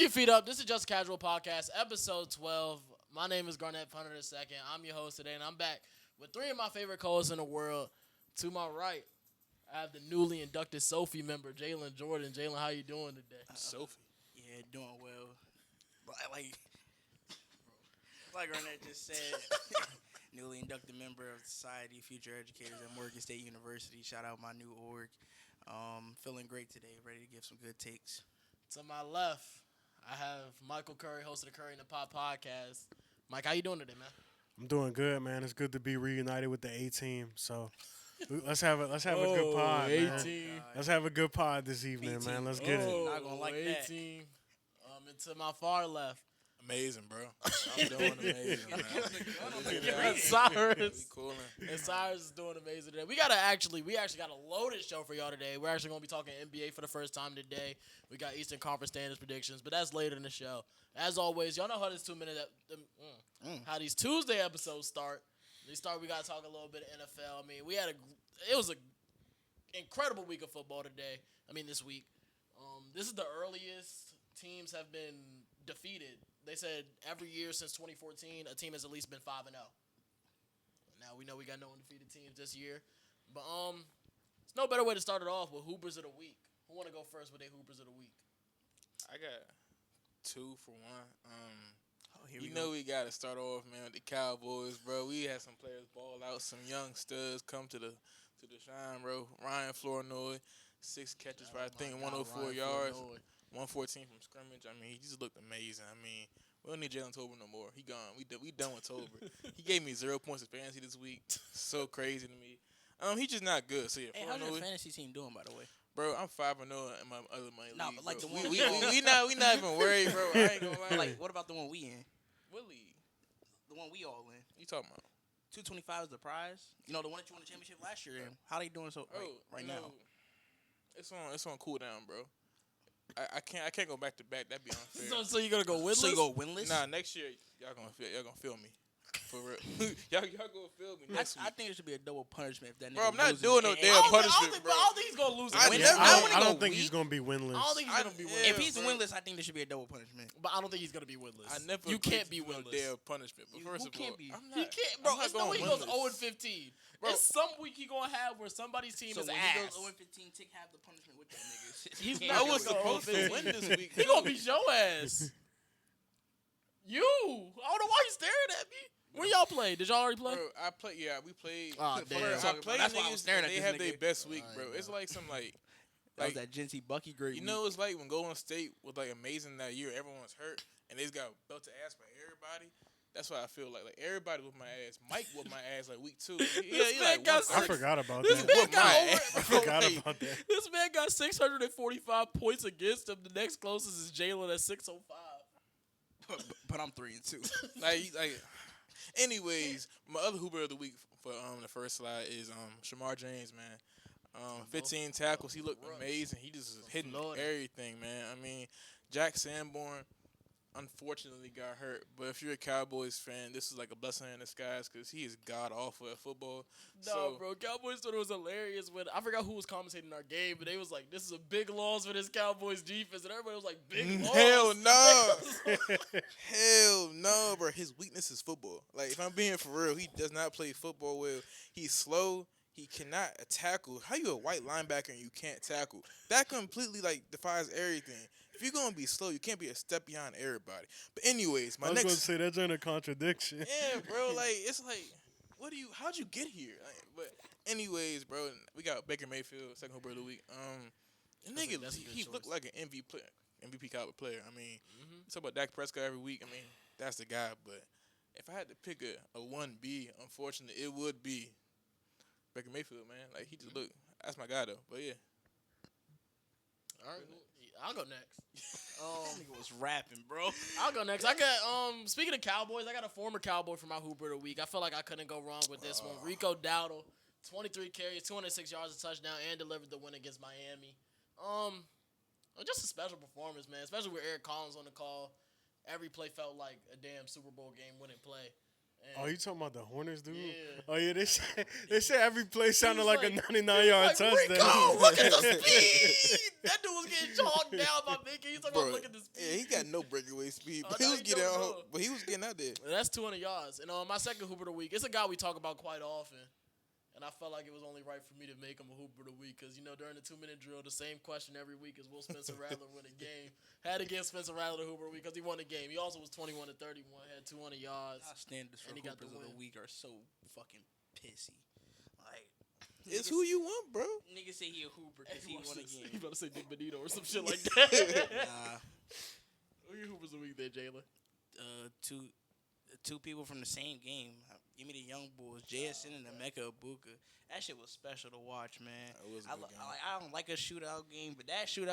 Your feet up. This is Just Casual Podcast, episode 12. My name is Garnett Punter II. I'm your host today, and I'm back with three of my favorite co-hosts in the world. To my right, I have the newly inducted Sophie member, Jalen Jordan. Jalen, how you doing today? Sophie. Yeah, doing well. Like Garnett just said, newly inducted member of Society of Future Educators at Morgan State University. Shout out my new org. Feeling great today. Ready to give some good takes. To my left, I have Michael Curry, host of the Curry and the Pop podcast. Mike, how you doing today, man? I'm doing good, man. It's good to be reunited with the A team. So let's have a good pod, man. Let's have a good pod this evening, man. Let's get it. Not gonna like that. A-team. And to my far left, Amazing, bro. I'm doing amazing, man. Cyrus. Cool. And Cyrus is doing amazing today. We actually got a loaded show for y'all today. We're actually gonna be talking NBA for the first time today. We got Eastern Conference standings predictions, but that's later in the show. As always, y'all know how this 2 minute how these Tuesday episodes start. We gotta talk a little bit of NFL. I mean, it was a incredible week of football today. I mean, this week. This is the earliest teams have been defeated. They said every year since 2014, a team has at least been 5-0. Now we know we got no undefeated teams this year, but there's no better way to start it off with Hoopers of the Week. Who want to go first with their Hoopers of the Week? I got two for one. We got to start off, man, with the Cowboys, bro. We had some players ball out, some young studs come to the shine, bro. Ryan Flournoy, 6 catches for I think 104 yards. 114 from scrimmage. I mean, he just looked amazing. I mean, we don't need Jalen Tolbert no more. He gone. We done with Tolbert. He gave me 0 points of fantasy this week. So crazy to me. He's just not good. So yeah, hey, how's your fantasy team doing, by the way? Bro, I'm 5-0 in my other money Nah, league. but like bro. the one we not even worried, bro. I ain't gonna lie. Like, what about the one we in? What league? The one we all in. You talking about? 225 is the prize. You know, the one that you won the championship last year in. How they doing right now? It's on cool down, bro. I can't go back to back. That'd be unfair. So you gonna go winless? So you go winless? Nah, next year y'all gonna feel me. For real. y'all gonna feel me next week. I think it should be a double punishment if that nigga Bro, I'm not loses. doing no damn punishment, bro. I don't think he's gonna lose. I don't think he's gonna be winless. I don't think he's gonna be winless. If he's winless, I think there should be a double punishment. But I don't think he's gonna be winless. I never. You can't be no winless. damn punishment. But first Who of all, can't be? I'm not, He can't, bro. I'm not It's no way he going goes winless. 0-15. Bro. There's some week he gonna have where somebody's team So is when ass. he goes 0-15, Tick have the punishment with that nigga. He's I not was gonna go supposed to 0-15. win this week. He gonna beat your ass. You. I don't know why you staring at me. When y'all play? Did y'all already play? Bro, I play. Yeah, we played. Aw, damn. Bro, I played That's why I was niggas. staring at They this have their nigga. best week, bro. I It's know. like some That was that Genty Bucky great. You know, it's like when Golden State was like amazing that year. Everyone's hurt, and they just got belt to ass by everybody. That's why I feel like everybody with my ass. Mike with my ass like week 2. This man got I forgot about This that. man Whoop got my over. ass. I forgot about that. This man got 645 points against him. The next closest is Jalen at 605. but I'm 3-2. like. Anyways, my other Hooper of the week for the first slide is Shamar James, man. 15 tackles. He looked amazing. He just was hitting everything, man. I mean, Jack Sanborn unfortunately got hurt, but if you're a Cowboys fan, this is like a blessing in disguise because he is god awful at football. No, bro. Cowboys thought it was hilarious when I forgot who was commentating our game, but they was like, "This is a big loss for this Cowboys defense," and everybody was like, "Big loss." Hell no. Hell no, bro. His weakness is football. Like, if I'm being for real, he does not play football well. He's slow. He cannot tackle. How you a white linebacker and you can't tackle? That completely, like, defies everything. If you're going to be slow, you can't be a step behind everybody. But anyways, I was going to say that's in a contradiction. Yeah, bro. Like, it's like, how'd you get here? Like, but anyways, bro, we got Baker Mayfield, second Hooper of the week. The nigga, that's a good he choice. looked like an MVP caliber player. I mean, talk about Dak Prescott every week. I mean, that's the guy. But if I had to pick a 1B, unfortunately, it would be Baker Mayfield, man. Like, he just looked. That's my guy, though. But, yeah. All right, I'll go next. Nigga was rapping, bro. I'll go next. I got speaking of Cowboys, I got a former Cowboy for my Hooper of the week. I feel like I couldn't go wrong with this one. Rico Dowdle, 23 carries, 206 yards, a touchdown, and delivered the win against Miami. Just a special performance, man. Especially with Eric Collins on the call. Every play felt like a damn Super Bowl game winning play. Oh, you talking about the Hornets, dude? Yeah. Oh, yeah, they said every play sounded like a 99-yard like, touchdown. Rico, look at the speed! That dude was getting chalked down by Mickey. He's talking about look at the speed. Yeah, he got no breakaway speed, but Oh, he no, was he getting don't out. know. But he was getting out there. That's 200 yards. And my second Hooper of the week, it's a guy we talk about quite often. And I felt like it was only right for me to make him a Hooper of the week because, during the 2-minute drill, the same question every week is will Spencer Rattler win a game? Had to give Spencer Rattler the Hooper of the week because he won the game. He also was 21 to 31, had 200 yards. Our standards for And he got Hoopers the of the win. week are so fucking pissy. Like, It's who you want, bro. niggas say he a Hooper because he won a You game. about to say Dick Benito or some shit like that. Nah, Who your Hoopers of the week there, Jalen? two people from the same game. Give me the young bulls, JSN and Emeka Ibuka. That shit was special to watch, man. It was a good game. I don't like a shootout game, but that shit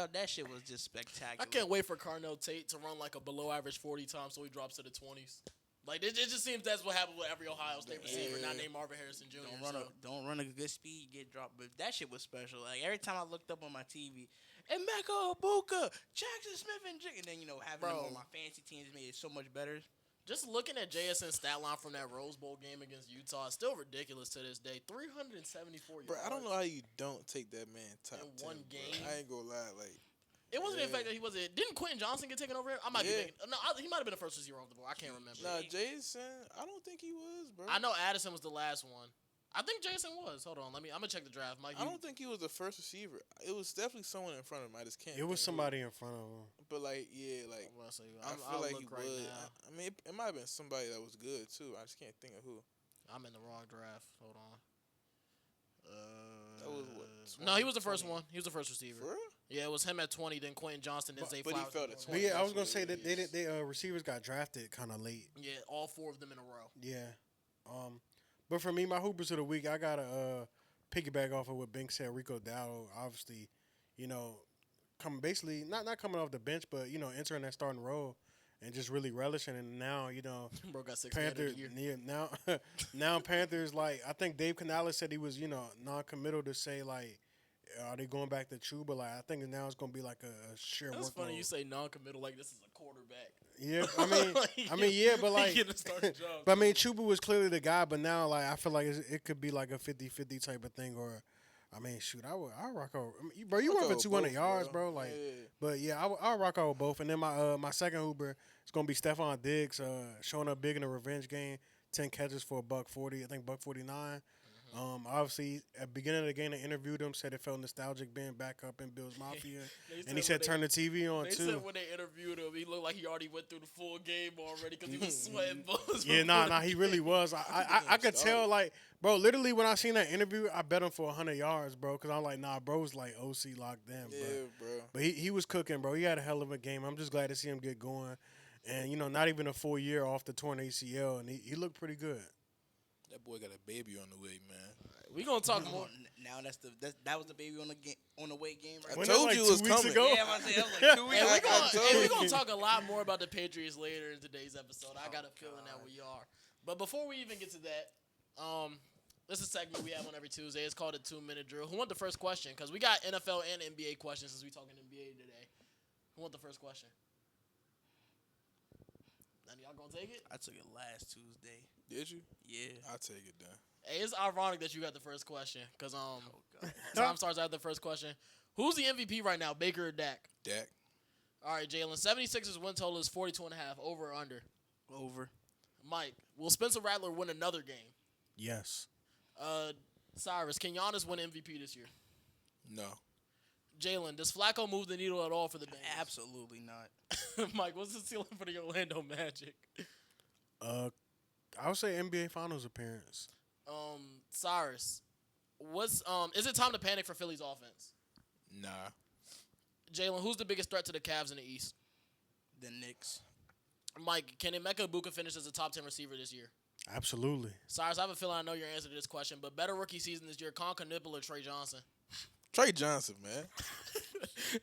was just spectacular. I can't wait for Carnell Tate to run like a below average 40 times so he drops to the 20s. Like, it just seems that's what happened with every Ohio State receiver, not named Marvin Harrison Jr. Don't run a good speed, get dropped. But that shit was special. Like, every time I looked up on my TV, Emeka Ibuka, Jackson Smith and Jig, and then, having him on my fantasy teams made it so much better. Just looking at JSN's stat line from that Rose Bowl game against Utah, it's still ridiculous to this day. 374 yards. Bro, I don't know how you don't take that man top In 10, one bro. game? I ain't gonna lie, like. It wasn't the fact that he wasn't. Didn't Quentin Johnson get taken over him? I might be thinking. No, he might have been the first receiver off the ball. I can't remember. Nah, Jason, I don't think he was, bro. I know Addison was the last one. I think Jason was. Hold on, I'm gonna check the draft. Mike, I don't think he was the first receiver. It was definitely someone in front of him. I just can't. It was think somebody in front of him. But like, yeah, like Well, so I I'll feel like look he right would. now. I mean, it might have been somebody that was good too. I just can't think of who. I'm in the wrong draft. Hold on. That was what? No, he was the 20? first one. He was the first receiver. For real? Yeah, it was him at 20, then Quentin Johnson, then Zay But he Flowers. fell to at 20. But yeah, I was That's gonna what say it that they receivers got drafted kind of late. Yeah, all four of them in a row. Yeah. But for me, my Hoopers of the week, I gotta piggyback off of what Bink said. Rico Dowdle, obviously, coming basically not coming off the bench, but entering that starting role and just really relishing. And now, Bro got 6 Panthers. year. Yeah, now Panthers, like, I think Dave Canales said he was non-committal to say, like, are they going back to true? But like, I think now it's gonna be like a sheer That's workload. funny you say non-committal like this is a quarterback. Yeah, yeah, but like, he getting a starting job. but I mean, Chuba was clearly the guy, but now like I feel like it could be like a 50-50 type of thing, or I mean, shoot, I'll rock out. Bro, you went for 200 yards, bro. Like, yeah. but yeah, I'll rock out with both. And then my second Hooper is gonna be Stephon Diggs, showing up big in a revenge game, 10 catches for $140, I think $149. Obviously, at the beginning of the game, they interviewed him, said it felt nostalgic being back up in Bills Mafia, and he said turn the TV on they too. said when they interviewed him, he looked like he already went through the full game already because he was sweating bullets. Yeah, nah, he really was. I could tell, like, bro, literally when I seen that interview, I bet him for 100 yards, bro, because I'm like, nah, bro's like OC locked in, Yeah, bro. But he was cooking, bro. He had a hell of a game. I'm just glad to see him get going, and not even a full year off the torn ACL, and he looked pretty good. That boy got a baby on the way, man. We gonna talk more. Now that was the baby on the way game, right? I When told that, you like, it was 2 weeks coming. ago? Yeah, I'm about to say, that was like 2 weeks. We're gonna talk a lot more about the Patriots later in today's episode. I got a feeling that we are. But before we even get to that, this is a segment we have on every Tuesday. It's called a 2-minute drill. Who want the first question? Because we got NFL and NBA questions since we talking NBA today. Who want the first question? None of y'all gonna take it? I took it last Tuesday. Did you? Yeah. I'll take it then. Hey, it's ironic that you got the first question because Oh God. time starts after the first question. Who's the MVP right now, Baker or Dak? Dak. All right, Jalen. 76ers win total is 42.5. Over or under? Over. Mike, will Spencer Rattler win another game? Yes. Cyrus, can Giannis win MVP this year? No. Jalen, does Flacco move the needle at all for the Bengals? Absolutely not. Mike, what's the ceiling for the Orlando Magic? I would say NBA Finals appearance. Cyrus, is it time to panic for Philly's offense? Nah. Jalen, who's the biggest threat to the Cavs in the East? The Knicks. Mike, can Emeka Ibuka finish as a top 10 receiver this year? Absolutely. Cyrus, I have a feeling I know your answer to this question, but better rookie season this year, Con Knipple or Trey Johnson? Trey Johnson, man.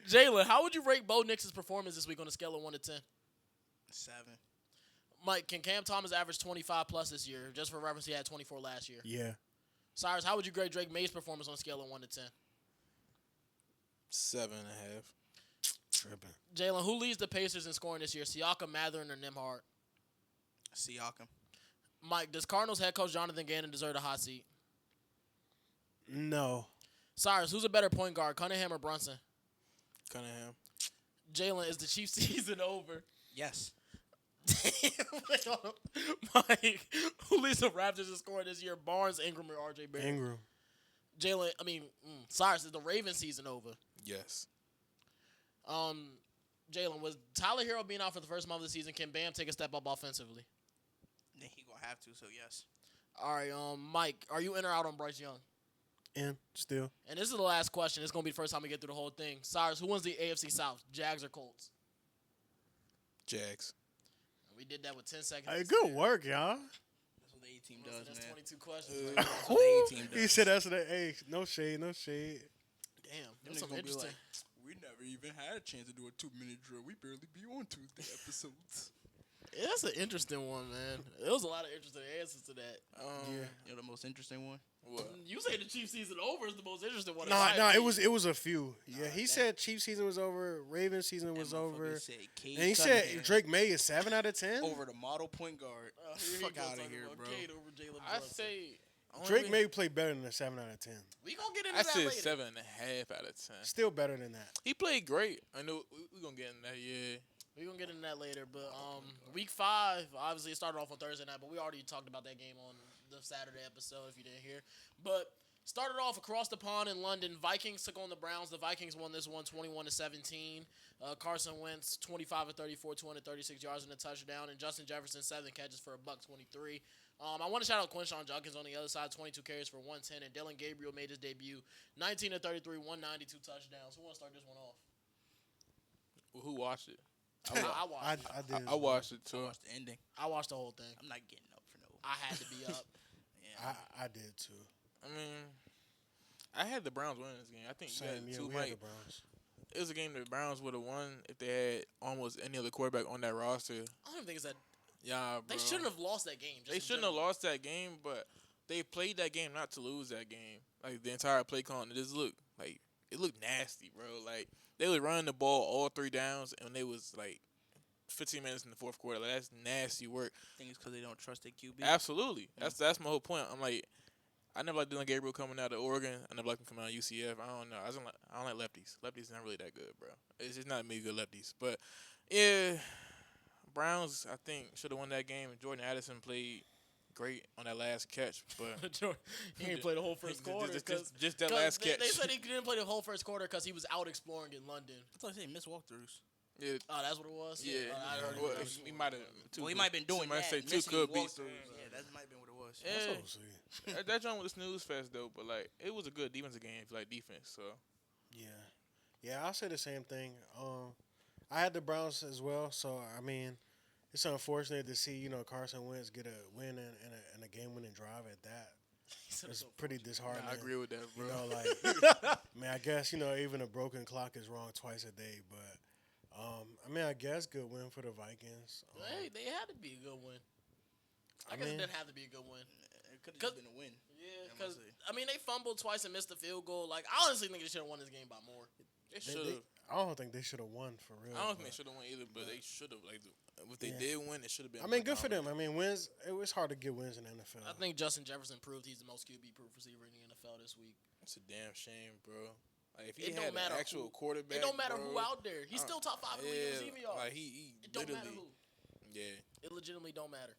Jalen, how would you rate Bo Nix's performance this week on a scale of 1 to 10? 7. Mike, can Cam Thomas average 25 plus this year? Just for reference, he had 24 last year. Yeah. Cyrus, how would you grade Drake May's performance on a scale of 1 to 10? 7.5. Tripping. Jalen, who leads the Pacers in scoring this year? Siakam, Matherin, or Nembhard? Siakam. Mike, does Cardinals head coach Jonathan Gannon deserve a hot seat? No. Cyrus, who's a better point guard, Cunningham or Brunson? Cunningham. Jalen, is the Chiefs season over? Yes. Wait, hold up. Mike, who leads the Raptors in scoring this year? Barnes, Ingram, or RJ Barrett? Ingram. Jalen, Cyrus, is the Ravens season over? Yes. Jalen, was Tyler Hero being out for the first month of the season? Can Bam take a step up offensively? Then he gonna have to. So yes. All right, Mike, are you in or out on Bryce Young? In still. And this is the last question. It's gonna be the first time we get through the whole thing. Cyrus, who wins the AFC South? Jags or Colts? Jags. We did that with 10 seconds. Hey, good work, y'all. That's what the A team does, That's man. 22 questions. That's Right what the A team does. He said that's the hey, no shade, no shade. Damn, Them that's niggas something gonna be interesting. like, we never even had a chance to do a 2-minute drill. We barely be on Tuesday episodes. Yeah, that's an interesting one, man. There was a lot of interesting answers to that. You know the most interesting one? What? You say the Chiefs season over is the most interesting one. Nah, it was a few. Yeah, he said Chiefs season was over, Ravens season was That motherfucker over, said Cade and he said Cunningham Drake May is 7 out of 10. over the model point guard. Here he Fuck goes out of talking here, about bro. Cade over Jalen I Brunson. say. Drake May played better than a 7 out of 10. We gonna get into I that said later. 7.5 out of 10. Still better than that. He played great. I know we gonna get in that. Yeah. We gonna get into that later, but week 5 obviously it started off on Thursday night, but we already talked about that game on the Saturday episode if you didn't hear. But started off across the pond in London. Vikings took on the Browns. The Vikings won this one 21-17. Carson Wentz 25 of 34, 236 yards and a touchdown, and Justin Jefferson 7 catches for $123. I want to shout out Quinshon Judkins on the other side, 22 carries for 110, and Dylan Gabriel made his debut, 19 of 33, 192 touchdowns. Who want to start this one off? Well, who watched it? I watched it. I did. I watched it too. I watched the ending. I watched the whole thing. I'm not getting up for no. I had to be up. Yeah. I did too. I mean, I had the Browns winning this game. I think you Same had year two. we had the Mike. Browns. It was a game that the Browns would have won if they had almost any other quarterback on that roster. I don't even think it's that. Yeah, bro. They shouldn't have lost that game. They shouldn't have lost that game, but they played that game not to lose that game. Like the entire play call, it just looked like it looked nasty, bro. Like they was running the ball all 3 downs, and they was like 15 minutes in the fourth quarter. Like that's nasty work. I think it's because they don't trust their QB. Absolutely, that's my whole point. I'm like, I never liked Dylan Gabriel coming out of Oregon. I never liked him coming out of UCF. I don't know. I don't like lefties. Lefties not really that good, bro. It's just not many good lefties. But yeah, Browns I think should have won that game. Jordan Addison played great on that last catch, but He didn't play the whole first quarter. just that last catch. They said he didn't play the whole first quarter because he was out exploring in London. I thought they missed walkthroughs. Yeah, Oh, that's what it was? yeah. I heard Well, it. he might have. Well, he might have been doing Somebody that. say two missing could be. walkthroughs. Yeah, that might have been what it was. That's Yeah, so sweet. that joint was a snooze fest though, but like it was a good defensive game if you like defense. So Yeah, I'll say the same thing. I had the Browns as well, so I mean, it's unfortunate to see Carson Wentz get a win and a game-winning drive at that. It's pretty disheartening. I agree with that, bro. Like, I guess even a broken clock is wrong twice a day, but I guess good win for the Vikings. Hey, they had to be a good win. I guess it didn't have to be a good win. It could have just been a win. Yeah, I'm because, gonna they fumbled twice and missed the field goal. Like, I honestly think they should have won this game by more. They should have. I don't think they should have won for real. I don't think they should have won either, but they should have. Like, if they did win, it should have been. Good for them. Wins. It was hard to get wins in the NFL. I think Justin Jefferson proved he's the most QB-proof receiver in the NFL this week. It's a damn shame, bro. Like, if he It had don't matter an actual who. quarterback, It don't matter bro, who out there. He's still top 5 in the league in receiving yards. Like he It don't matter literally, who. yeah. It legitimately don't matter.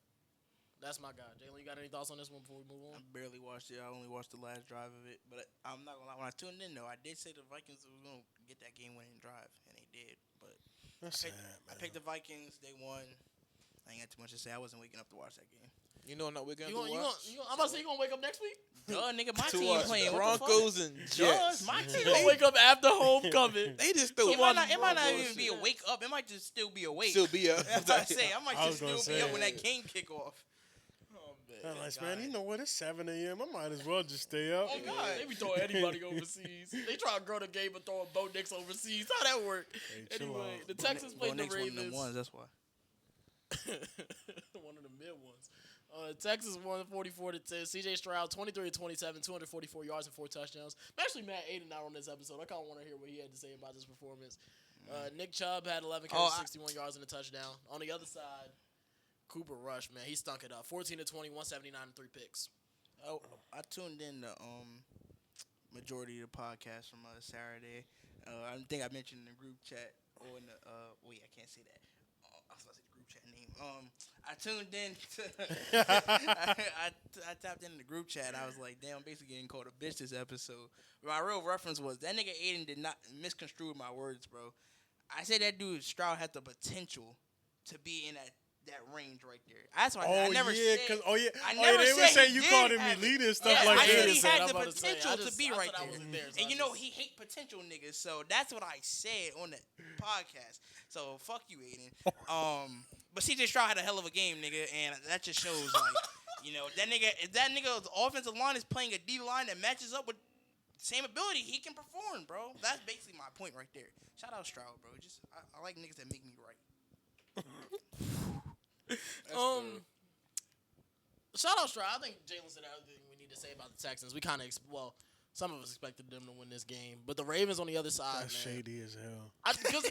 That's my guy. Jalen, you got any thoughts on this one before we move I on? barely watched it. I only watched the last drive of it. But I'm not going to lie. When I tuned in, though, I did say the Vikings were going to get that game-winning drive, and they did. But That's sad, I picked the Vikings. They won. I ain't got too much to say. I wasn't waking up to watch that game. You know what we're gonna do? I'm about to say you gonna wake up next week? Duh, nigga, my To team watch playing. Broncos and Jets. My You team. gonna wake up after homecoming? They just threw It one. might not even be a wake up. It might just still be awake. Still be up. That's what I say. I might I just was gonna still be up say. when that game kick off. Oh I'm like, man, you know what? It's 7 a.m. I might as well just stay up. Oh God, they be throwing anybody overseas. They try to grow the game of throwing Bo Nix overseas. How that work? Hey, chill Anyway, out. the Texans played the Ravens. One of them ones, that's why. One of the mid ones. Texas won 44-10. CJ Stroud 23-27, 244 yards and 4 touchdowns. I'm actually mad Aiden out on this episode. I kind of want to hear what he had to say about this performance. Nick Chubb had 11 carries, 61 yards and a touchdown. On the other side, Cooper Rush, man, he stunk it up. 14 to 20, 179 and 3 picks. Oh, I tuned in the majority of the podcast from Saturday. I think I mentioned in the group chat or in the wait, I can't say that. I was about to say the group chat name. I tuned in to I tapped in the group chat. And I was like, damn, I'm basically getting called a bitch this episode. But my real reference was that nigga Aiden did not misconstrue my words, bro. I said that dude Stroud had the potential to be in that range right there. That's why I never said. I never said you called him elite and stuff like I that. said he had the potential to be right there. So And you know he hate potential niggas, so that's what I said on the podcast. So fuck you, Aiden. But CJ Stroud had a hell of a game, nigga, and that just shows like, you know, if that nigga's offensive line is playing a D line that matches up with the same ability, he can perform, bro. That's basically my point right there. Shout out Stroud, bro. Just I like niggas that make me right. Shout out Stroud. I think Jalen said everything we need to say about the Texans. We kind of some of us expected them to win this game, but the Ravens on the other side, That's man. shady as hell. I was about to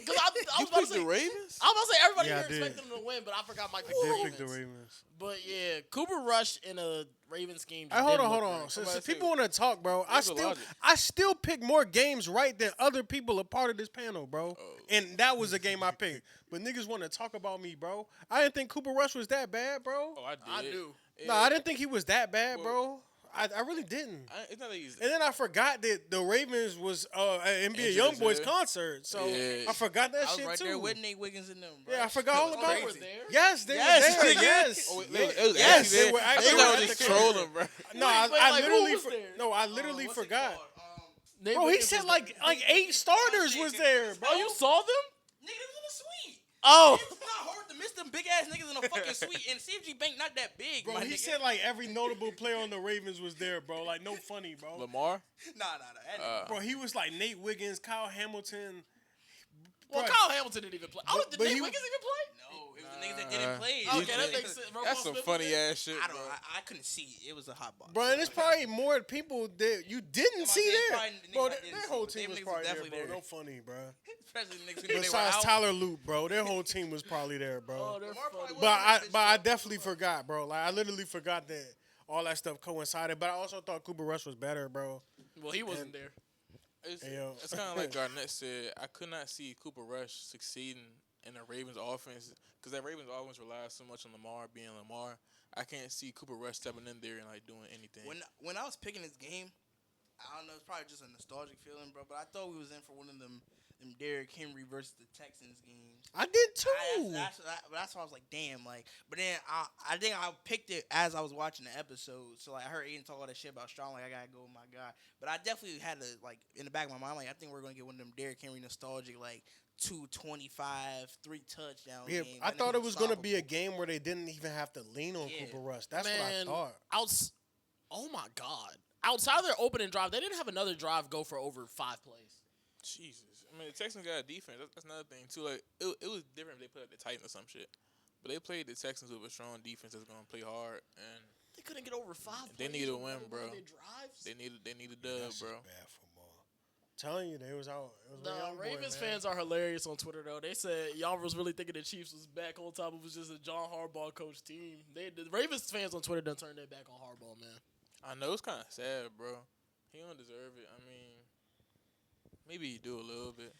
say the Ravens? I was about to say everybody Yeah, I here did. expected them to win, but I forgot Mike I did pick picked the the Ravens. Ravens. But yeah, Cooper Rush in a Ravens scheme. Hey, hold didn't on. look right. Since people want to talk, bro, Where's the logic? I still pick more games right than other people a part of this panel, bro. And that was a game I picked. But niggas want to talk about me, bro. I didn't think Cooper Rush was that bad, bro. Oh, I did. I knew. Yeah. No, I didn't think he was that bad, bro. I really didn't. It's not that he's. And then I forgot that the Ravens was an NBA Injured YoungBoys as hell. concert. So Yeah. I forgot that I was shit right too. there with Nate Wiggins and them, bro. Yeah, I forgot all about They were it. there? Yes, they Yes, were there. nigga. Yes. Oh, Yes, actually they there. were I actually think I was at just the trolling, bro. No, Wait, I like, who literally was there? no, I literally What's it forgot. called? Nate Bro, he Wiggins said was like 8 starters was there, bro. Oh, you saw them? Nigga, it was in a suite. Oh. It's not hard to miss them big ass niggas in a fucking suite. And CFG Bank not that big, Bro, my he nigga. said like every notable player on the Ravens was there, bro. Like no funny, bro. Lamar? Nah. That nigga. Bro, he was like Nate Wiggins, Kyle Hamilton. Well, Bro, Kyle Hamilton didn't even play. Did but Nate he- Wiggins even play? No, it was the niggas that didn't play. Okay, that makes sense. That's some funny ass shit, I bro. don't. I couldn't see it. It was a hot box. Bro, and it's probably more people that you didn't I'm see saying there. probably the Bro, niggas I that didn't whole see, team but was them niggas probably there, definitely bro. there. No funny, bro. Especially the niggas who knew they were Besides out. Tyler Loop, bro, their whole team was probably there, bro. Oh, they're Lamar funny. probably But I definitely forgot, bro. Like I literally forgot that all that stuff coincided. But I also thought Cooper Rush was better, bro. Well, he wasn't there. It's Yo. kind of like Garnett said. I could not see Cooper Rush succeeding in the Ravens offense because that Ravens offense relies so much on Lamar being Lamar. I can't see Cooper Rush stepping in there and like doing anything. When I was picking this game, I don't know, it's probably just a nostalgic feeling, bro. But I thought we was in for one of them Derrick Henry versus the Texans games. I did too. That's why I was like, damn, like. But then I think I picked it as I was watching the episode. So like I heard Aiden talk all that shit about Strong. Like I gotta go with my guy. But I definitely had to like in the back of my mind, like I think we're gonna get one of them Derrick Henry nostalgic like 225, 3 touchdowns. Yeah, games. I That thought nigga it was gonna be a unstoppable. game where they didn't even have to lean on Yeah. Cooper Rush. That's Man, what I thought. Oh my God! Outside of their opening drive, they didn't have another drive go for over 5 plays. Jesus. I mean, the Texans got a defense. That's another thing, too. Like, it was different if they played like the Titans or some shit. But they played the Texans with a strong defense that's going to play hard. And They couldn't get over 5. They plays need to on win, every bro. one of their drives. they need a dub, That's bro. just bad football. Telling you, they was out. It was The a young boy, Ravens man. fans are hilarious on Twitter, though. They said y'all was really thinking the Chiefs was back on top. It was just a John Harbaugh coach team. The Ravens fans on Twitter done turned their back on Harbaugh, man. I know it's kind of sad, bro. He don't deserve it. I mean, maybe he do a little bit.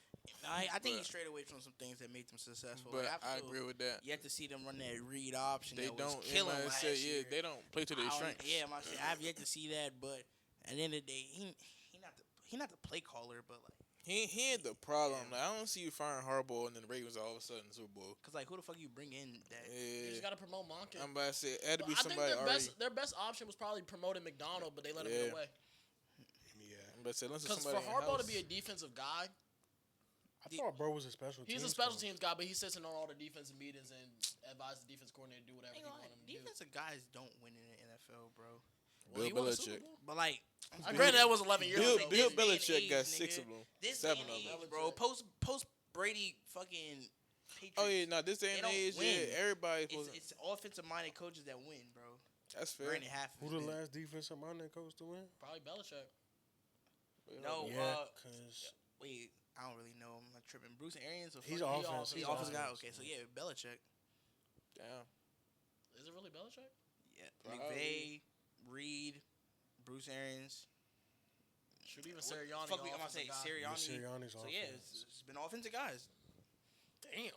I think he But- strayed away from some things that made them successful. But Like, I feel agree with that. You have to see them run that read option. They that was don't. killing Everybody last said, year. they don't play to their strengths. Yeah, I have yet to see that, but at the end of the day, he not the play caller, but like, He ain't the problem. Like, I don't see you firing Harbaugh and then the Ravens all of a sudden Super Bowl. cause like who the fuck you bring in that? You Yeah. just gotta promote Monken. I'm about to say, it had to be I think somebody already. their best option was probably promoting McDonald, but they let him Yeah. get away. Yeah, I'm about to say, unless it's Because for somebody Harbaugh to in-house. be a defensive guy, I thought bro was a special teams. he's a special coach. teams guy, but he sits in on all the defensive meetings and advises the defense coordinator to do whatever he Ain't gonna wants lie, him to do. defensive guys don't win in the NFL, bro. Well, he Bill won a Super Belichick. Bowl. But like, Granted, that was 11 years Bill, ago. Bill This day and Belichick age, got nigga, 6 of them. this 7 day of and them. age, bro. Post Brady fucking Patriots. Oh, yeah, no, this day They and don't age, win. yeah, everybody's supposed to. It's offensive minded coaches that win, bro. That's fair. Granted, half Who of the it. last defensive minded coach to win? Probably Belichick. No, Yeah, because wait, I don't really know. I'm not tripping. Bruce Arians or he's fucking- offense. He's offensive guy. Okay, so yeah, Belichick. Damn. Is it really Belichick? Yeah, Probably. McVay, Reed, Bruce Arians. Shoot, even Sirianni. Fuck, I'm gonna say Sirianni. Sirianni's So yeah, it's been offensive guys. Damn.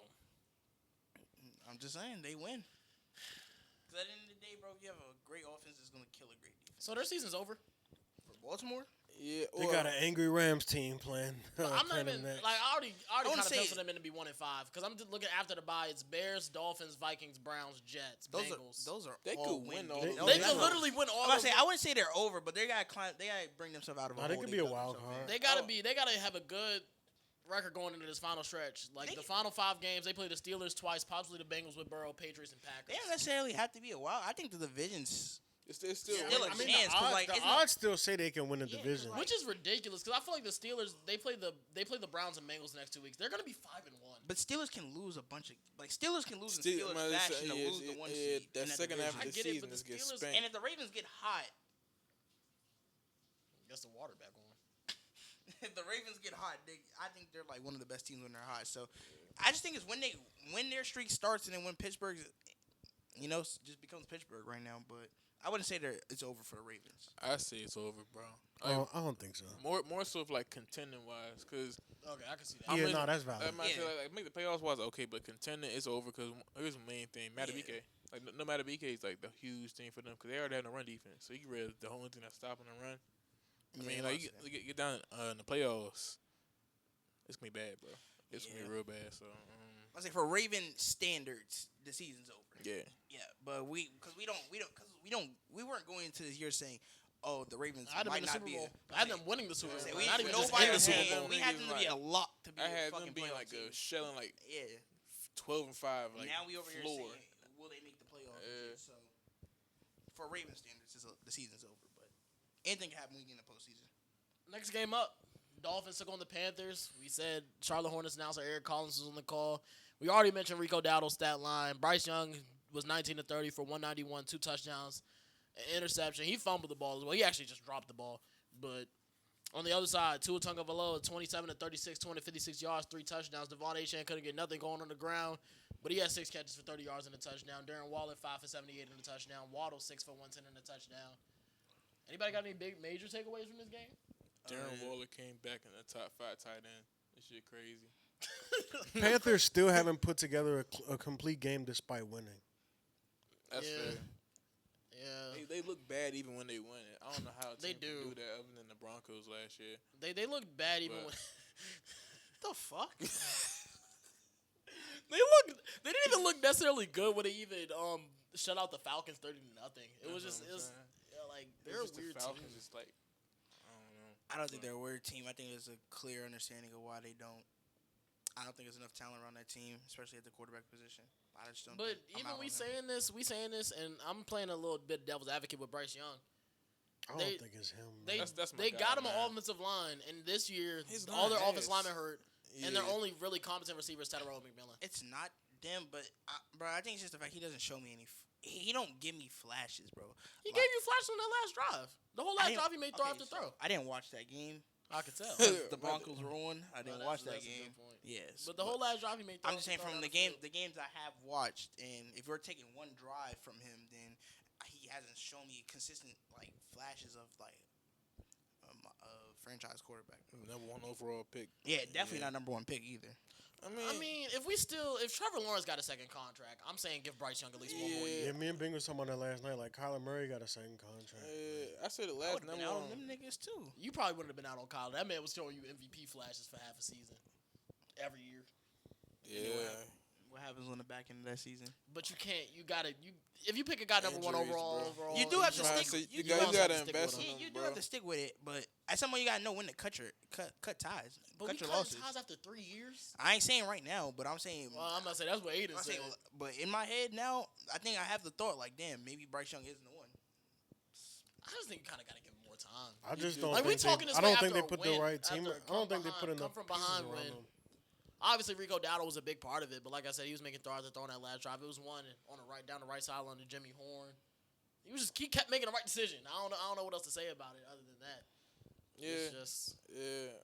I'm just saying they win. Because at the end of the day, bro, if you have a great offense, it's gonna kill a great defense. So their season's over. For Baltimore, Yeah, They got an angry Rams team playing. I'm not playing even next. like I already wanna kind of say- penciled them in to be 1-5 because I'm just looking after the bye. It's Bears, Dolphins, Vikings, Browns, Jets, Bengals. those are They all could win win all games. of They them. could literally win all. I'm about of to say them. I wouldn't say they're over, but they gotta climb. They gotta bring themselves out of a Nah, they hole could they be a dug wild themselves in. card. They gotta be. They gotta have a good record going into this final stretch. Like They- the final 5 games, they play the Steelers twice, possibly the Bengals with Burrow, Patriots, and They Packers. don't necessarily have to be a wild. I think the divisions. It's still Still a I mean, chance, 'cause, the odds, like, the it's not- odds still say they can win the division. Which is ridiculous because I feel like the Steelers they play the Browns and Bengals the next 2 weeks. They're gonna be 5-1. But Steelers can lose a bunch of Steelers can lose in Still, Steelers fashion to lose the one seed. that in second half of I the get it, season but is the get Steelers- spanked. And if the Ravens get hot, Guess the water back on. if the Ravens get hot, I think they're like one of the best teams when they're hot. So I just think it's when their streak starts and then when Pittsburgh, just becomes Pittsburgh right now. But I wouldn't say it's over for the Ravens. I say it's over, bro. I don't think so. More so of like contending wise, because Okay, I can see that. I Yeah, mean, no, that's valid. I might Yeah. say like make the playoffs was okay, but contending is over because here's the main thing: Matabike. Like no Matabike is like the huge thing for them because they already have a run defense. So you can realize the only thing that's stopping the run. I mean, like you get down in the playoffs, it's gonna be bad, bro. It's gonna be real bad. So I say for Raven standards, the season's over. yeah. Yeah, but we weren't going into this year saying, oh, the Ravens I had them might in the not Super be. Bowl. I had them winning the Super Bowl. We, Not even just nobody in the was Super saying Bowl. we had them to be a lock to be I a had fucking them being playoff like team. a shelling like Yeah. 12-5. Like Now we over here floor. saying, will they make the playoffs? So for Raven standards, the season's over. But anything can happen when we get in the postseason. Next game up, Dolphins took on the Panthers. We said Charlotte Hornets announcer Eric Collins was on the call. We already mentioned Rico Dowdle's stat line. Bryce Young was 19 to 30 for 191, 2 touchdowns, an interception. He fumbled the ball as well. He actually just dropped the ball. But on the other side, Tua Tagovailoa, 27 to 36, 256 yards, 3 touchdowns. Devon Achane couldn't get nothing going on the ground, but he had 6 catches for 30 yards and a touchdown. Darren Waller, 5 for 78 and a touchdown. Waddle, 6 for 110 and a touchdown. Anybody got any big major takeaways from this game? Darren Waller came back in the top 5 tight end. This shit crazy. Panthers still haven't put together a complete game despite winning. That's Yeah. fair. Yeah. They look bad even when they win it. I don't know how They teams can do. do that other than the Broncos last year. They looked bad even But- when The fuck? they didn't even look necessarily good when they even shut out the Falcons 30 to nothing. It was That's just what I'm it was saying. like It's they're a just the weird Falcons team. is like, I don't know. I don't think they're a weird team. I think there's a clear understanding of why they don't. I don't think there's enough talent around that team, especially at the quarterback position. I just don't. But think, I'm even out we on them. saying this, and I'm playing a little bit devil's advocate with Bryce Young. I don't They- think it's him. They man. That's my they guy, got him man. an offensive line, and this year His all their line offensive ass. linemen hurt, and their only really competent receiver is Tedero McMillan. It's not them, but bro, I think it's just the fact he doesn't show me any. He don't give me flashes, bro. He Like, gave you flashes on that last drive. The whole I last didn't- drive he made throw okay, after so throw. I didn't watch that game. I could tell. The Broncos were on. I didn't watch that that's a game. good point. Yes, But the whole last drive he made. Throw I'm just saying after from throw the down game, field. the games I have watched, and if we're taking one drive from him, then he hasn't shown me consistent like flashes of like a franchise quarterback. Number 1 overall pick. Yeah, definitely not number 1 pick either. I I mean, if Trevor Lawrence got a second contract, I'm saying give Bryce Young at least one more year. Yeah, me and Bing was talking about that last night. Like Kyler Murray got a second contract. I said it I last would have been number out on one. them niggas too. You probably wouldn't have been out on Kyler. That man was showing you MVP flashes for half a season, every year. Yeah. What happens on the back end of that season? But you can't. You gotta. If you pick a guy number 1 Injuries, overall, bro. You do have to Trying stick. to say, You you do gotta have to invest stick in with them, you do bro. have to stick with it, but at some point you gotta know when to cut ties, but cut we your cut losses. ties after 3 years. I ain't saying right now, but I'm saying. Well, I'm gonna say that's what Aiden I'm said. saying, but in my head now, I think I have the thought like, damn, maybe Bryce Young isn't the one. I just think you kind of gotta give him more time. I just do. don't Like, we think talking they, this I way don't think after they a put win, the right team. after I don't think they come put enough from pieces behind around win. them. Obviously, Rico Dowdle was a big part of it, but like I said, he was making throws after throwing that last drive. It was one on the right down the right sideline to Jimmy Horn. He kept making the right decision. I don't know what else to say about it other than that. Yeah. It's just Yeah.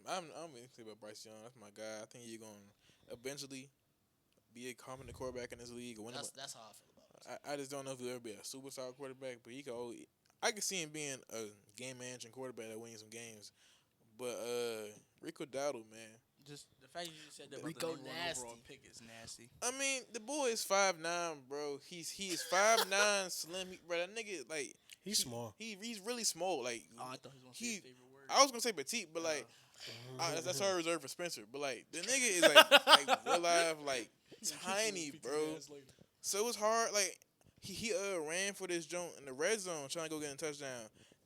I'm excited about Bryce Young. That's my guy. I think he's going to eventually be a competent quarterback in this league. Win him that's how I feel about it. I just don't know if he'll ever be a superstar quarterback, but he could always, I can see him being a game managing quarterback that wins some games. But Rico Dowdle, man. Just the fact you just said that Rico about the nasty. overall pick is nasty. I mean, the boy is 5'9", bro. He is 5'9", slim. Bro, that nigga like He's small. He's really small. Like Oh, I thought he was gonna say his favorite word. I was gonna say petite, but like that's all reserved for Spencer. But like the nigga is like real life, like tiny, bro. So it's hard. Like he ran for this joint in the red zone trying to go get a touchdown.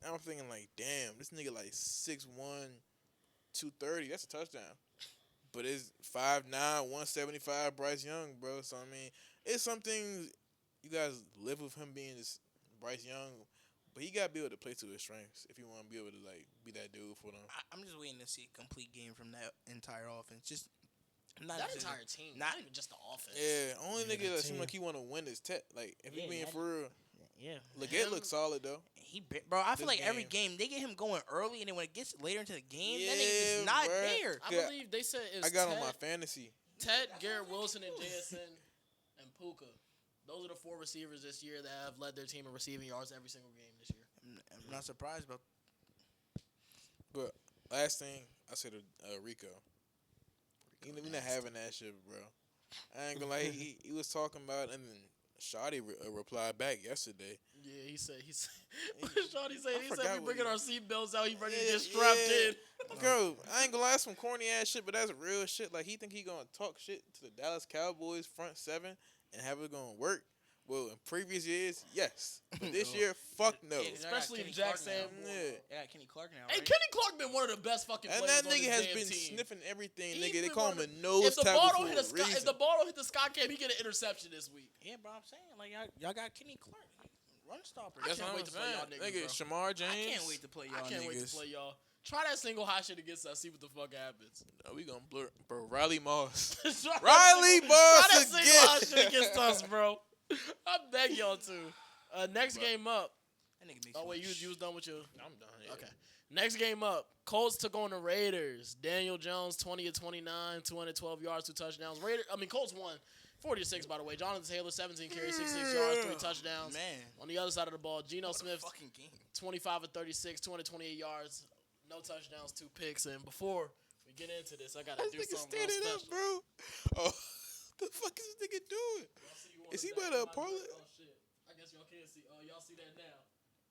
And I'm thinking like, damn, this nigga like 6'1", 230. That's a touchdown. But it's 5'9", 175 Bryce Young, bro. So I mean, it's something you guys live with him being this Bryce Young. But he got to be able to play to his strengths if you want to be able to like be that dude for them. I'm just waiting to see a complete game from that entire offense. Just That entire team, not even just the offense. Yeah, only nigga that seems like he want to win is Tet. Like if he being for real, Leggett looks solid though. Bro, I feel This like every game they get him going early, and then when it gets later into the game, that nigga's just not bruh. there. I believe they said it's I got Ted, on my fantasy. Ted, Garrett Wilson, and JSN, and Puka. Those are the 4 receivers this year that have led their team in receiving yards every single game this year. I'm not surprised about. But last thing I said to Rico, we not having that shit, bro. I ain't gonna lie. He was talking about, and then Shawty replied back yesterday. Yeah, he said what did Shawty say? He said forgot we what bringing he- our seatbelts out. He ready to get strapped in. Bro, I ain't gonna lie, some corny ass shit, but that's real shit. Like he think he gonna talk shit to the Dallas Cowboys front 7 and have it gonna work. Well, in previous years, yes. But this year, fuck no. Yeah, 'cause I got Especially Kenny if Jack Clark now. Sam. Yeah. They got Kenny Clark now. Hey, Right? Kenny Clark been one of the best fucking And players that on nigga this has damn been team. sniffing everything, He nigga. They been call him one a of nose if the tackle ball for don't hit a the sky, reason. if the ball don't hit the sky cam, he get an interception this week. Yeah, bro, I'm saying like y'all got Kenny Clark, run stopper. That's can't what wait I'm to play y'all saying. niggas, Nigga, bro. Shamar James. I can't wait to play y'all. I can't wait to play y'all. Try that single high shit against us. See what the fuck happens. No, we gonna blur, bro. Riley Moss. Try Riley that Moss single high again. shit against us, bro. I beg y'all to. Next game up. That nigga makes Oh me wait, you was done with your. I'm done. Yeah. Okay. Next game up. Colts took on the Raiders. Daniel Jones, 20 of 29, 212 yards, 2 touchdowns. Colts won 40-6, by the way. Jonathan Taylor, 17 carries, 66 yards, 3 touchdowns. Man. On the other side of the ball, Geno What a Smith, fucking game. 25 of 36, 228 yards, no touchdowns, 2 picks. And before we get into this, I got to This do nigga something real standing special. up, bro. Oh, the fuck is this nigga doing? Is he about to parlay? Oh, shit. I guess y'all can't see. Oh, y'all see that now.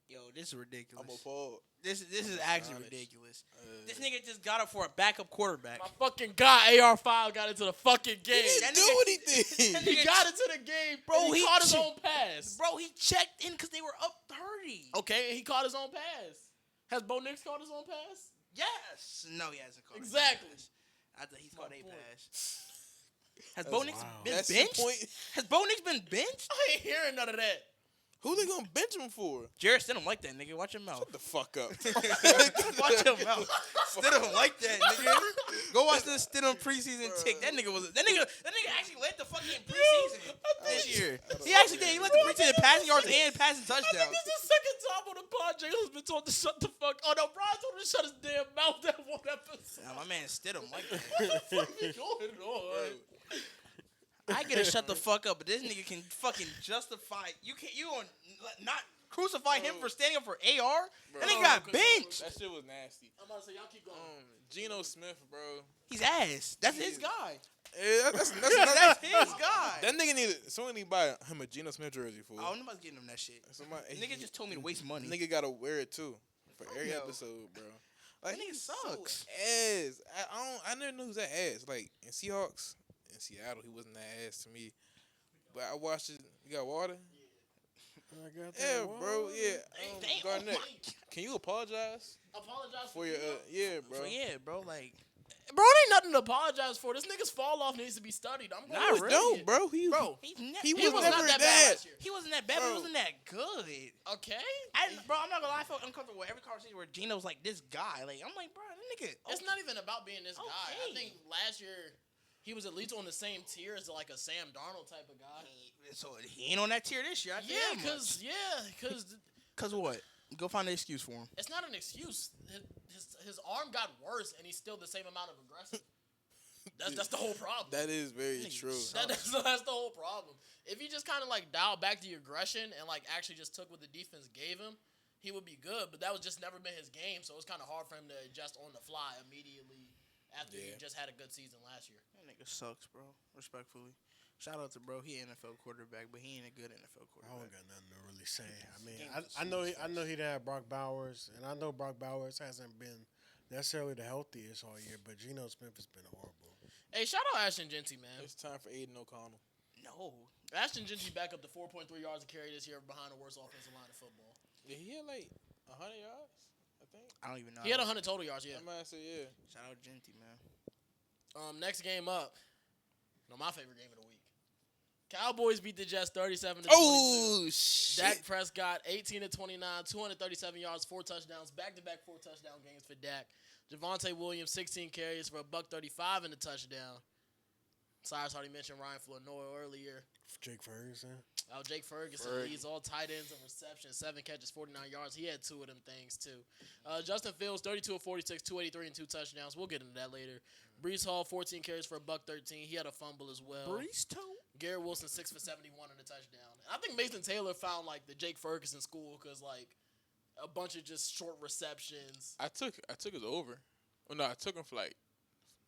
Yo, this is ridiculous. I'm appalled. This is actually Honest. ridiculous. This nigga just got up for a backup quarterback. My fucking guy, AR5, got into the fucking game. He That didn't do nigga- anything. that He nigga- got into the game, Bro, and he he caught his che- own pass. Bro, he checked in because they were up 30. Okay, and he caught his own pass. Has Bo Nix caught his own pass? Yes. No, he hasn't caught Exactly. his pass. I thought he's caught a point. pass. Has Bo Nix wild. been That's the benched? point. Has Bo Nix been benched? I ain't hearing none of that. Who they gonna bench him for? Jared Stidham like that, nigga. Watch your mouth. Shut the fuck up. Watch your mouth. Stidham like that, nigga. Go watch the Stidham preseason tick. That nigga actually led the fucking preseason this year. He actually did. He led the preseason passing yards and passing I think touchdowns. this is the second time on the pod Jalen's been told to shut the fuck. Oh no, Brian told him to shut his damn mouth that one episode. Nah, my man Stidham like that. What the fuck is going on? I get to shut the fuck up, but this nigga can fucking justify. You gonna not crucify him for standing up for AR? That nigga got benched. That shit was nasty. I'm about to say y'all keep going. Geno Smith, bro. He's ass. That's his guy. Yeah, that's That's his guy. That nigga someone need to buy him a Geno Smith jersey, fool. Oh, nobody's getting him that shit. Somebody, Nigga just told me to waste money. Nigga gotta wear it too for every Yo. episode, bro. Like That nigga he's sucks. So ass. I never knew he was that ass. Like in Seahawks, in Seattle, he wasn't that ass to me. But I watched it. You got water? I got that Yeah, one. bro. Yeah. Damn. Garnett, Oh my- can you apologize Apologize for your? Yeah, bro. So yeah, bro. Like, Bro, it ain't nothing to apologize for. This nigga's fall off needs to be studied. I'm going Nah, to really. Don't, bro. Bro, He he was never not that bad that. last year. he wasn't that bad, but he Bro. wasn't that good. Okay? Bro, I'm not gonna lie. I felt uncomfortable with every conversation where Gino's like this guy. Like, I'm like, bro, that nigga. It's not even about being this guy. I Okay. think last year he was at least on the same tier as like a Sam Darnold type of guy. So he ain't on that tier this year. I tell you that much. Because Cause what? Go find an excuse for him. it's not an excuse. His arm got worse and he's still the same amount of aggressive. That's the whole problem. That is very Nigga true. sucks. That's the whole problem. if he just kind of like dialed back the aggression and like actually just took what the defense gave him, he would be good. But that was just never been his game, so it's kind of hard for him to adjust on the fly immediately after he just had a good season last year. That nigga sucks, bro. Respectfully. Shout out to bro. He an NFL quarterback, but he ain't a good NFL I quarterback. don't got nothing to really say. I mean, I know he didn't have Brock Bowers, and I know Brock Bowers hasn't been necessarily the healthiest all year, but Geno Smith has been horrible. Hey, shout out Ashton Genty, man. It's time for Aiden O'Connell. No. Ashton Genty back up to 4.3 yards a carry this year behind the worst offensive line in football. Yeah, he had like 100 yards, I think. I don't even know. He had 100 total yards, yeah. I might say, yeah. Shout out Genty, man. Next game up. My favorite game of the week. Cowboys beat the Jets 37-22. Oh, shit. Dak Prescott, 18-29, 237 yards, 4 touchdowns, back-to-back 4 touchdown games for Dak. Javonte Williams, 16 carries for $135 and a touchdown. Cyrus already mentioned Ryan Flournoy earlier. Jake Ferguson. Jake Ferguson leads all tight ends in reception, 7 catches, 49 yards. He had 2 of them things, too. Justin Fields, 32 of 46, 283 and 2 touchdowns. We'll get into that later. Brees Hall, 14 carries for $113. He had a fumble as well. Brees too? Garrett Wilson, 6 for 71 and a touchdown. And I think Mason Taylor found, like, the Jake Ferguson school because, like, a bunch of just short receptions. I took his over. Oh, no, I took him for, like,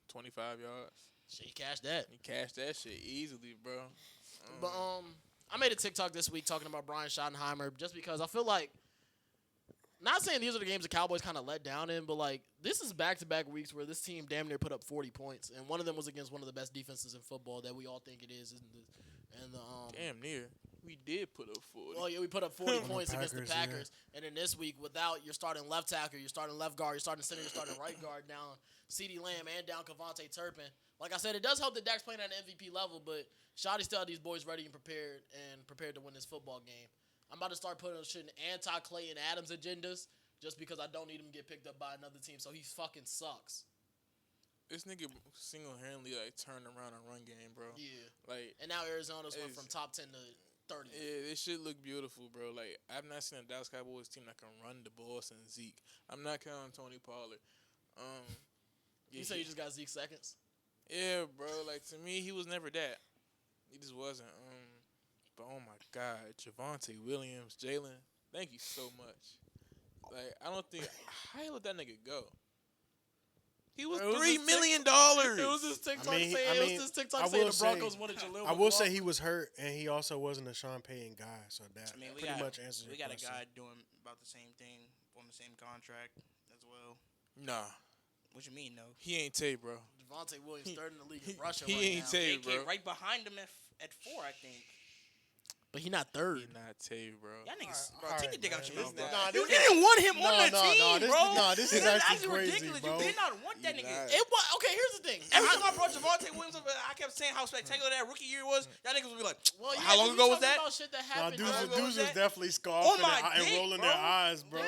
25 yards. Shit, he cashed that. He cashed that shit easily, bro. But I made a TikTok this week talking about Brian Schottenheimer just because I feel like, not saying these are the games the Cowboys kind of let down in, but like this is back-to-back weeks where this team damn near put up 40 points, and one of them was against one of the best defenses in football that we all think it is. Damn near. We did put up 40. Well, yeah, we put up 40 points against the Packers, Packers, and then this week without your starting left tackle, your starting left guard, your starting center, your starting right guard down CeeDee Lamb and down Kevontae Turpin. Like I said, it does help that Dak's playing at an MVP level, but Shotty still had these boys ready and prepared to win this football game. I'm about to start putting shit in anti-Clay and Adams agendas just because I don't need him to get picked up by another team, so he fucking sucks. This nigga single-handedly, like, turned around a run game, bro. Yeah. Like, and now Arizona's went from top 10 to 30. Yeah, this shit look beautiful, bro. Like, I've not seen a Dallas Cowboys team that can run the ball since Zeke. I'm not counting Tony Pollard. You say you just got Zeke seconds? Yeah, bro. Like, to me, he was never that. He just wasn't. But, oh, my God. Javonte Williams, Jalen, thank you so much. Like, I don't think – how you let that nigga go? He was $3 million. It was this TikTok saying the Broncos wanted Jaleel I will say he was hurt, and he also wasn't a Sean Payton guy, so that pretty much answers your question. We got a guy doing about the same thing on the same contract as well. Nah. What you mean, no? He ain't Tay, bro. Javonte Williams third in the league in rushing He ain't Tay, bro. Right behind him at 4, I think. But he not third. He not Tay, bro. Y'all niggas, bro, take your dick out your mouth, bro. Nah, You didn't want him on the team, bro. This is actually crazy, ridiculous. bro. You did not want that nigga. Okay, here's the thing. Every time I brought Javonte Williams up, I kept saying how spectacular that rookie year was. Y'all niggas would be like, well, yeah, how long ago was that? About shit that happened. Dudes was definitely scoffing and rolling their eyes, bro.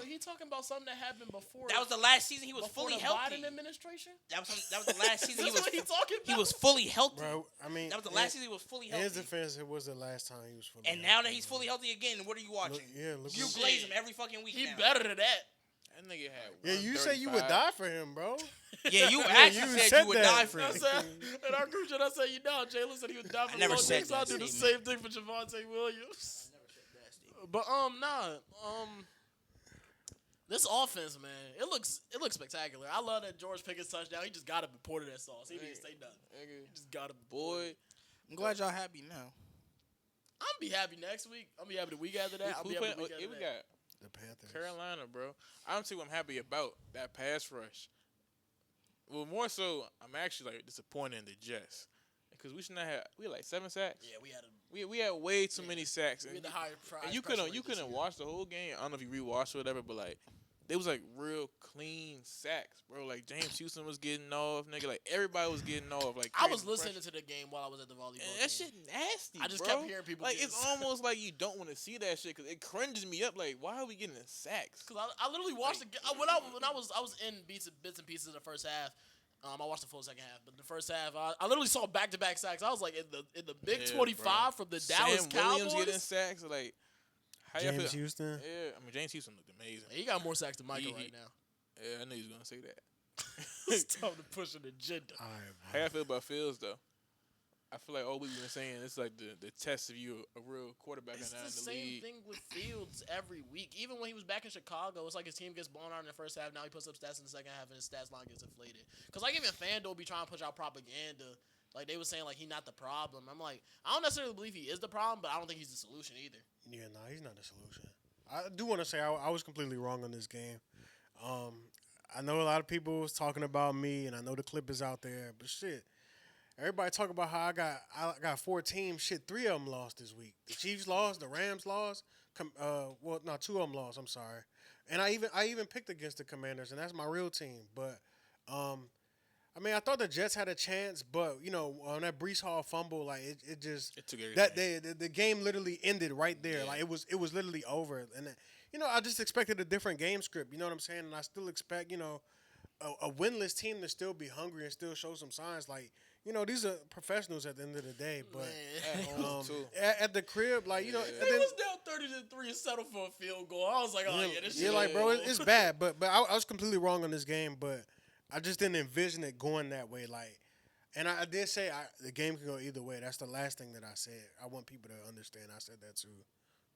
He talking about something that happened before. That was the last season he was fully healthy. Biden administration? That was the last season he was fully healthy. Bro, I mean, that was the last season he was fully healthy. In his defense, it was the last time he was fully healthy. And now that he's fully healthy again, what are you watching? Look You glaze him every fucking week. He now. better than that. That nigga had you say you would die for him, bro. Yeah, you actually said you would die for him. In our group chat, I said, Jalen said he would die for him. I never said that. I'll do the same thing for Javonte Williams. I never said that, Steve. But this offense, man, it looks spectacular. I love that George Pickens touchdown. He just got up and poured it at sauce. He didn't say nothing. He just got up. Boy, I'm glad y'all happy now. I'll be happy next week. I'll be happy the week after that. I'll be happy the week after we that. got the Panthers, Carolina, bro. I don't see what I'm happy about. That pass rush. Well, more so, I'm actually like disappointed in the Jets because we should not have. We had like 7 sacks. Yeah, we had way too many sacks. We had the higher price. And you couldn't watch the whole game. I don't know if you rewatched or whatever, but like. They was like real clean sacks, bro. Like James Houston was getting off, nigga. Like everybody was getting off. Like I was listening to the game while I was at the volleyball game. That shit nasty. I just bro. kept hearing people. Like it's almost like you don't want to see that shit because it cringes me up. Like why are we getting sacks? Because I literally watched the when I was in bits and pieces in the first half. I watched the full second half, but the first half, I literally saw back-to-back sacks. I was like in the Big 25 bro. From the Dallas Cowboys. Williams getting sacks, like. James Houston? Yeah, I mean, James Houston looked amazing. He got more sacks than Michael right now. Yeah, I knew he was going to say that. It's time to push an agenda. All right, how y'all feel about Fields, though? I feel like all we've been saying it's like the test of you a real quarterback It's or not the in the same league. thing with Fields every week. Even when he was back in Chicago, it's like his team gets blown out in the first half. Now he puts up stats in the second half, and his stats line gets inflated. Because like even FanDuel be trying to push out propaganda. Like they were saying like he's not the problem. I'm like I don't necessarily believe he is the problem, but I don't think he's the solution either. Yeah, no, he's not the solution. I do want to say I was completely wrong on this game. I know a lot of people was talking about me, and I know the clip is out there, but shit. Everybody talk about how I got 4 teams. Shit, 3 of them lost this week. The Chiefs lost, the Rams lost. 2 of them lost. I'm sorry, and I even picked against the Commanders, and that's my real team. But I mean, I thought the Jets had a chance, but on that Brees Hall fumble, like it just It took everything. that the game literally ended right there. Yeah. Like it was literally over, and I just expected a different game script. You know what I'm saying? And I still expect a winless team to still be hungry and still show some signs. Like these are professionals at the end of the day. But At home, too. at the crib, like He and was then, down 30-3 and settled for a field goal. I was like, oh yeah, this shit. like bro, it's bad. But I was completely wrong on this game. But I just didn't envision it going that way. Like, and I did say the game can go either way. That's the last thing that I said. I want people to understand. I said that too.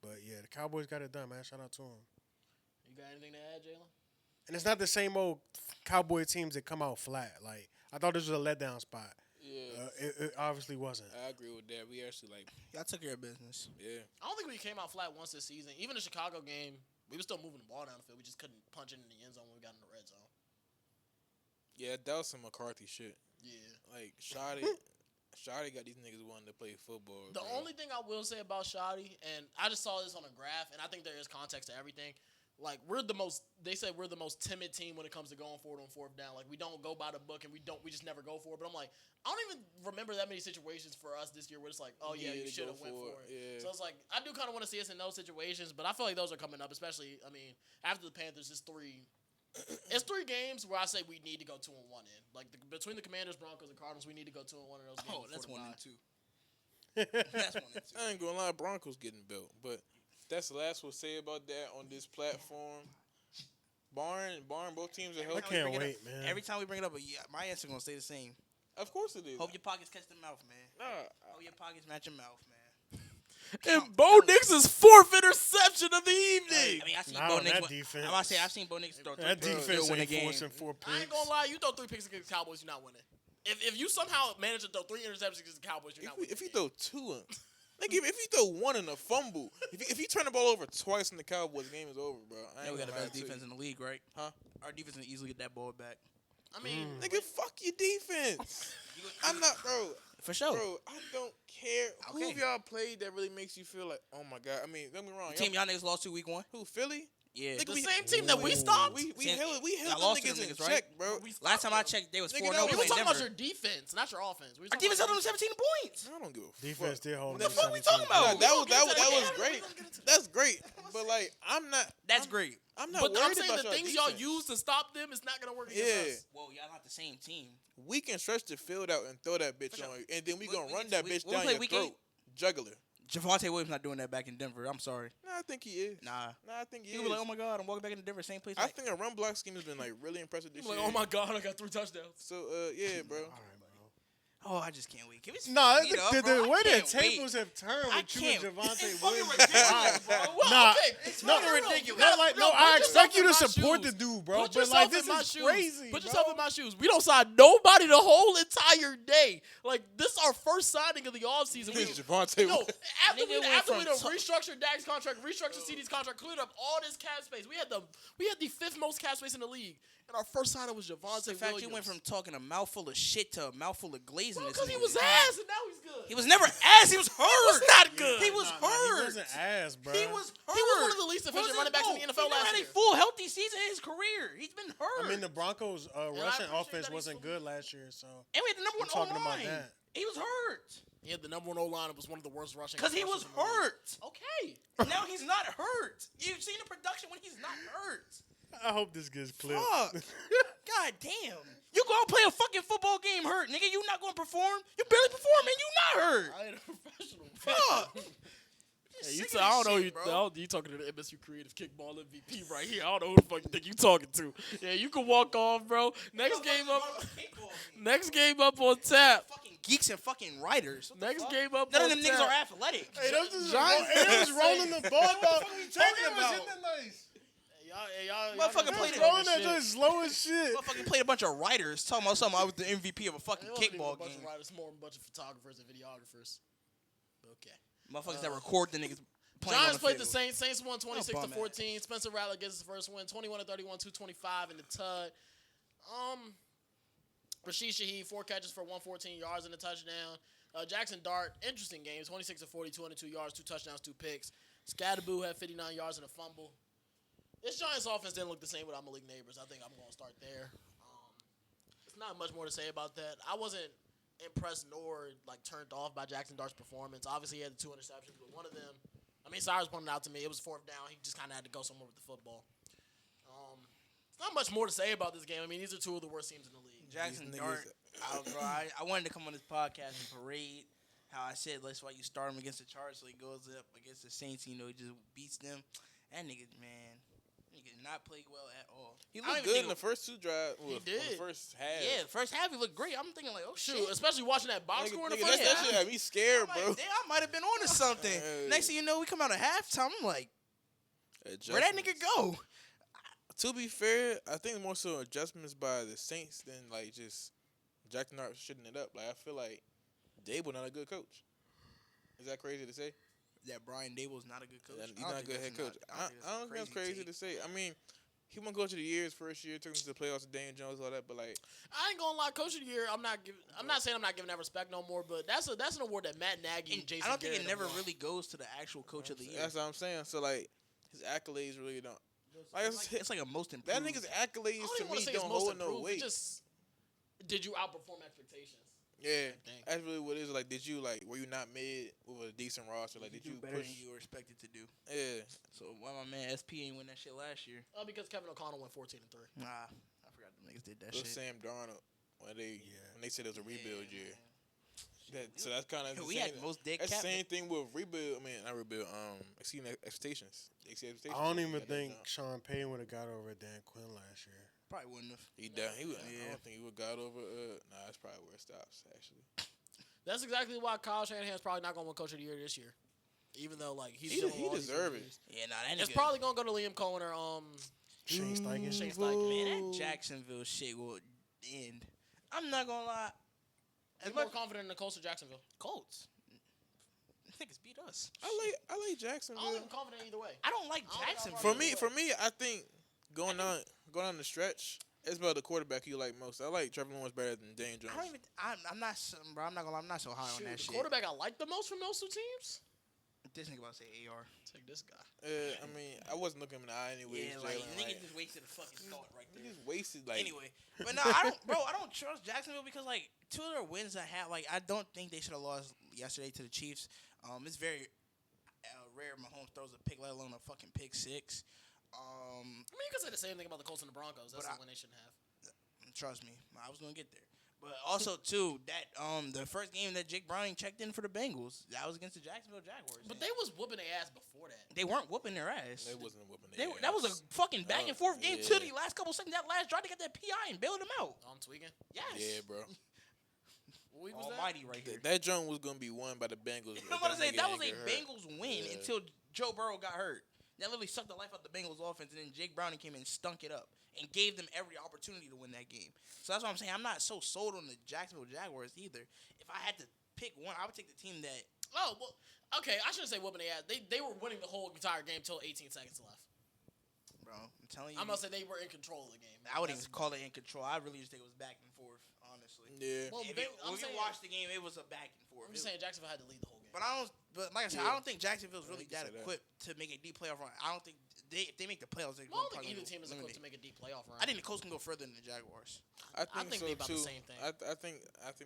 But yeah, the Cowboys got it done, man. Shout out to them. You got anything to add, Jalen? And it's not the same old Cowboy teams that come out flat. Like I thought this was a letdown spot. Yeah. It obviously wasn't. I agree with that. We actually Y'all took care of business. yeah. I don't think we came out flat once this season. Even the Chicago game, we were still moving the ball down the field. We just couldn't punch it in the end zone when we got in the red zone. Yeah, that was some McCarthy shit. Yeah. Like Shoddy got these niggas wanting to play football. The bro. only thing I will say about Shoddy, and I just saw this on a graph, and I think there is context to everything. Like they said we're the most timid team when it comes to going forward on 4th down. Like we don't go by the book, and we just never go for it. But I'm like, I don't even remember that many situations for us this year where it's like, oh yeah, you to should go have went for it. Yeah. So it's like I do kind of want to see us in those situations, but I feel like those are coming up, especially. I mean, after the Panthers, it's 3 games where I say we need to go 2-1 in. Like between the Commanders, Broncos, and Cardinals, we need to go 2-1 in those games. Oh, that's 1 before the and bye. 2. That's 1 and 2. I ain't gonna lie, Broncos getting built, but that's the last we'll say about that on this platform. Barn, both teams are I healthy. can't wait, man. Every time we bring it up, my answer gonna stay the same. Of course it is. Hope your pockets catch the mouth, man. Nah, Hope your pockets match your mouth, man. And Bo Nix's 4th interception of the evening. I mean, I seen Not Bo on Nix. that defense. I'm about to say I've seen Bo Nix throw That 3 defense win a ain't game. forcing 4 picks. I ain't gonna lie, you throw 3 picks against the Cowboys, you're not winning. If you somehow manage to throw 3 interceptions against the Cowboys, you're not winning. if you throw 2, like if you throw 1 in a fumble, if you turn the ball over twice in the Cowboys, the game is over, bro. I Yeah, ain't we got the gonna lie best to defense you. in the league, right? Huh? Our defense can easily get that ball back. I mean, Nigga, fuck your defense. I'm not, bro. For sure. Bro, I don't care. Who Okay. of y'all played that really makes you feel like, oh my god? I mean, don't get me wrong. The team y'all niggas lost to week 1. Who, Philly? Yeah. Nigga, the same team that we stopped. We Same- held Y'all them lost to niggas them in niggas, right? check, bro. Last time I checked, they was Nigga, 4-0 that was- we were playing talking about Denver. your defense, not your offense. We were Our talking defense about held them 17 points. I don't give a Defense fuck. did hold The them fuck we 17 talking about? Nah, points. that was Yeah, great. we're gonna get into that. That's great. But like, I'm not. That's great. I'm not But worried I'm saying about the y'all things y'all defense. use to stop them is not gonna work Yeah. against us. Well, y'all not the same team. We can stretch the field out and throw that bitch For sure. on you, and then we We- gonna we run can- that we- bitch when we down play your week throat. 8, Juggler. Javonte Williams not doing that back in Denver. I'm sorry. Nah, I think he is. Nah. I think he People is. be like, oh my God, I'm walking back into Denver, same place. I Like, think a run block scheme has been like really impressive this Like, year. oh my god, I got 3 touchdowns. So yeah, bro. oh, I just can't wait. Can we Nah, speed up, bro? the I way the can't wait. tables have turned I with you and can't- Javonte it's Williams. fucking ridiculous, bro. Well, Nah, okay. It's no, fucking ridiculous. No, like, no, put I yourself expect you in to my support shoes. the dude, bro. Put But yourself like, this in my is shoes. crazy. Put bro. yourself in my shoes. We don't sign nobody the whole entire day. Like, this is our first signing of the offseason. We, It's Javonte. no, after Nigga we went from restructured Dak's contract, restructured CD's contract, cleared up all this cap space. We had the 5th most cap space in the league, and our first signing was Javonte The fact Williams. you went from talking a mouthful of shit to a mouthful of glazing. Bro, this because he nigga. was ass, and now he's good. He was never ass. He was hurt. not good. He was Nah, hurt. he wasn't ass, bro. He was hurt. He was one of the least efficient running backs in the NFL he never last had year. a full healthy season in his career. He's been hurt. I mean, the Broncos' I rushing appreciate offense that he's wasn't fully- good last year, so and we had the number one we're talking about O-line. that. He was hurt. Yeah, the number 1 O-line was one of the worst rushing. Because he was rushers in the league. hurt. Okay. Now he's not hurt. You've seen the production when he's not hurt. I hope this gets clipped. Fuck. God damn. You go out play a fucking football game hurt, nigga. You not going to perform? You barely performing. You not hurt. I ain't a professional. Fuck. Hey, You sick of I this don't know shit, you. bro. You talking to the MSU Creative Kickball MVP right here. I don't know who the fuck you think you talking to. Yeah, you can walk off, bro. Next game up. Next game up on tap. Fucking geeks and fucking writers. What the Next fuck? game up None on of them niggas tap. are athletic. Hey, them just Giants rolling the ball. What the fuck are you talking Hey, about? hitting it nice. Y'all Motherfucking just played it. Rolling that shit. joint slow as shit. Motherfucking played a bunch of writers talking about something. I was the MVP of a fucking It wasn't even a kickball bunch game. of writers, more a bunch of photographers and videographers. Okay. Motherfuckers that record the niggas playing Giants on played the field. Saints. Saints won 26 Oh, to bum 14. Spencer Rattler gets his first win, 21 to 31, 225 in the TUD. Rashid Shaheed, 4 catches for 114 yards and a touchdown. Jackson Dart, interesting game, 26 to 40, 202 yards, 2 touchdowns, 2 picks. Scatterboo had 59 yards and a fumble. This Giants offense didn't look the same without Malik Neighbors. I think I'm going to start there. There's not much more to say about that. I wasn't impressed nor turned off by Jackson Dart's performance. Obviously, he had the 2 interceptions, but one of them, Cyrus pointed out to me, it was 4th down. He just kind of had to go somewhere with the football. There's not much more to say about this game. These are 2 of the worst teams in the league. Jackson Dart, I wanted to come on this podcast and parade how I said that's why you start him against the Chargers, so he goes up against the Saints, he just beats them. That nigga, man, he did not play well at all. He looked good in the first 2 drives. He did. The first half. Yeah, the first half he looked great. I'm thinking oh shit. Shoot, especially watching that box score in the Nigga, first that half. shit had me scared, bro. Damn, I might have been on to something. Next thing you know, we come out at halftime. I'm like, where'd that nigga go? To be fair, I think more so adjustments by the Saints than just Jackson Dart shitting it up. I feel like Dable not a good coach. Is that crazy to say? That Brian Dable's not a good coach. He's not a good head coach. I don't think that's crazy to say. He won Coach of the Year his first year, took him to the playoffs with Daniel Jones, all that. But I ain't gonna lie, Coach of the Year. I'm not saying I'm not giving that respect no more, but that's an award that Matt Nagy and Jason. I don't think Garrett it never have won. really goes to the actual Coach of the Year. That's what I'm saying. So his accolades really don't. It's like a most improved. That nigga's accolades I to don't me say don't it's most hold no improved. weight. Just did you outperform expectations? Yeah, think. that's really what it is. Did you were you not mid with a decent roster? Did you better push? than you were expected to do? Yeah. So why my man SP ain't win that shit last year? Because Kevin O'Connell went 14-3. Nah, I forgot them niggas did that It was shit. Sam Darnold when they said it was a rebuild year. So that's kind of We had most dead That's cap. the same thing with rebuild. Not rebuild. Exceeding expectations. I don't even think Sean Payton would have got over Dan Quinn last year. Probably wouldn't have. He done. I don't think he would got over. That's probably where it stops. Actually, That's exactly why Kyle Shanahan's probably not gonna win Coach of the Year this year, even though he's he deserve it. Yeah, nah, that It's nigga. probably gonna go to Liam Cohen or Shane Steichen. Shane Steichen. Man, that Jacksonville shit will end. I'm not gonna lie. I'm more confident in the Colts or Jacksonville. Colts. Niggas beat us. I like I don't think Jacksonville. I'm confident either way. I don't like I don't think Jacksonville. For me, I think going down the stretch, it's about the quarterback you like most. I like Trevor Lawrence better than Daniel Jones. I'm not, bro. I'm not gonna lie. I'm not so high Shoot, on that the shit. quarterback I like the most from those 2 teams. This nigga about to say AR. Take this guy. I wasn't looking him in the eye anyways. Yeah, like nigga just wasted a fucking thought right there. He just wasted Anyway, but no, I don't trust Jacksonville because 2 of their wins I had, I don't think they should have lost yesterday to the Chiefs. It's very rare Mahomes throws a pick, let alone a fucking pick 6. You could say the same thing about the Colts and the Broncos. That's when they shouldn't have. Trust me, I was gonna get there. But also too, that the first game that Jake Browning checked in for the Bengals, that was against the Jacksonville Jaguars. But they was whooping their ass before that. They weren't whooping their ass. They wasn't whooping their ass. That was a fucking back and forth game yeah. to the last couple seconds. That last drive, they got that PI and bailed him out. I'm tweaking. Yes. Yeah, bro. What week was Almighty right here. That joint was gonna be won by the Bengals. I'm about to say that was a nigga hurt. Bengals win until Joe Burrow got hurt. That literally sucked the life out of the Bengals offense, and then Jake Browning came in and stunk it up and gave them every opportunity to win that game. So that's what I'm saying. I'm not so sold on the Jacksonville Jaguars either. If I had to pick one, I would take the team that. Oh, well, okay. I shouldn't say whooping their ass. They were winning the whole entire game till 18 seconds left. Bro, I'm telling you. I'm gonna say they were in control of the game. I wouldn't even call it in control. I really just think it was back and forth, honestly. Yeah. Well, If I'm you saying, watch the game, it was a back and forth. I'm just saying Jacksonville had to lead the whole game. But like I said, I don't think Jacksonville's really can that say that. equipped to make a deep playoff run. I don't think if they make the playoffs, they're I don't think probably either gonna team is equipped to eliminate. make a deep playoff run. I think the Colts can go further than the Jaguars. I I think think so they about too. the same thing. I think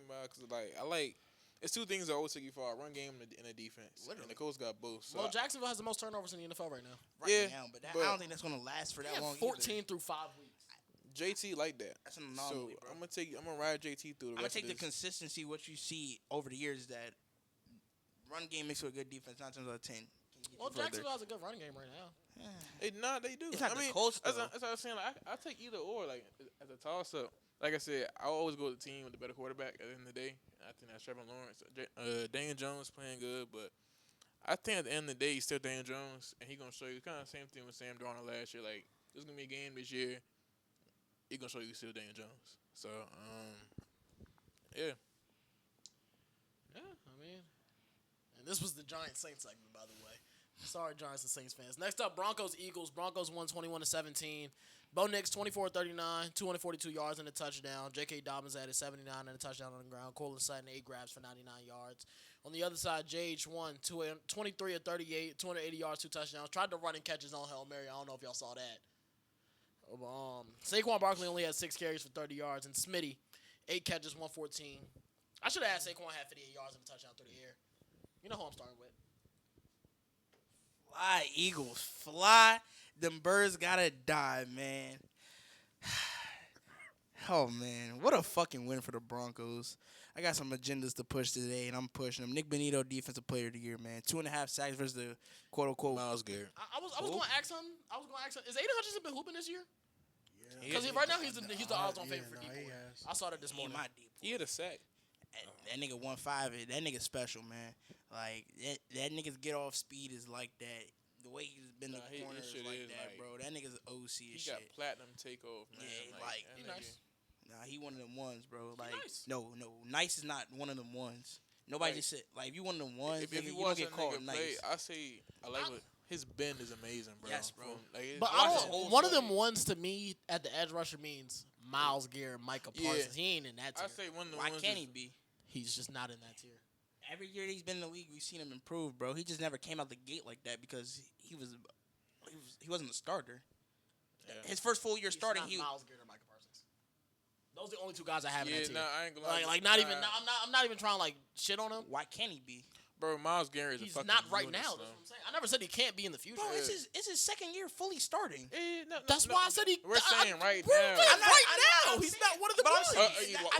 because I like it's 2 things that always take you far: a run game and a defense. Literally. And the Colts got both. So Well, Jacksonville has the most turnovers in the NFL right now. Right Yeah, now, but but- I don't think that's going to last for They that have long. 14 either. through 5 weeks. JT like that. That's an So anomaly, bro. I'm gonna ride JT through the I'm gonna rest take of the this. consistency. What you see over the years is that run game mixed with a good defense, 9 times out of 10, can Well, Jacksonville has a good running game right now. They do. It's not I mean, the Colts, that's though. what I was saying. Like, I take either or, like, as a toss-up. Like I said, I always go with the team with the better quarterback at the end of the day. I think that's Trevor Lawrence. Daniel Jones playing good, but I think at the end of the day, he's still Daniel Jones, and he's going to show you kind of the same thing with Sam Darnold last year. Like, there's going to be a game this year. He's going to show you still Daniel Jones. So, yeah. Yeah, I mean, and this was the Giants Saints segment, by the way. Sorry, Giants and Saints fans. Next up, Broncos Eagles. Broncos won 21-17. Bo Nix 24-39, 242 yards and a touchdown. J.K. Dobbins added 79 and a touchdown on the ground. Cortland Sutton 8 grabs for 99 yards. On the other side, JH1 23 of 38, 280 yards, 2 touchdowns. Tried to run and catch his own Hail Mary. I don't know if y'all saw that. Saquon Barkley only had 6 carries for 30 yards, and Smitty 8 catches, 114. I should have had Saquon had 58 yards and a touchdown through the air. You know who I'm starting with. Fly, Eagles, fly. Them birds gotta die, man. Oh, man. What a fucking win for the Broncos. I got some agendas to push today, and I'm pushing them. Nick Benito, Defensive Player of the Year, man. 2.5 sacks versus the quote-unquote Myles Garrett. I was going to ask him. Is Aiden Hutchinson been hooping this year? Yeah. Because right now he's the odds-on favorite for D-Boy. I saw that this morning. He had a sack. That nigga 1.5. That nigga special, man. Like, that nigga's get-off speed is like that. The way he's been in the corner is like that, bro. That nigga's OC as shit. He got platinum takeoff, man. Yeah, he nice. Nah, he one of them ones, bro. Like, nice. no, nice is not one of them ones. Nobody just said, like, if you one of them ones, If you you don't watch get that called nigga nice. play, I say I like what his bend is amazing, bro. Yes, bro. But one of them ones to me at the edge rusher means Myles Garrett, Micah Parsons. He ain't in that tier. I say one of the Why ones. can't he be? He's just not in that tier. Every year he's been in the league, we've seen him improve, bro. He just never came out the gate like that because he wasn't a starter. Yeah. His first full year starting, he Myles Garrett or Micah Parsons. Those are the only two guys I have in that tier. No, I ain't gonna lie. I'm not even trying to like shit on him. Why can't he be? Bro, Myles Garrett is He's a fucking not right unit, now. That's what I'm saying. I never said he can't be in the future. Bro, it's his second year fully starting. That's why I said he. We're saying right now. Now, he's not one of the ones.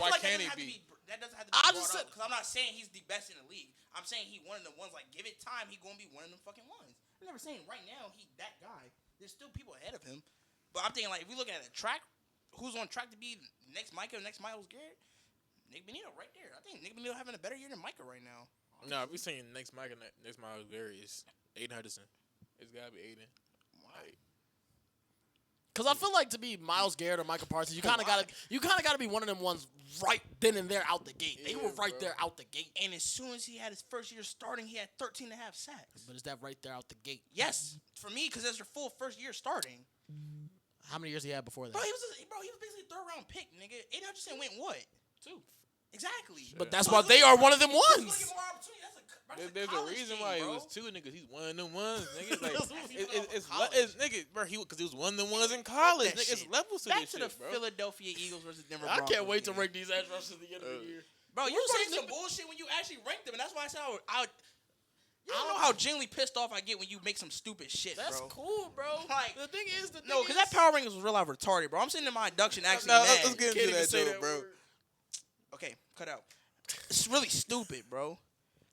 Why can't he be? That doesn't have to be brought up because I'm not saying he's the best in the league. I'm saying he one of the ones. Like, give it time, he gonna be one of them fucking ones. I'm never saying right now he that guy. There's still people ahead of him, but I'm thinking like if we look at a track, who's on track to be next Micah, next Myles Garrett? Nick Benito right there. I think Nick Benito having a better year than Micah right now. No, if we saying next Micah, next Myles Garrett is Aiden Hutchinson. It's gotta be Aiden. Like, Because I feel like to be Myles Garrett or Micah Parsons, you kind of gotta be one of them ones right then and there out the gate. They were right there out the gate. And as soon as he had his first year starting, he had 13.5 sacks. But is that right there out the gate? Yes, for me, because that's your full first year starting. How many years he had before that? Bro, he was basically a third round pick, nigga. Aiden Hutchinson went what? 2. Exactly. But that's why they are one of them ones. there's a reason why he was 2 niggas. He's one of them ones, nigga. Like, it's nigga, bro. Because he was one of them ones in college. Nigga, it's levels to Back this to shit, the bro. Philadelphia Eagles versus Denver I Broncos. can't wait to game. rank these edge rushers at the end of the year. Bro, you saying some bullshit when you actually rank them, and that's why I said I don't know how genuinely pissed off I get when you make some stupid shit, That's bro. cool, bro. Like, the thing is, because that power rankings was real live retarded, bro. I'm sitting in my induction actually No, mad. let's get into that joke, bro. Okay, cut out. It's really stupid, bro.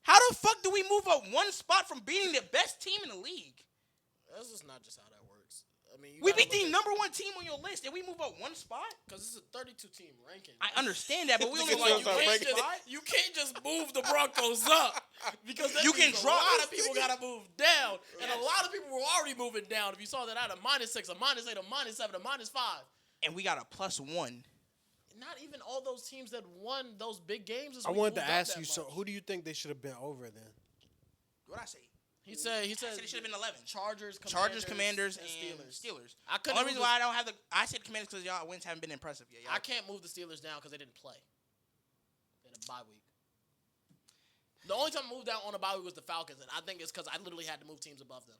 How the fuck do we move up one spot from beating the best team in the league? That's just not just how that works. I mean, we beat the number 1 team on your list, and we move up one spot? Because it's a 32-team ranking. I understand that, but we only Like, like you can't just move the Broncos up because that You can means drop a lot it. of people got to move down, and a lot of people were already moving down. If you saw that out of -6, a -8, a -7, a -5, and we got a +1. Not even all those teams that won those big games. I wanted to ask you, so who do you think they should have been over then? What'd I say? He said it should have been 11. Chargers, Commanders, and Steelers. I couldn't. Only reason why I don't have I said Commanders because y'all wins haven't been impressive yet. I can't move the Steelers down because they didn't play. They had a bye week. The only time I moved down on a bye week was the Falcons, and I think it's because I literally had to move teams above them.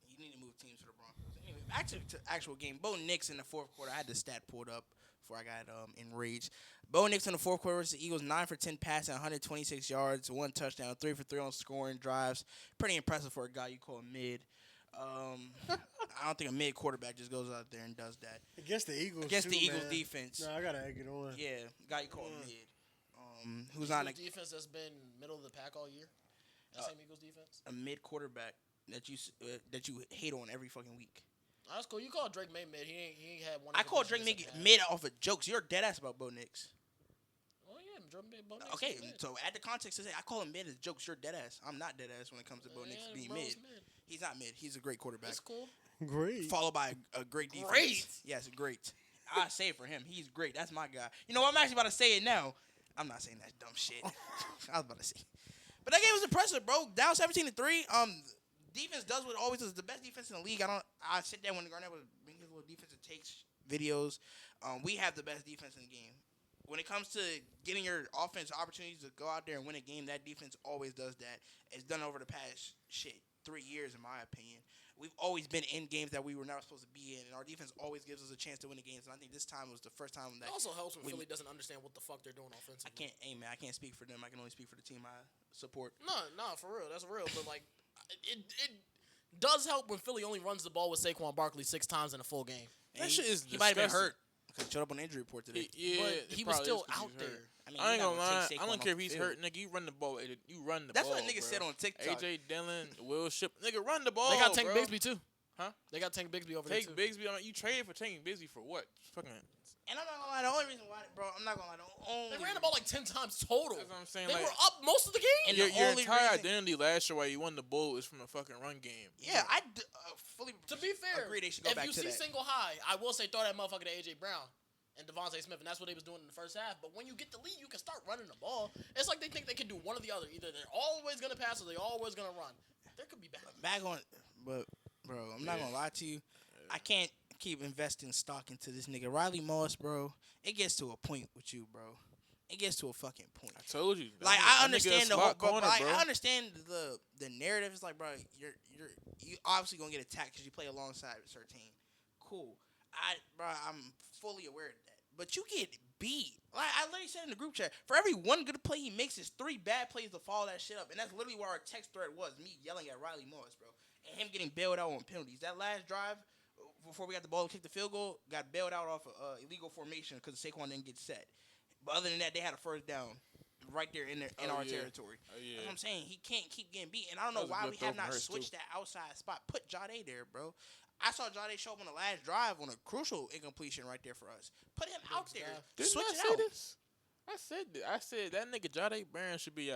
You need to move teams for the Broncos. Anyway, back to actual game. Bo Nix in the fourth quarter. I had the stat pulled up before I got enraged. Bo Nix in the fourth quarter versus the Eagles, 9 for 10 passing, 126 yards, 1 touchdown, 3 for 3 on scoring drives. Pretty impressive for a guy you call mid. I don't think a mid quarterback just goes out there and does that. Against the Eagles, Eagles defense. No, I gotta egg it on. Yeah, guy you call mid. Who's Eagles on defense that's been middle of the pack all year? That same Eagles defense. A mid quarterback. that you hate on every fucking week. That's cool. You call Drake May mid. He ain't had one. I call Drake May mid off of jokes. You're dead ass about Bo Nix. Oh yeah, Drake May. Okay, so add the context to say I call him mid as jokes. You're dead ass. I'm not dead ass when it comes to Bo Nix being mid. He's not mid. He's a great quarterback. That's cool. Great. Followed by a great defense. Great. Yes, great. I say it for him. He's great. That's my guy. You know what? I'm actually about to say it now. I'm not saying that dumb shit. I was about to say. But that game was impressive, bro. Down 17-3. Defense does what it always does. The best defense in the league. I sit there when Garnett was bringing his little defensive takes videos. We have the best defense in the game. When it comes to getting your offense opportunities to go out there and win a game, that defense always does that. It's done over the past 3 years, in my opinion. We've always been in games that we were not supposed to be in, and our defense always gives us a chance to win the games. And I think this time was the first time that. It also helps when Philly doesn't understand what the fuck they're doing offensively. I can't speak for them. I can only speak for the team I support. No, for real. That's real. But like, it does help when Philly only runs the ball with Saquon Barkley 6 times in a full game. That shit is disgusting. He might have been hurt because he showed up on the injury report today. But he was still out there. I ain't gonna lie. I don't care if he's hurt, nigga. You run the ball. You run the ball. That's what niggas said on TikTok. AJ Dillon, Will Ship, nigga, run the ball. They got Tank bro. Bigsby too. Huh? They got Tank Bigsby over there too. Bigsby. I mean, you traded for Tank Bigsby for what? Fucking. And I'm not gonna lie. The only reason why, bro, I'm not gonna lie. They ran the ball like 10 times total. That's what I'm saying. They like, were up most of the game. And your the entire identity last year why you won the bowl is from a fucking run game. Yeah, I fully. To be fair, agree they should go back to that. If you see single high, I will say throw that motherfucker to AJ Brown and Devontae Smith, and that's what they was doing in the first half. But when you get the lead, you can start running the ball. It's like they think they can do one or the other. Either they're always gonna pass or they're always gonna run. There could be back on, but bro, I'm not gonna lie to you. I can't keep investing stock into this nigga Riley Moss, bro. It gets to a point with you, bro. It gets to a fucking point. I told you. Like I understand the whole, corner, bro. bro. I understand the narrative. It's like, bro, you obviously gonna get attacked because you play alongside Surtain. Cool. I'm fully aware of that. But you get beat. Like I literally said in the group chat, for every one good play he makes, is 3 bad plays to follow that shit up, and that's literally where our text thread was. Me yelling at Riley Moss, bro, and him getting bailed out on penalties. That last drive, before we got the ball to kick the field goal, got bailed out off illegal formation because Saquon didn't get set. But other than that, they had a first down right there in our territory. That's what I'm saying. He can't keep getting beat, and I don't know why we have not switched that outside spot. Put Jade there, bro. I saw Jade show up on the last drive on a crucial incompletion right there for us. Put him out there. Switch it out. This? I said that nigga Jade Barron should be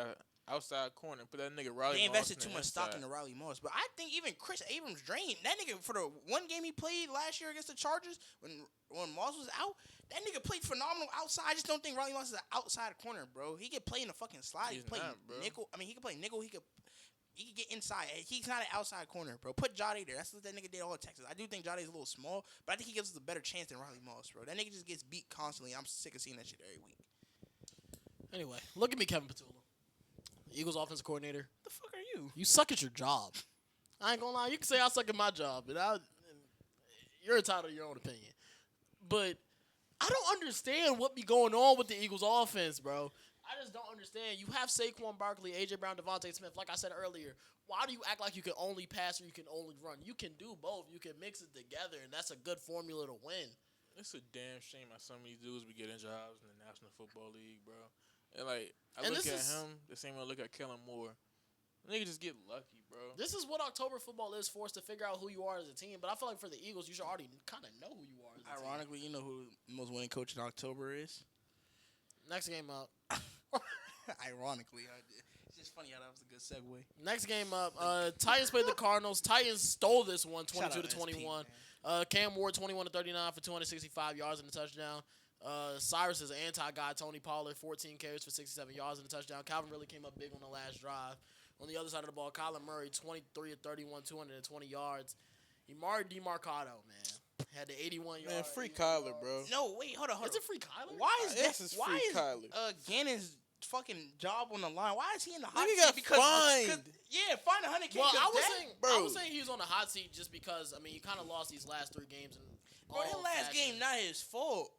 outside corner. Put that nigga Riley Moss. They invested too much inside. stock into Riley Moss. But I think even Chris Abrams drained. That nigga, for the one game he played last year against the Chargers, when Moss was out, that nigga played phenomenal outside. I just don't think Riley Moss is an outside corner, bro. He could play in the fucking slide. He could play nickel. I mean, he could play nickel. He could get inside. He's not an outside corner, bro. Put Jade there. That's what that nigga did all in Texas. I do think Jade's a little small, but I think he gives us a better chance than Riley Moss, bro. That nigga just gets beat constantly. I'm sick of seeing that shit every week. Anyway, look at me, Kevin Petula. Eagles offensive coordinator. The fuck are you? You suck at your job. I ain't gonna lie. You can say I suck at my job, but you're entitled to your own opinion. But I don't understand what be going on with the Eagles offense, bro. I just don't understand. You have Saquon Barkley, AJ Brown, Devontae Smith. Like I said earlier, why do you act like you can only pass or you can only run? You can do both. You can mix it together, and that's a good formula to win. It's a damn shame how some of these dudes be getting jobs in the National Football League, bro. And like, I look at him the same way I look at Kellen Moore. Nigga just get lucky, bro. This is what October football is for us to figure out who you are as a team. But I feel like for the Eagles, you should already kind of know who you are as a team. Ironically, you know who the most winning coach in October is? Next game up. Ironically, it's just funny how that was a good segue. Next game up, Titans played the Cardinals. Titans stole this one, 22-21. Cam Ward, 21-39 for 265 yards and a touchdown. Cyrus's anti-guy, Tony Pollard, 14 carries for 67 yards and a touchdown. Calvin really came up big on the last drive. On the other side of the ball, Kyler Murray, 23-31, 220 yards. Emari DeMarcado, man, had the 81 yards. Man, free Kyler, bro. No, wait, hold on. Is it free Kyler? Why is This is free Kyler. Gannon's fucking job on the line? Why is he in the hot Nigga seat? got fined. Yeah, fined $100K. Well, I bro. was saying he was on the hot seat just because, I mean, he kind of lost these last 3 games. Bro, that last game not his fault.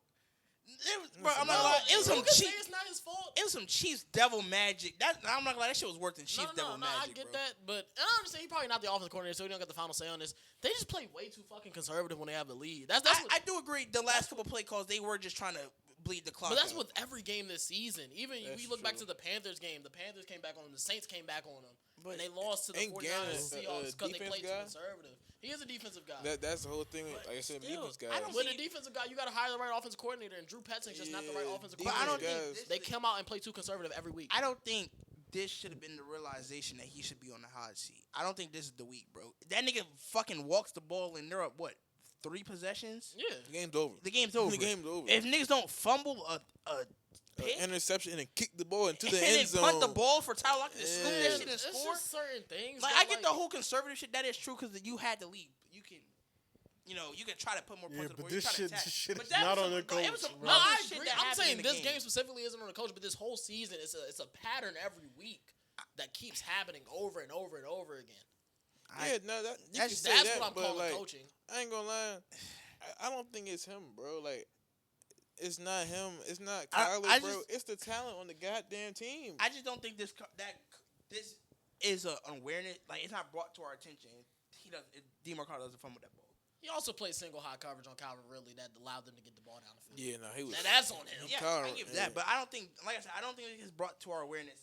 Bro, I'm not lying. It was some cheap. It's not his fault. It was some Chiefs devil magic. I'm not gonna lie. That shit was worse than Chiefs devil magic. I get that, but and I understand he's probably not the offensive coordinator, so he don't get the final say on this. They just play way too fucking conservative when they have the lead. I do agree. The last couple play calls, they were just trying to bleed the clock. But that's out. with every game this season. Even we look back to the Panthers game. The Panthers came back on them. The Saints came back on them. And they lost to the ain't 49ers Gannon Seahawks because they defense played too guy? conservative. He is a defensive guy. That's the whole thing. But Like I said, still, defense guy. I don't With a think- defensive guy, you got to hire the right offensive coordinator, and Drew Petzing's just not the right offensive But I coordinator. don't think guys. this They come out and play too conservative every week. I don't think this should have been the realization that he should be on the hot seat. I don't think this is the week, bro. That nigga fucking walks the ball and they're up, what, 3 possessions? Yeah. The game's over. The game's over. The game's over. If niggas don't fumble a pick Interception and then kick the ball into the and end then zone. punt the ball for Tyler Lockett to scoop Yeah. that shit and It's score. just certain things. Like, that, I get the whole conservative shit. That is true because you had the lead. You can, you can try to put more points Yeah, on the but board. You this try to shit, attack. this shit But is that not was on the some- it coach. was some bro. No, I shit agree. that I'm happened saying in the this game. game specifically isn't on the coach, but this whole season it's a pattern every week that keeps happening over and over and over again. Yeah, no, you can that's say That's that, what I'm but calling like, coaching. I ain't gonna lie. I don't think it's him, bro. Like, it's not him. It's not Kyler, bro. It's the talent on the goddamn team. I just don't think this is an awareness. Like, it's not brought to our attention. DeMarco doesn't fumble that ball. He also played single high coverage on Calvin Ridley that allowed them to get the ball down the field. Yeah, no, he was. That's on him. Yeah, Kyler, I give yeah. that, but I don't think, like I said, I don't think it's brought to our awareness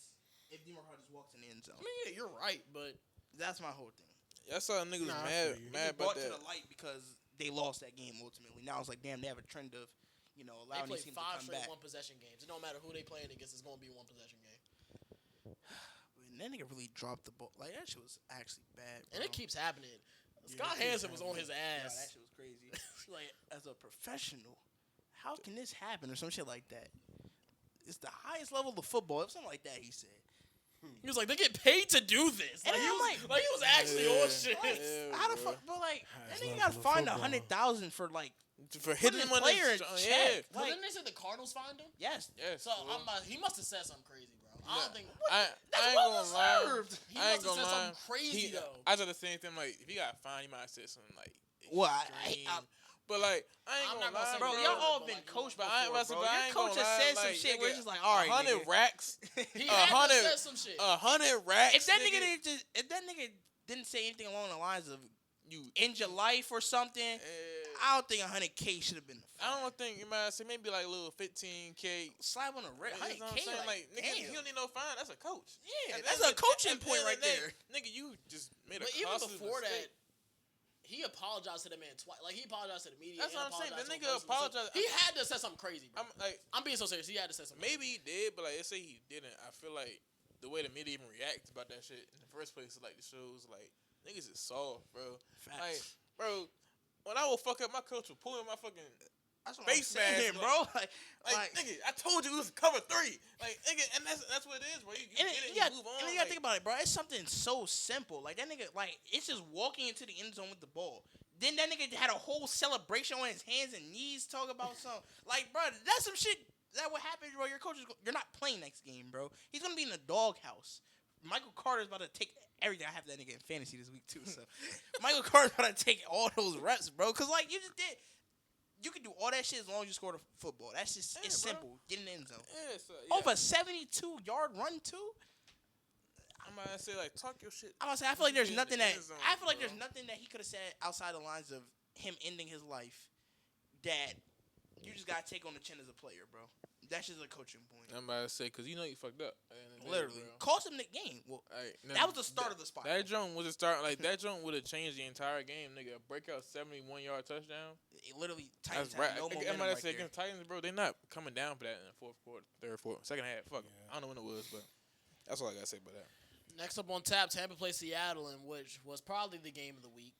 if DeMarco just walks in the end zone. I mean, yeah, you're right, but That's my whole thing. I saw niggas Nah, I mad feel you. It about just brought that. to the light because they lost that game ultimately. Now it's like, damn, they have a trend of, they allowing played these teams to 5 come straight back. one possession games. It don't matter who they playing against. It's gonna be a one possession game, And that nigga really dropped the ball. Like, that shit was actually bad, bro. and it keeps happening. Yeah, Scott it keeps Hansen was on his Yeah, ass. that shit was crazy. Like, as a professional, how can this happen or some shit like that? It's the highest level of football. It was something like that, he said. He was like, they get paid to do this. And Like, he I'm was, like- he was actually Yeah. on shit. Like, Yeah, how the bro. fuck? But, like, Highest that nigga level got of fined football. $100,000 for, like, For hitting his him on player in the check. yeah. But Like, then they said the Cardinals fined him. yes. Yes. So bro. he must have said something crazy, bro. I don't think I That's ain't well gonna lie. deserved. he I ain't must have gonna said lie. something crazy though. I thought the same thing. Like, if he got fined, he might have said something like. Well, extreme. But like, I ain't I'm gonna not gonna lie, say Bro, Bro, y'all all but been like, coached But before, I ain't about to- bro. but I Your ain't coach gonna has lie, said some like, shit where nigga, it's just like, all right, 100 nigga. racks. He 100 had to say some shit. 100 racks. If that nigga, if that nigga didn't say anything along the lines of you. end your life or something, I don't think 100K should have been the fine. I don't think you might say maybe like a little 15K. Slap on the wrist. You know what I'm saying? Like, nigga, he don't need no fine. That's a coach. Yeah, At the that's end a of the- coaching at the point end of right the day, there. Nigga, you just made a But even costly before mistake. that, he apologized to the man twice. Like, he apologized to the media. That's and what I'm saying. apologized The to him nigga personally. So apologized. He had to say something crazy, bro. I'm like, I'm being so serious. He had to say something. maybe he did, but like, let's say he didn't. I feel like the way the media even reacts about that shit in the first place, like the shows, like niggas is soft, bro. Like, Facts. bro, when I will fuck up, my coach will pull in my fucking That's what face I'm saying, mask, bro. like, nigga. I told you it was cover 3, like, nigga, and that's what it is, bro. You And get it, you got, you move on. and you gotta think about it, bro. It's something so simple. Like, that nigga, like, it's just walking into the end zone with the ball. Then that nigga had a whole celebration on his hands and knees talking about something. Like, bro, that's some shit that would happen, bro. Your coach is, you're not playing next game, bro. He's gonna be in the doghouse. Michael Carter's about to take everything. I have that nigga in fantasy this week, too, so. Michael Carter's about to take all those reps, bro. Because, like, you just did. You can do all that shit as long as you score the football. That's just, Yeah, it's bro. simple. Get in the end zone. yeah, so, yeah. Over a 72-yard run, too? I'm gonna say like talk your shit. I'm gonna say I feel like there's Get in the nothing that end zone, I feel like bro. there's nothing that he could have said outside the lines of him ending his life that you just gotta take on the chin as a player, bro. That's just a coaching point. I'm about to say because you know you fucked up. at the end of the day, Literally, bro. cost him the game. Well, Like, that was the start of the spot. That joint was a start. Like that joint would have changed the entire game, nigga. A breakout 71-yard touchdown. It literally, That's Titans right. had no I'm momentum about to right say there. against Titans, bro. They're not coming down for that in the fourth quarter, second half. Fuck it. Yeah. I don't know when it was, but that's all I gotta say about that. Next up on tap, Tampa plays Seattle, in which was probably the game of the week.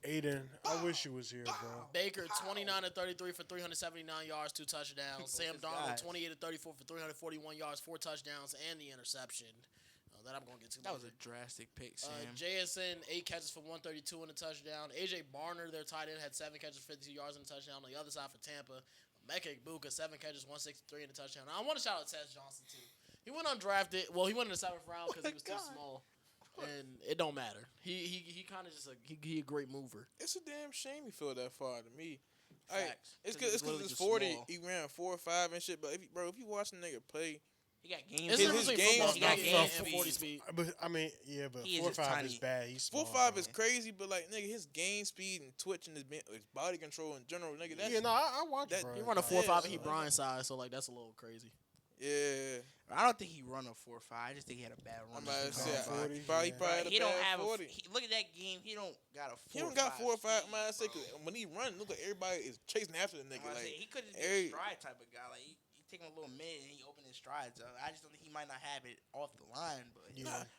Aiden, I wish you was here, bro. Baker, 29 of 33 for 379 yards, 2 touchdowns. Sam this Darnold, guy. 28 of 34 for 341 yards, 4 touchdowns, and the interception. That I'm going to get to That was later. a drastic pick, Sam. JSN, 8 catches for 132 and a touchdown. AJ Barner, their tight end, had 7 catches, 52 yards and a touchdown. On the other side for Tampa, Mecca Ibuka, 7 catches, 163 and a touchdown. Now, I want to shout out Tess Johnson, too. He went undrafted. Well, he went in the 7th round because he was too God. small. And it don't matter. He kind of just he a great mover. It's a damn shame he fell that far to me. Facts. It's 'Cause because literally it's just 40. small. He ran 4 or 5 and shit. But if you watch a nigga play, He got games. It's His difference between game football is speed not and from 40 speed. But I mean, yeah, but He is 4 or just 5 tiny. is bad. He's small. 4-5 is man. crazy. But like nigga, his game speed and twitch and his body control in general, nigga. That's Yeah, no, I watch that- bro. He run a Yeah, 4.5 and he so- Brian size, so like that's a little crazy. Yeah. I don't think he run a 4.5. I just think he had a bad run. I'm about to say, 40, he probably had a He don't bad have 40. look at that game. He don't got a 4. He don't got 4 or 5. speed, I'm about to say, cause bro. when he run, look like everybody is chasing after the nigga. Like, He could just be a stride type of guy. Like he taking a little minute and he open his strides up. I just don't think he might not have it off the line, but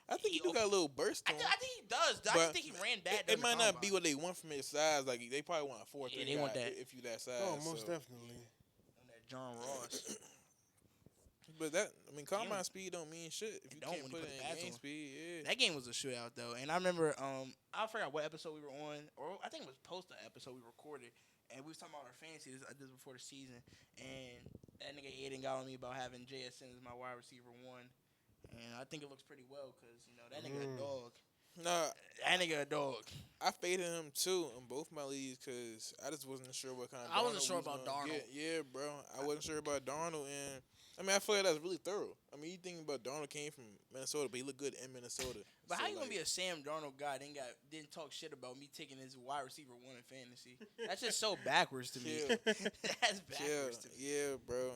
I think he do got a little burst to him. I think he does. I just think he ran bad. It might not be what they want from his size. Like they probably want a 4.3 they want that. if you that size. Oh, most definitely. On that John Ross. But combine speed don't mean shit if you don't can't when put you it put the in pads game on. speed. Yeah. That game was a shootout though, and I remember I forgot what episode we were on, or I think it was post the episode we recorded, and we was talking about our fantasy this before the season, and that nigga Aiden got on me about having JSN as my wide receiver 1, and I think it looks pretty well because that nigga a dog. Nah, That nigga a dog. I faded him too in both my leagues because I just wasn't sure what kind of. I wasn't Darnold sure was about gonna Darnold. get. Yeah, bro, I wasn't sure about Darnold, and I feel like that's really thorough. You think about Darnold came from Minnesota, but he looked good in Minnesota. But how you gonna be a Sam Darnold guy? Didn't talk shit about me taking his wide receiver 1 in fantasy. That's just so backwards to me. That's backwards to me. Yeah, bro.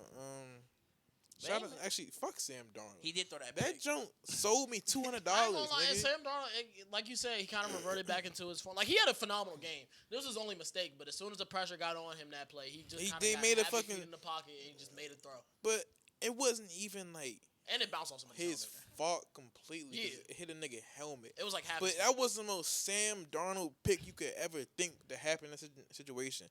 Actually, fuck Sam Darnold. He did throw that. That junk sold me $200. I ain't gonna lie, Nigga. Sam Darnold, like you said, he kind of reverted back into his form. Like he had a phenomenal game. This was his only mistake, but as soon as the pressure got on him that play, he made a happy fucking feet in the pocket and he just made a throw. But it wasn't even like And it bounced off somebody's his helmet. fault completely. 'Cause Yeah. it hit a nigga helmet. It was like half. But that was the most Sam Darnold pick you could ever think to happen in this situation.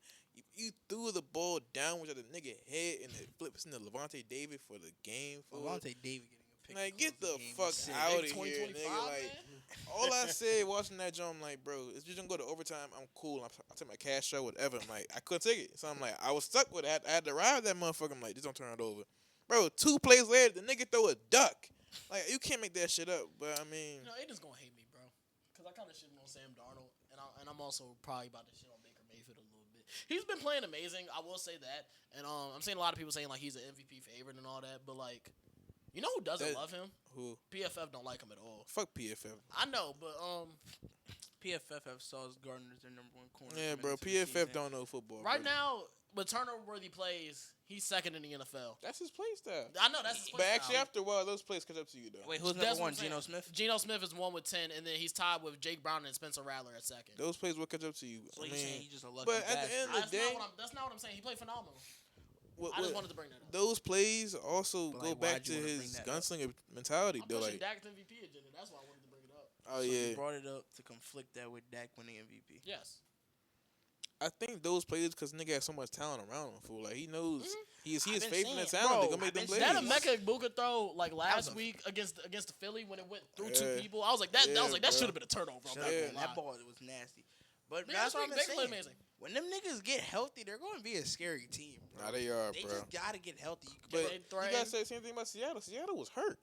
You threw the ball downwards at the nigga head and it flips into Levante David for the game. Levante David getting a pick. Like, get the game fuck was sick. out of Big here, 2025, nigga. Like, man. all I said watching that joint, I'm like, bro, if you don't go to overtime, I'm cool. I'll take my cash out, whatever. I'm like, I couldn't take it. So I'm like, I was stuck with it. I had to ride that motherfucker. I'm like, just don't turn it over. Bro, 2 plays later, the nigga throw a duck. Like, you can't make that shit up. But, Aiden's gonna hate me, bro, because I kind of shit on Sam Darnold, and I'm also probably about to shit on Baker Mayfield a little bit. He's been playing amazing, I will say that, and I'm seeing a lot of people saying like he's an MVP favorite and all that, but like, you know who doesn't love him? who? PFF don't like him at all. Fuck PFF. I know, but PFF have Sauce Gardner as their number 1 corner. Yeah, bro, PFF don't know football. right bro. now with turnover-worthy plays, he's second in the NFL. That's his play style. I know that's his play But actually, style. after a while, those plays catch up to you, though. Wait, who's That's number what 1? I'm saying. Geno Smith. Geno Smith is 1 with 10, and then he's tied with Jake Brown and Spencer Rattler at second. Those plays will catch up to you. So you saying he's just a lucky but at the bastard. end of the That's day, that's not what I'm saying. He played phenomenal. what, I just wanted to bring that up. those plays also But, go like, back why'd to you wanna bring his that up? gunslinger mentality, I'm though. pushing Like, Dak's MVP agenda. That's why I wanted to bring it up. oh So yeah, you brought it up to conflict that with Dak winning MVP. Yes. I think those plays because nigga has so much talent around him. Fool, like he knows he is I've been faith in the saying, talent. They bro, gonna make them I've plays. been That saying- Emeka Ibuka throw like last was a- week against the Philly when it went through Yeah. 2 people. I was like that. Yeah, I was like that bro. should have been a turnover. I'm Shut not up, Yeah. man. gonna lie. That ball was nasty. But Yeah, that's what I've been they play saying. amazing. When them niggas get healthy, they're going to be a scary team, bro. Nah, they are, They bro. just got to get healthy. But they you threaten. gotta say the same thing about Seattle. Seattle was hurt.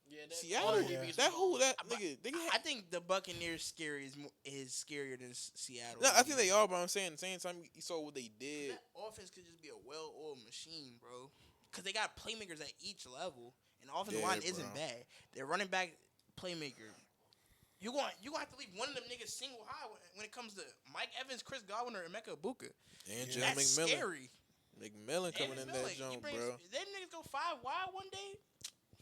Yeah, Seattle, all yeah. their DBs that was whole gone. that nigga. They I think the Buccaneers is scarier than Seattle. no, I think they are, but I'm saying at the same time you saw what they did. That offense could just be a well-oiled machine, bro. Because they got playmakers at each level, and the offensive Yeah, line isn't bro. bad. Their running back playmaker. You going to have to leave one of them niggas single high when it comes to Mike Evans, Chris Godwin, or Emeka Ibuka. And Jim That's McMillan. scary. McMillan coming And in Miller, that you jump, bring- bro. Them niggas go 5 wide one day.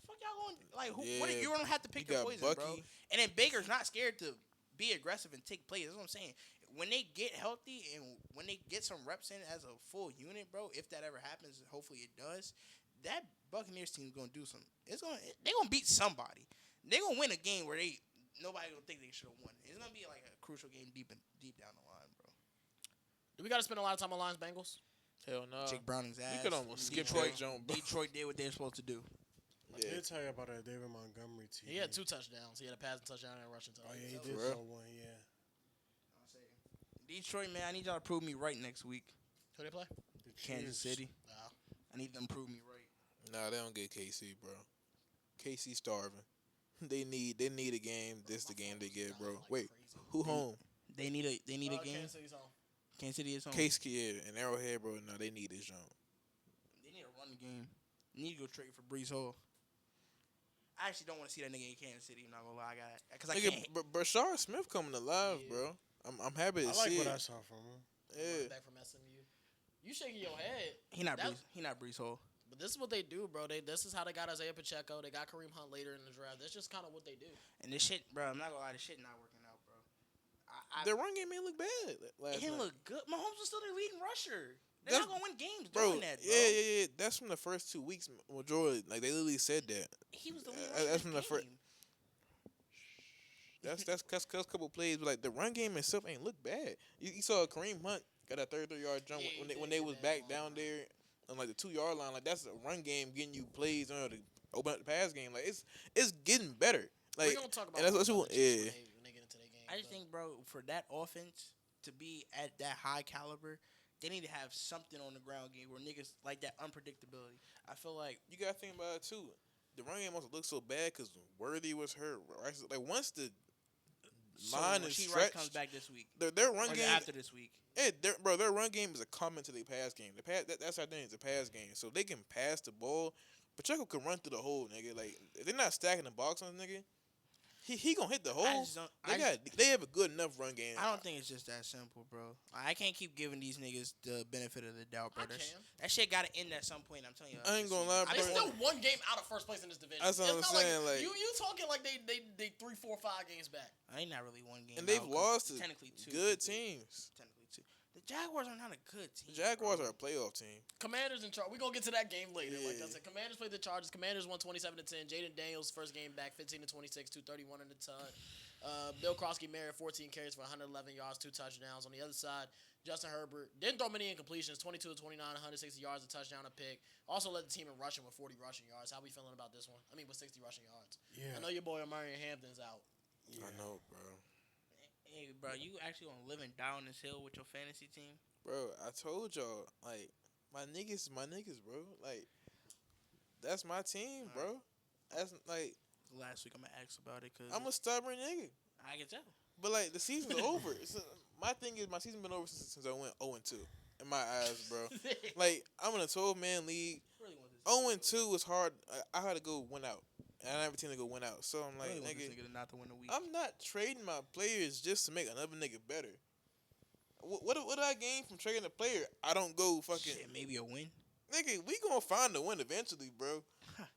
Fuck y'all going like who? What, Yeah. you don't have to pick You your got poison, bro. Bucky. And then Baker's not scared to be aggressive and take plays. That's what I'm saying. When they get healthy and when they get some reps in as a full unit, bro, if that ever happens, hopefully it does. That Buccaneers team's gonna do something. They're gonna beat somebody. They're gonna win a game where nobody gonna think they should have won. It's gonna be like a crucial game deep down the line, bro. Do we got to spend a lot of time on Lions Bengals? Hell no. Jake Browning's ass. You could almost skip Detroit, that jump, bro. Detroit did what they're supposed to do. I Yeah. did tell you about that David Montgomery team. He had 2 touchdowns. He had a passing touchdown and a rushing Oh touchdown. yeah, he For did real? throw one. Yeah. Detroit, man, I need y'all to prove me right next week. Who they play? The Kansas Chiefs. City. Wow. I need them to prove me right. Nah, they don't get KC, bro. KC starving. They need a game. This the game they get, bro. Wait, who home? They need a game. Kansas City's home. Kansas City is home. Case Kid and Arrowhead, bro. No, they need this jump. They need to run the game. They need to go trade for Brees Hall. I actually don't want to see that nigga in Kansas City. I'm not gonna lie, because I can't. Nigga, Brashard Smith coming alive, Yeah. bro. I'm happy to I like see what it. I saw from him. Yeah. Back from SMU. You shaking your head. He not That- Brees. He not Brees Hall. But this is what they do, bro. This is how they got Isaiah Pacheco. They got Kareem Hunt later in the draft. That's just kind of what they do. And this shit, bro, I'm not gonna lie, this shit not working out, bro. Their run game ain't look bad last It didn't night. look good. Mahomes was still their leading rusher. They're not gonna win games Bro, doing that, bro. yeah. That's from the first 2 weeks. Majority, like they literally said that. He was the leading rusher. That's from the first. That's a couple plays, but like the run game itself ain't look bad. You saw Kareem Hunt got a 33-yard jump when they was back down there on like the 2-yard line. Like that's a run game getting you plays on to open up the pass game. Like it's getting better. Like We're gonna talk about and that's what when they get into their game. I just think, bro, for that offense to be at that high caliber, they need to have something on the ground game where niggas like that unpredictability. I feel like you gotta think about it too. The run game also looks so bad because Worthy was hurt. Right? Like once the line is stretched, comes back this week. Their run game after this week. Yeah, their run game is a comment to their pass game. That's our thing. It's a pass game, so they can pass the ball. Pacheco can run through the hole, nigga. Like if they're not stacking the box on nigga, he gonna hit the hole. They have a good enough run game. I don't think it's just that simple, bro. I can't keep giving these niggas the benefit of the doubt, bro. That shit gotta end at some point. I'm telling you. I ain't gonna lie, bro. They still one game out of first place in this division. That's what I'm saying. Like you talking like they 3, 4, 5 games back. I ain't not really one game. And they've lost to technically two good teams. Technically two. The Jaguars are not a good team. The Jaguars are a playoff team. Commanders in charge. We're going to get to that game later. Yeah. Like I said, Commanders played the Chargers. Commanders won 27-10. Jaden Daniels, first game back, 15-26, 231 in the ton. Bill Krosky married 14 carries for 111 yards, 2 touchdowns. On the other side, Justin Herbert didn't throw many incompletions, 22-29, 160 yards, a touchdown, a pick. Also led the team in rushing with 40 rushing yards. How we feeling about this one? I mean, with 60 rushing yards. Yeah. I know your boy Omarion Hampton's out. Yeah. I know, bro. Hey, bro, you actually gonna live and die on this hill with your fantasy team? Bro, I told y'all, like, my niggas, bro. Like, that's my team, bro. That's, like... Last week I'm gonna ask about it, because... I'm a stubborn nigga. I can tell. But, like, the season's over. My thing is, my season's been over since I went 0-2. In my eyes, bro. Like, I'm in a 12-man league. 0-2 is hard. I had to go win out. And I have a team to go win out. So, I'm like, nigga, not to win the week. I'm not trading my players just to make another nigga better. What do I gain from trading a player? I don't go fucking... Shit, maybe a win. Nigga, we gonna find a win eventually, bro.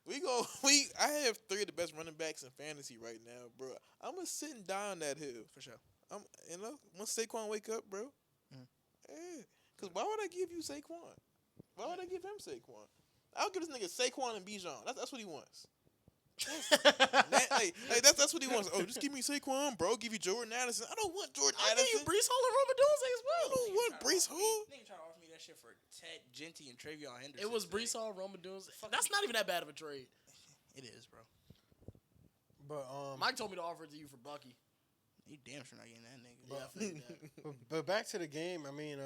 I have 3 of the best running backs in fantasy right now, bro. I'm gonna sit and die on that hill. For sure. Once Saquon wake up, bro. Yeah. Cause why would I give you Saquon? Why would I give him Saquon? I'll give this nigga Saquon and Bijan. That's what he wants. That's what he wants. Oh, just give me Saquon, bro. Give you Jordan Addison. I don't want Jordan Addison. I'll give you Brees Hall and Robert Dose as well. I don't want Brees Hall. Nigga try to offer me that shit for Ted Gentry and Travion Henderson. It was Brees Hall, Roman Dose. That's not even that bad of a trade. It is, bro. But Mike told me to offer it to you for Bucky. You damn sure not getting that nigga. Yeah, I figured that. but back to the game. I mean,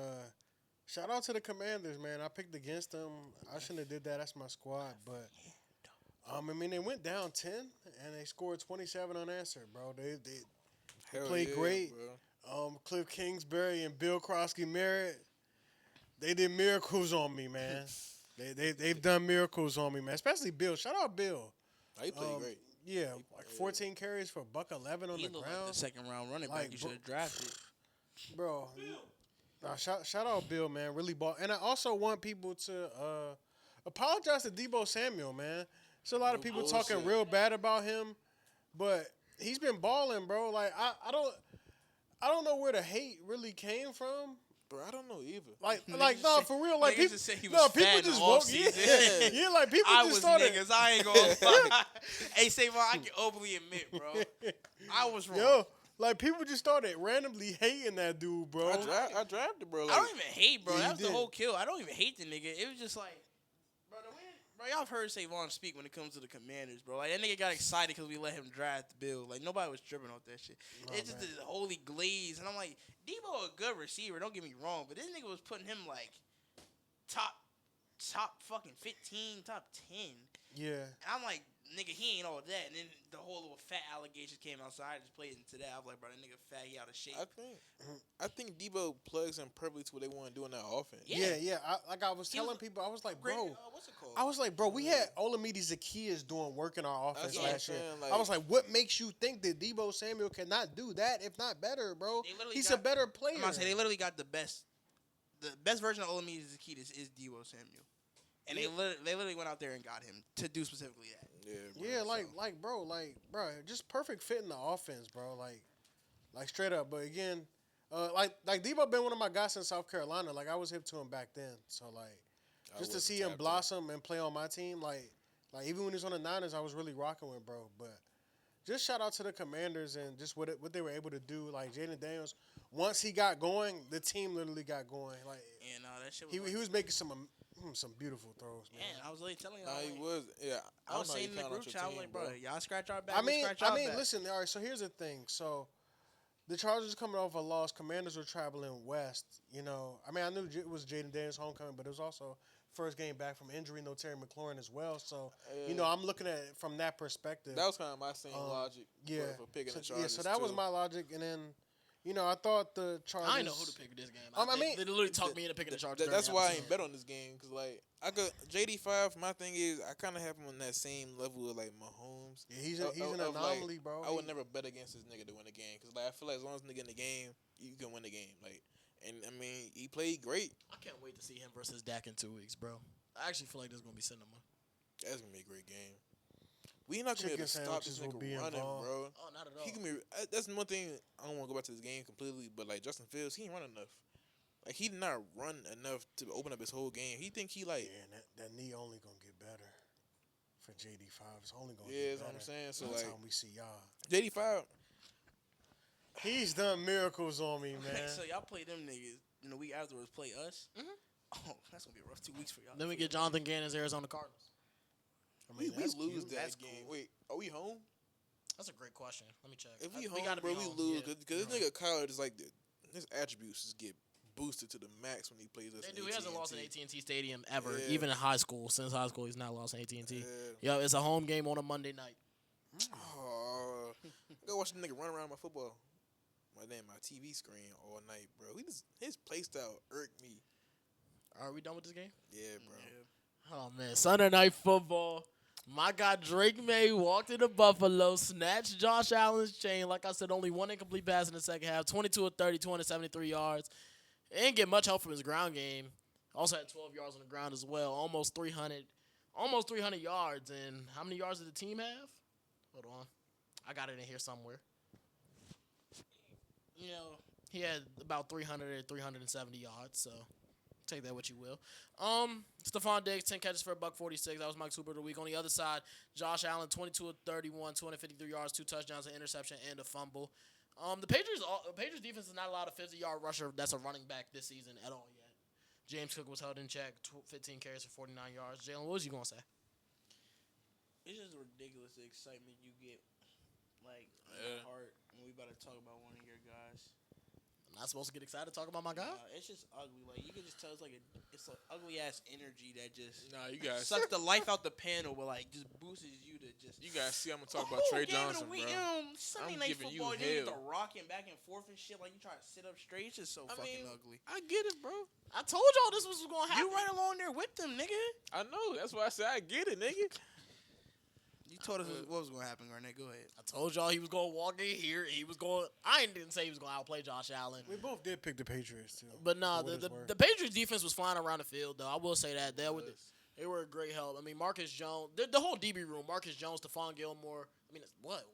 shout out to the Commanders, man. I picked against them. I shouldn't have did that. That's my squad, but. I mean, they went down 10, and they scored 27 unanswered, bro. They played great. Bro. Cliff Kingsbury and Bill Krosky Merritt, they did miracles on me, man. They've done miracles on me, man. Especially Bill. Shout out Bill. He played great. Yeah, like 14 carries for $111 on the ground. Like the second round running back you should have drafted. Bro, shout out Bill, man. Really ball. And I also want people to apologize to Deebo Samuel, man. So a lot of people talking real bad about him, but he's been balling, bro. Like I don't know where the hate really came from. Bro, I don't know either. Like no, for real. Like people just say he was no, people just woke. Yeah, like people just started. Niggas. I ain't gonna lie. Hey, Savon, I can openly admit, bro, I was wrong. Yo, like people just started randomly hating that dude, bro. I drafted, bro. I don't even hate, bro. Yeah, that was the whole kill. I don't even hate the nigga. It was just like. Bro, y'all have heard Savon speak when it comes to the Commanders, bro. Like, that nigga got excited because we let him draft Bill. Like, nobody was tripping off that shit. It's just this holy glaze. And I'm like, Debo a good receiver, don't get me wrong. But this nigga was putting him, like, top fucking 15, top 10. Yeah. And I'm like, nigga, he ain't all that. And then the whole little fat allegations came outside. I just played into that. I was like, bro, that nigga fat, he out of shape. I think Debo plugs in perfectly to what they want to do in that offense. Yeah. I was telling people, I was like, bro. What's it called? I was like, bro, we had Olamide Zaccheaus doing work in our offense last year. Like, I was like, what makes you think that Deebo Samuel cannot do that, if not better, bro? He's a better player. I'm about to say, they literally got the best version of Olamide Zaccheaus is Deebo Samuel. And they literally went out there and got him to do specifically that. Yeah, bro, bro, just perfect fit in the offense, bro. Like straight up. But again, like Debo been one of my guys in South Carolina. Like I was hip to him back then. So like, just to see him blossom and play on my team, like even when he was on the Niners, I was really rocking with, bro. But just shout out to the Commanders and just what they were able to do. Like Jaden Daniels, once he got going, the team literally got going. Like that shit was he was making some beautiful throws, man. I was really telling you. He was. Yeah, I was saying in the group chat, I was like, bro, y'all scratch our back. I mean, back. listen. All right, so here's the thing. So the Chargers coming off a loss. Commanders were traveling west. You know, I mean, I knew it was Jaden Daniels' homecoming, but it was also first game back from injury. No Terry McLaurin as well. So you know, I'm looking at it from that perspective. That was kind of my same logic. For picking the Chargers. Yeah, so that was my logic, and then. You know, I thought the Chargers. I didn't know who to pick this game. They literally talked me into picking the Chargers. That's why I ain't bet on this game because like I got JD5. My thing is I kind of have him on that same level of like Mahomes. Yeah, he's an anomaly, bro. I would never bet against this nigga to win the game because like I feel like as long as nigga in the game, you can win the game. Like, and I mean he played great. I can't wait to see him versus Dak in 2 weeks, bro. I actually feel like this is gonna be cinema. That's gonna be a great game. We not gonna be able to stop this nigga running, bro. Oh, not at all. He can be. That's one thing. I don't want to go back to this game completely, but like Justin Fields, he ain't run enough. Like he did not run enough to open up his whole game. He think he like. Yeah, and that knee only gonna get better for JD5. It's only gonna get get better. That's what I'm saying. So by the like, time we see y'all, JD5. He's done miracles on me, man. So y'all play them niggas, and the week afterwards play us. Mm-hmm. Oh, that's gonna be a rough 2 weeks for y'all. Then we get Jonathan Gannon's Arizona Cardinals. I mean, we lose cute. that That's game. cool. Wait, are we home? That's a great question. Let me check. If we gotta home, bro, be we home. lose Yeah. because this nigga Kyler is like his attributes just get boosted to the max when he plays us. They do. He hasn't lost in AT&T Stadium ever, Yeah. even in high school. Since high school, he's not lost in AT&T. Yeah. Yo, it's a home game on a Monday night. Oh, I go watch the nigga run around my football. My TV screen all night, bro. His play style irked me. Are we done with this game? Yeah, bro. Yeah. Oh man, Sunday night football. My guy Drake May walked into Buffalo, snatched Josh Allen's chain. Like I said, only one incomplete pass in the second half. 22 of 30, 273 yards. Didn't get much help from his ground game. Also had 12 yards on the ground as well. Almost 300 yards. And how many yards did the team have? Hold on. I got it in here somewhere. You know, he had about 300 or 370 yards, so take that what you will. Stephon Diggs, 10 catches for $146. That was Mike Super of the week. On the other side, Josh Allen, 22 of 31, 253 yards, 2 touchdowns, an interception, and a fumble. The Patriots defense is not allowed a 50-yard rusher that's a running back this season at all yet. James Cook was held in check, 15 carries for 49 yards. Jalen, what was you going to say? It's just ridiculous the excitement you get, like, in my heart when we about to talk about one of your guys. I'm not supposed to get excited talking about my guy? It's just ugly. Like, you can just tell it's like it's an ugly-ass energy that just you guys sucks the life out the panel, but, like, just boosts you to just... You guys see I'm going to talk about Trey Johnson, bro. Sunday I'm night giving football, you then you get hell. the rocking back and forth and shit. Like, you try to sit up straight. It's just so fucking ugly. I get it, bro. I told y'all this was going to happen. You right along there with them, nigga. I know. That's why I said I get it, nigga. You told us what was going to happen, Garnett. Go ahead. I told y'all he was going to walk in here. I didn't say he was going to outplay Josh Allen. We both did pick the Patriots too. But no, the Patriots defense was flying around the field, though. I will say that. They were a great help. I mean, Marcus Jones, the whole DB room, Marcus Jones, Stephon Gilmore. I mean, what?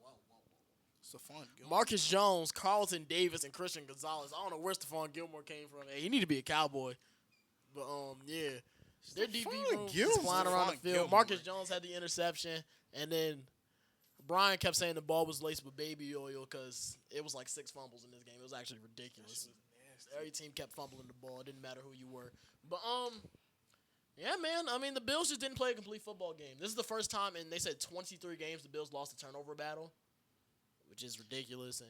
Stephon Gilmore. Marcus Jones, Carlton Davis, and Christian Gonzalez. I don't know where Stephon Gilmore came from. Hey, he need to be a Cowboy. But, yeah. Their DB room was flying around the field. Gilmore. Marcus Jones had the interception, and then Brian kept saying the ball was laced with baby oil because it was like 6 fumbles in this game. It was actually ridiculous. Every team kept fumbling the ball. It didn't matter who you were. But, yeah, man. I mean, the Bills just didn't play a complete football game. This is the first time, and they said 23 games the Bills lost a turnover battle, which is ridiculous. And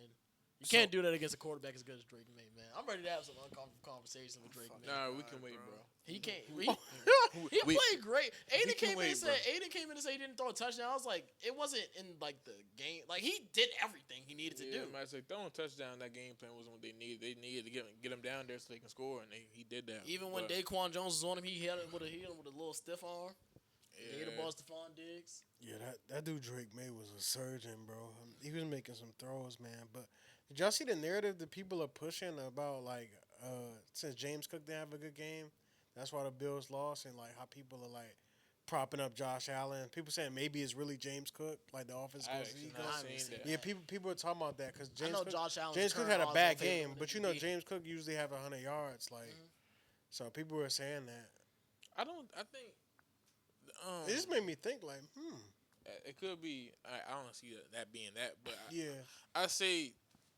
you can't do that against a quarterback as good as Drake May, man. I'm ready to have some uncomfortable conversation with Drake May. Nah, we can wait, bro. He can't. He played great. Aiden came in and said he didn't throw a touchdown. I was like, it wasn't in like the game. Like he did everything he needed to do. I was like, throwing a touchdown. That game plan wasn't what they needed. They needed to get him down there so they can score, and he did that. Even when Daquan Jones was on him, he hit him with a little stiff arm. Yeah. He hit the ball to Stephon Diggs. Yeah, that dude Drake May was a surgeon, bro. He was making some throws, man. But did y'all see the narrative that people are pushing about like since James Cook didn't have a good game, That's why the Bills lost, and like how people are like propping up Josh Allen. People saying maybe it's really James Cook, like the offense I goes actually ego. not seen that. Yeah, people are talking about that because I know Josh James Cook current had a odds bad on favor game, to but win the MVP. James Cook usually have 100 yards. Like, so people were saying that. I think. It just made me think like, It could be. I don't see that being that, but yeah. I say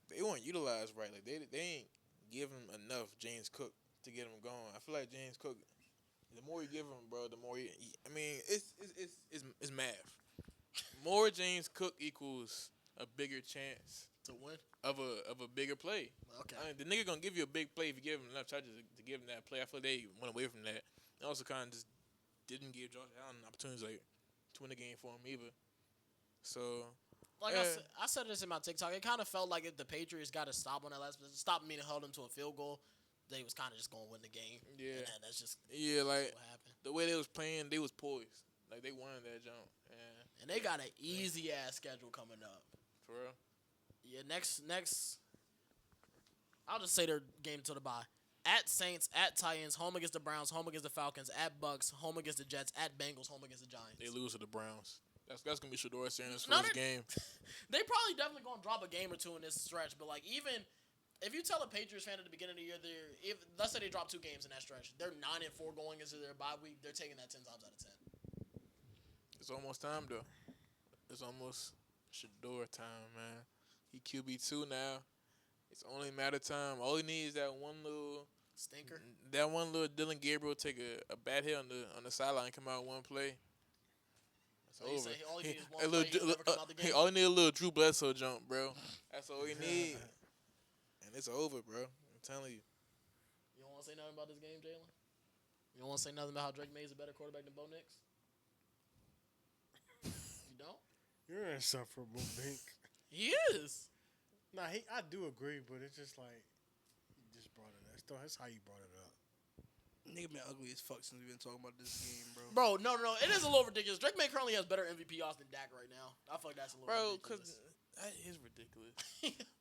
they weren't utilized right. Like they ain't give him enough James Cook to get him going. I feel like James Cook. The more you give him, bro, the more I mean, it's math. More James Cook equals a bigger chance To win. of a bigger play. Okay. I mean, the nigga gonna give you a big play if you give him enough touches to give him that play. I feel like they went away from that. They also kind of just didn't give Josh Allen opportunities like to win the game for him either. So Like I said this in my TikTok, it kind of felt like if the Patriots got to stop on that last position, stop meaning held them to a field goal, they was kind of just gonna win the game. Yeah. And that's just like what happened. the way they was playing, they was poised. Like they wanted that jump. And they got an easy ass schedule coming up. For real. Yeah, next. I'll just say their game to the bye. At Saints, at Titans, home against the Browns, home against the Falcons, at Bucks, home against the Jets, at Bengals, home against the Giants. They lose to the Browns. That's gonna be Shador saying his No, first game. They probably definitely gonna drop a game or two in this stretch, but like even if you tell a Patriots fan at the beginning of the year, let's say they drop 2 games in that stretch, they're 9-4 going into their bye week. They're taking that 10 times out of 10. It's almost time though. It's almost Shador time, man. He QB2 now. It's only a matter of time. All he needs is that one little Stinker. Dylan Gabriel take a bad hit on the sideline and come out one play. It's So you over. say all he needs is one play, he'll never come out the game? All he need a little Drew Bledsoe jump, bro. That's all he need. And it's over, bro. I'm telling you. You don't want to say nothing about this game, Jalen? You don't want to say nothing about how Drake May's a better quarterback than Bo Nix? You don't? You're an insufferable Bink. He is. Nah, I do agree, but it's just like you just brought it up. That's how you brought it up. Nigga been ugly as fuck since we've been talking about this game, bro. Bro, no. It is a little ridiculous. Drake May currently has better MVP odds than Dak right now. I feel like that's a little ridiculous. That is ridiculous.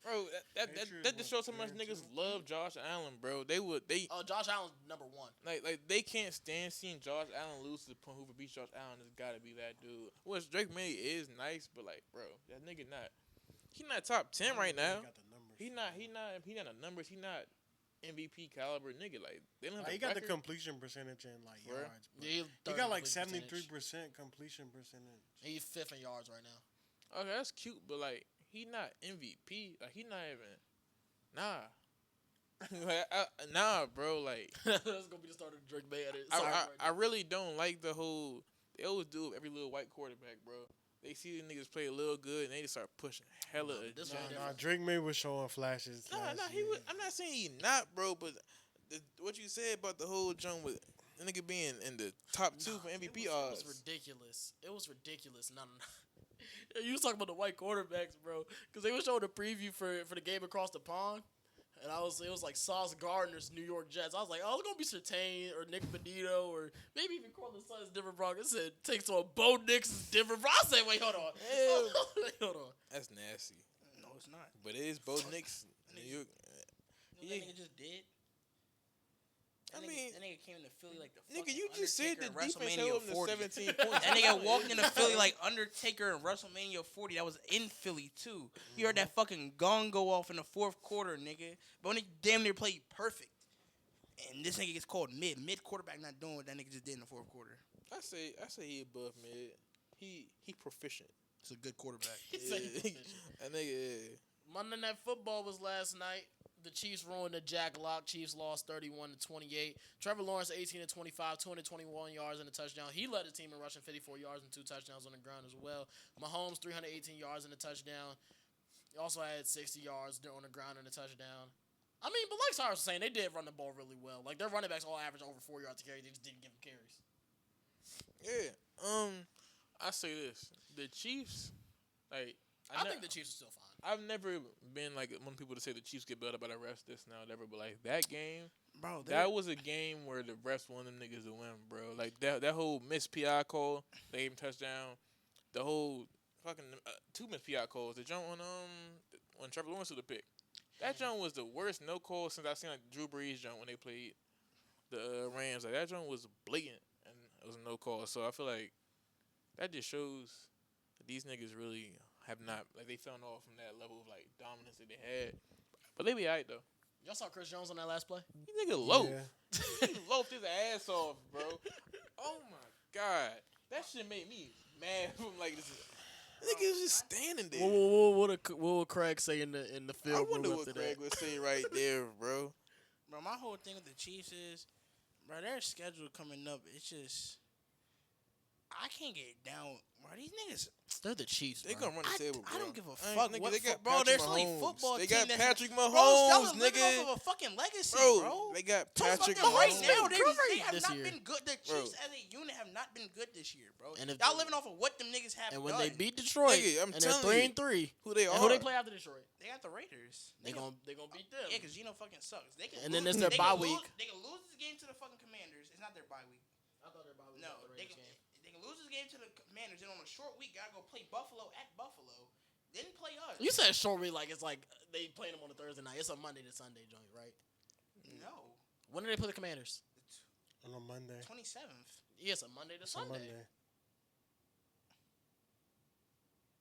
Bro, that just shows how much niggas love Josh Allen, bro. Josh Allen's number 1. Like they can't stand seeing Josh Allen lose to the point whoever beats Josh Allen has got to be that dude. Which Drake May is nice, but like, bro, that nigga he not top 10 right now. He not the numbers. He not MVP caliber nigga. Like they don't have He the got the record. completion percentage and like Where? yards. Yeah, He got like 73% 73% completion percentage. He's 5th in yards right now. Okay, that's cute, but like he not MVP. Like he not even. Nah. Like, nah, bro. Like That's gonna be the start of Drake May at it. I really don't like the whole. They always do it with every little white quarterback, bro. They see the niggas play a little good and they just start pushing hella. Drake May was showing flashes. He was. I'm not saying he not, bro, but what you said about the whole jump with the nigga being in the top 2 for MVP odds. It was ridiculous. No. You was talking about the white quarterbacks, bro, because they were showing a preview for the game across the pond, and it was like Sauce Gardner's New York Jets. I was like, oh, it's gonna be Surtain or Nick Benito or maybe even Cortland Sutton's different, bro. It said takes on Bo Nix is different, bro. I said, wait, hold on. Hold on. That's nasty. No, it's not. But it is Bo Nix. You know what that nigga just did? That nigga came into Philly like the nigga, fucking you just said the Undertaker defense at held WrestleMania him to 40. 17 points. That nigga walked into Philly like Undertaker in WrestleMania 40. That was in Philly too. You heard that fucking gong go off in the 4th quarter, nigga. But nigga damn near played perfect. And this nigga gets called mid. Mid quarterback not doing what that nigga just did in the 4th quarter. I say he above mid. He proficient. It's a good quarterback. That nigga. Monday Night Football was last night. The Chiefs ruined the Jack Lock. Chiefs lost 31-28. Trevor Lawrence 18-25, 221 yards and a touchdown. He led the team in rushing 54 yards and 2 touchdowns on the ground as well. Mahomes 318 yards and a touchdown. He also had 60 yards on the ground and a touchdown. I mean, but like Cyrus was saying, they did run the ball really well. Like their running backs all average over 4 yards to carry. They just didn't give them carries. Yeah. I say this: the Chiefs, like I think the Chiefs are still fine. I've never been like one of the people to say the Chiefs get better by the refs this now and ever, but like that game, Bro, that was a game where the refs wanted them niggas to win, bro. Like that whole missed PI call, they gave him touchdown. The whole fucking 2 missed PI calls. The jump when Trevor Lawrence threw the pick. That jump was the worst no call since I seen like Drew Brees jump when they played. the Rams. Like that joint was blatant and it was no call. So I feel like that just shows that these niggas really have not like they fell off from that level of like dominance that they had. But they be alright though. Y'all saw Chris Jones on that last play? These niggas loaf. Yeah. He loafed his ass off, bro. Oh my god, that shit made me mad. From like this. Nigga was just standing there. What would Craig say in the field? I wonder room what after Craig that? would say right there, bro. Bro, my whole thing with the Chiefs is, bro, their schedule coming up, it's just, I can't get down. Bro, these niggas, They're the Chiefs. They bro. gonna run the table, bro. I don't give a Ain't- fuck nigga, what they got bro, Patrick there's only Mahomes. football They team got that's- Patrick Bro, Mahomes, still living nigga. off of a fucking legacy, Bro, bro. they got So Patrick fucking right Mahomes. now, they Great have this not year. been good. The Bro. Chiefs as a unit have not been good this year, bro. And if- Y'all living off of what them niggas have And when done. they beat Detroit, Nigga, I'm and they're telling you. 3-3, Who they are? and who they play after Detroit? They got the Raiders. They gonna beat them. Yeah, because Geno fucking sucks. They can And then lose, it's their they bye can lose- week. They can lose this game to the fucking Commanders. It's not their bye week. I thought their bye week No, was the they Raiders can, game. they can lose this game to the Commanders. Then on a short week, gotta go play Buffalo at Buffalo. Then play us. You said short week like it's like they playing them on a Thursday night. It's a Monday to Sunday joint, right? No, When do they play the Commanders? On a Monday. 27th. Yeah, it's a Monday to It's on Sunday. Monday.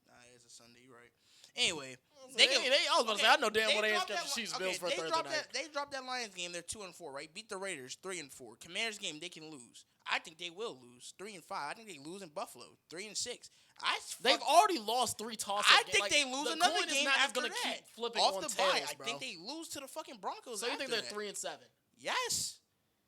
Nah, it's a Sunday. You're right. Anyway, They, I was about to say, I know damn well they ain't dropped scheduled that Chiefs li- Bills for they Thursday dropped night. They dropped that Lions game. They're 2-4, right? Beat the Raiders 3-4. Commanders game they can lose. I think they will lose 3-5. I think they lose in Buffalo 3-6. They've already lost 3 tosses. I think they lose the another coin is game not just after gonna that. keep flipping Off on the tails, bye, I bro. think they lose to the fucking Broncos. So you think after they're that. 3-7? Yes.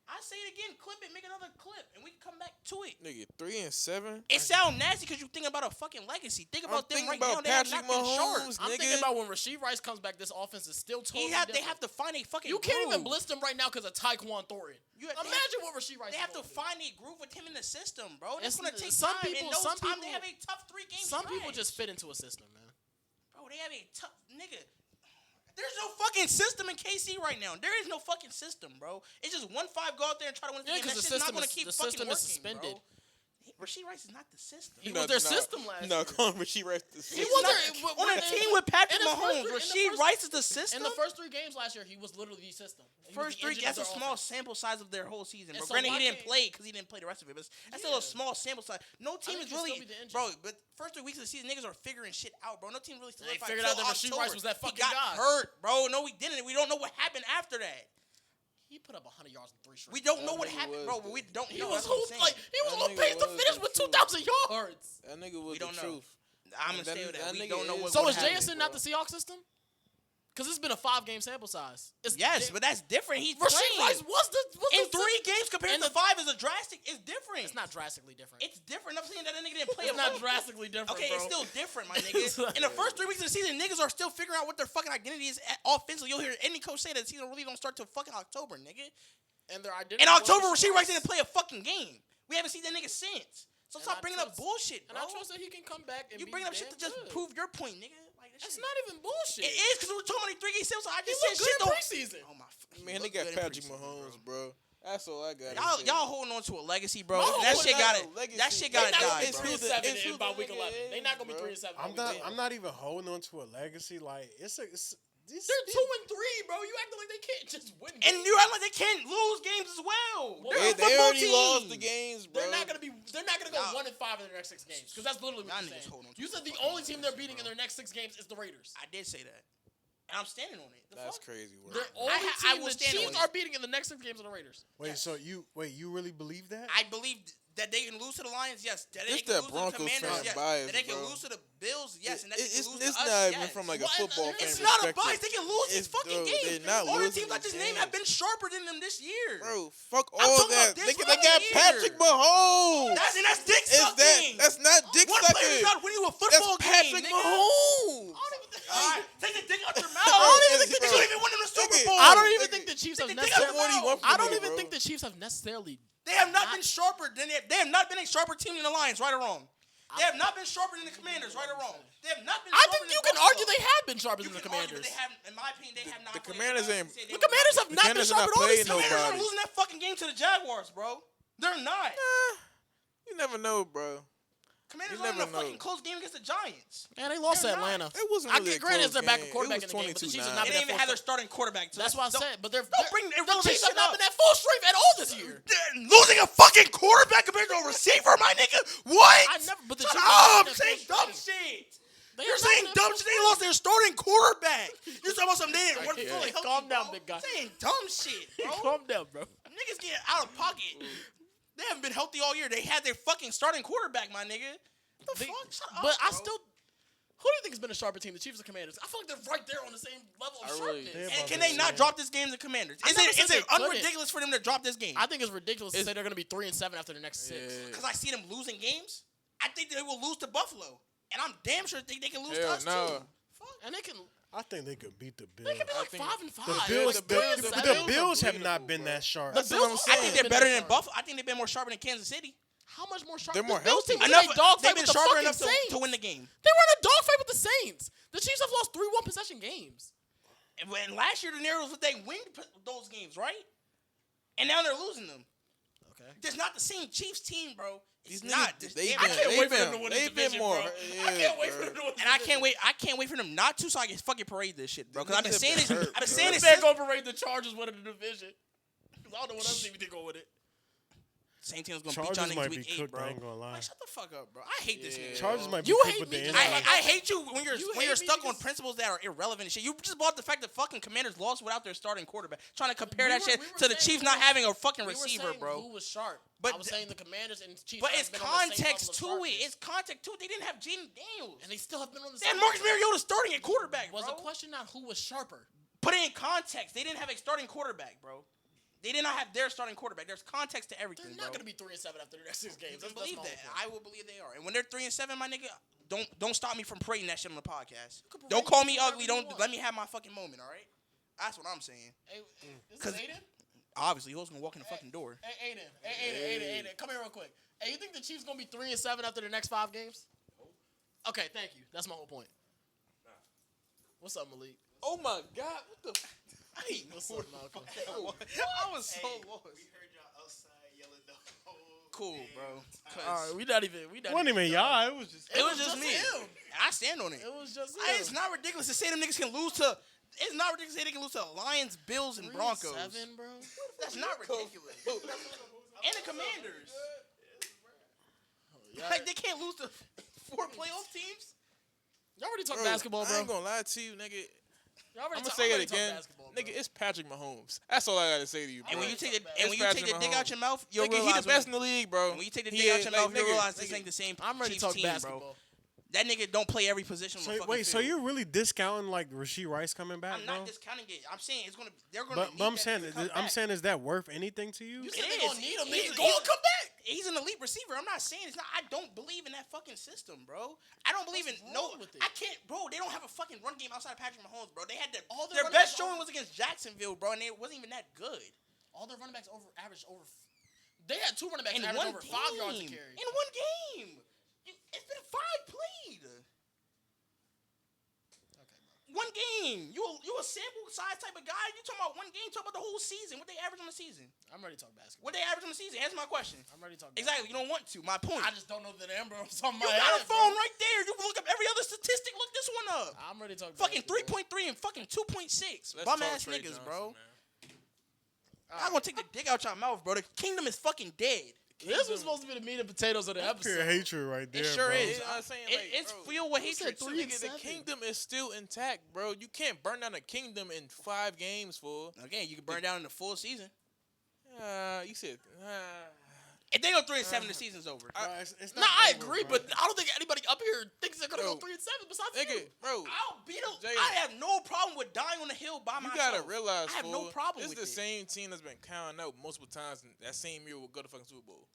I say it again. Clip it. Make another clip, and we can come back to it. Nigga, 3-7. It sounds nasty because you think about a fucking legacy. Think about them thinking right now. about They have Patrick not been sharp. Mahomes. I'm Nigga. thinking about when Rasheed Rice comes back. This offense is still totally They different. have to find a fucking. You can't even groove. blitz them right now because of Tyquan Thornton. Imagine what Rasheed Rice. They have to is gonna do. find a groove with him in the system, bro. That's It's- gonna take some time. people- and those some time people- they have a tough 3 games. Some people just fit into a system, man. bro. They have a tough nigga. There's no fucking system in KC right now. There is no fucking system, bro. It's just 1-5 go out there and try to win the Yeah, game. because That the shit's not system gonna is keep the fucking system working, is suspended. bro. Rasheed Rice is not the system. He was their system last No, year. call him Rasheed Rice. He was on a team with Patrick in the first Mahomes. three- in the Rasheed first- Rice is the system. In the first 3 games last year, he was literally the system. He was First the 3, engine that's a of their small offense. sample size of their whole season. And Bro, so granted, why he didn't can't- play because he didn't play the rest of it, but that's still Yeah. a small sample size. No team think is he'll really, still be the engine. bro. But first 3 weeks of the season, niggas are figuring shit out, bro. No team really They solidified. figured out till that Rasheed October. Rice was that fucking He got guy. hurt, bro. No, we didn't. We don't know what happened after that. He put up 100 yards in 3 straight. We don't know That what nigga happened, was bro. the- We don't He know. was That's what I'm hoop, saying. like he was That on nigga pace to was finish the with truth. 2,000 yards. That nigga was We don't the know. truth. I'm gonna That- stay with that. that We nigga don't know is- what So what is happened. Jason not the Seahawks system? Because it's been a 5-game sample size. It's Yes, but that's different. He's Rasheed playing. Rice was the In 3 games compared and to the- 5 is a drastic. It's different. It's not drastically different. It's different. I'm saying that nigga didn't play. It's a not full- drastically different, Okay, bro. it's still different, my It's nigga. like- In the first 3 weeks of the season, niggas are still figuring out what their fucking identity is offensively. You'll hear any coach say that the season really don't start till fucking October, nigga. And their identity. In October, was Rasheed Rice didn't play a fucking game. We haven't seen that nigga since. So And stop I bringing up trust- bullshit, And bro. I trust that he can come back and You be bringing up shit to damn just good. prove your point, nigga. Like this That's shit. not even bullshit. It is because we're talking about 3 game sales. So I He just looked said good shit in don't. preseason. Oh my. He Man, they looked got good in Patrick preseason, Mahomes, bro. That's all I got. Y'all holding on to a legacy, bro. Mahomes That was shit not got a it. legacy. That shit They're got to not die, gonna be It's bro. who the- 3-7 it's who by the week nigga 11. is, They're not gonna be bro. 3-7. I'm not even holding on to a legacy. Like it's these. They're 2-3, bro. You acting like they can't just win. And games. you act like they can't lose games as well. Well, They're a They football already team. lost the games, bro. They're not gonna go Y'all- 1-5 in their next 6 games because that's literally what Y'all you're niggas saying. hold on to You a said the fucking only team they're legacy, beating in bro. their next 6 games is the Raiders. I did say that, and I'm standing on it. The That's fuck? crazy, bro. The only I team will the stand Chiefs on are it. beating in the next 6 games are the Raiders. Wait, Yes. so you really believe that? I believe that they can lose to the Lions, yes. That they It's can that lose Broncos to the Commanders, fan yes. bias, That they can bro. lose to the Bills, yes. And that they can It's lose to us, not even yes. from like a What? football fan It's not a perspective. bias. They can lose these It's- fucking bro, games. they're not All the losing teams I these just named have games. been sharper than them this year. Bro, fuck I'm all talking about that. this They running got year. Patrick Mahomes. That's dick Is sucking. that's not dick One player sucking. is not winning you a That's football Patrick game, nigga. Mahomes. Alright, take the dick out your mouth. I don't even They think- shouldn't even win them the Super Nigga, Bowl. I don't even think the Chiefs have They got necessarily. 41 for I don't me, even bro. think the Chiefs have necessarily. They have not been sharper than they have not been a sharper team than the Lions, right or wrong. They have not been sharper than the Commanders, right or wrong. They have not been. I sharper think than you can Buffalo. argue they have been sharper You than the can argue, but Commanders. they have, in my opinion, they have not. The played Commanders enough ain't- to say they The were Commanders have not been Commanders sharper not at all this playing season. Commanders are nobody. losing that fucking game to the Jaguars, bro. They're not. You never know, bro. Commanders You won a never know. fucking close game against the Giants. Man, they lost to They're not. Atlanta. It wasn't I really get a granted close it's their backup game. quarterback It in the game, but the was Chiefs have 22-9. not They been didn't at even full have their strength. starting quarterback. So That's why I said, but they're irrelevant the Chiefs shit have not up. been at full strength at all this year. Losing a fucking quarterback compared to a receiver, my nigga. What? I never, but the Shut Chiefs have up! not been at Saying full dumb strength. shit. They You're have not saying been at dumb full shit. They lost their starting quarterback. You're talking about some they I weren't can't. fully healthy, Calm down, bro. big guy. Saying dumb shit, bro. Calm down, bro. Niggas get out of pocket. They haven't been healthy all year. They had their fucking starting quarterback, my nigga. What the fuck? Shut up, But I bro. still. Who do you think has been a sharper team, the Chiefs or Commanders? I feel like they're right there on the same level of I really- sharpness. And can they not drop this game to Commanders? I Is never it said is they it couldn't. unridiculous for them to drop this game? I think it's ridiculous to It's- say they're going to be 3-7 after the next 6. Yeah. Because I see them losing games. I think they will lose to Buffalo, and I'm damn sure think they can lose to Hell us no. too. Fuck. And they can I think they could beat the Bills. they can be I like think 5-5. The Yeah, Bills, the the, Bills- the, the the Bills Bills have unbeatable, not been bro. that sharp. The That's what I'm Bills- saying. I think they're better than Buffalo. I think they've been more sharper than Kansas City. How much more sharp? They're more the Bills healthy. team was in Enough. a dogfight They've with been the sharper fucking enough Saints. to win the game. They were in a dogfight with the Saints. The Chiefs have lost 3 1-possession games. And last year the narratives was they win those games, right? And now they're losing them. Okay. It's not the same Chiefs team, bro. It's These not. niggas, They- they've I been, can't wait for them they've to win been, this they've been division, more. bro. Yeah, I can't wait bro. for them to win. And I can't wait. I can't wait for them not to, so I can fucking parade this shit, bro. Because I've been Niggas saying have this. been hurt, I've been bro. saying This this. man since- gonna parade the Chargers winning the division. Because I don't know what else team you think go with it. Same team's gonna Chargers beat y'all might niggas be week 8, cooked, bro. I ain't gonna lie. Like, shut the fuck up, bro. I hate this Yeah. nigga. Chargers might be You cooked hate with the me injury. just I hate you when you're You when hate you're me stuck on because- principles that are irrelevant and shit. You just brought the fact that fucking Commanders lost without their starting quarterback. Trying to compare that shit to the Chiefs not having a fucking receiver, saying bro. Who was sharp? But I was saying the Commanders and Chiefs. But haven't it's been on the same context level of to it. sharpness. It's context to it. They didn't have Jaden Daniels. And they still have been on the They same. had Marcus Mariota starting at quarterback, Was bro. the question not who was sharper? Put it in context. They didn't have a starting quarterback, bro. They did not have their starting quarterback. There's context to everything, They're bro. not going to be 3-7 after the next 6 games. You That's believe my that. whole point. I will believe they are. And when they're 3-7, my nigga, don't stop me from parading that shit on the podcast. could parade Don't call me whatever ugly. you Don't want. let me have my fucking moment, all right? That's what I'm saying. Hey, this 'Cause- is Aiden? Obviously, who's gonna walk in the fucking door? Hey, Aiden. Come here real quick. Hey, you think the Chiefs going to be 3-7 after the next 5 games? Okay, thank you. That's my whole point. What's up, Malik? Oh my God! What the? Hey, What's up, Malcolm? I was so lost. We heard y'all outside yelling the whole Cool, game. bro. All right, we not even. It wasn't even y'all. It was just. It was just me. him. And I stand on it. It was just It's not ridiculous to say them niggas can lose to. It's not ridiculous to say they can lose to Lions, Bills, and Broncos. 3-7, bro. That's not ridiculous. And the Commanders. Y'all, Like they can't lose to 4 playoff teams. y'all already talked Bro, basketball, I bro. ain't gonna lie to you, nigga. Y'all already I'm gonna talk- say it already talked again, basketball, bro. nigga. It's Patrick Mahomes. That's all I gotta say to you, bro. And when you take the It's and when you take the Patrick dick out Mahomes. your mouth, you'll Nigga, realize he the best in the league, bro. when you take the He dick out is, your like, mouth, you'll nigga, realize this nigga, ain't the same. I'm ready to Chiefs talk team, basketball. bro. That nigga don't play every position on the So, fucking wait, so field. you're really discounting like Rasheed Rice coming back, I'm bro? not discounting it. I'm saying it's gonna. They're gonna. But need I'm that saying, nigga to come I'm back. saying, is that worth anything to you? You It said they is. gonna need him. He's- He's gonna come back. He's an elite receiver. I'm not saying it's not. I don't believe in that fucking system, bro. I don't believe What's in wrong with it? I can't, bro. They don't have a fucking run game outside of Patrick Mahomes, bro. They had All their their running best backs showing are- was against Jacksonville, bro, and it wasn't even that good. All their running backs averaged over. They had 2 running backs In average one over game, 5 yards a carry. in one game, it's been 5 played. One game. You a sample size type of guy. You talking about one game? Talk about the whole season. What they average on the season? I'm ready to talk basketball. What they average on the season? Answer my question. I'm ready to talk. Exactly. You don't want to. My point. I just don't know the number off the top of You my got head, a phone bro. right there. You can look up every other statistic. Look this one up. I'm ready to talk. Fucking basketball. 3.3 and fucking 2.6. Let's Bum talk ass Trey niggas, Johnson, bro. man. I'm gonna take the dick out your mouth, bro. The kingdom is fucking dead. This was supposed to be the meat and potatoes of the episode. Pure hatred right there, sure bro. is. Yeah, I'm saying, It, like, it's bro, filled with you said hatred. too. 3 and Nigga, the 7. kingdom is still intact, bro. You can't burn down a kingdom in 5 games, fool. Again, you can burn down in the full season. You said. If they go 3-7, the season's over. Bro, it's Nah, not I over, agree, bro. but I don't think anybody up here thinks they're gonna Bro, go 3-7. Besides Nigga, you. bro. I'll beat them. Jay- I have no problem with dying on the hill by You myself. gotta realize, I have no fool, problem this with is the it. same team that's been counting out multiple times, and that same year will go to fucking Super Bowl.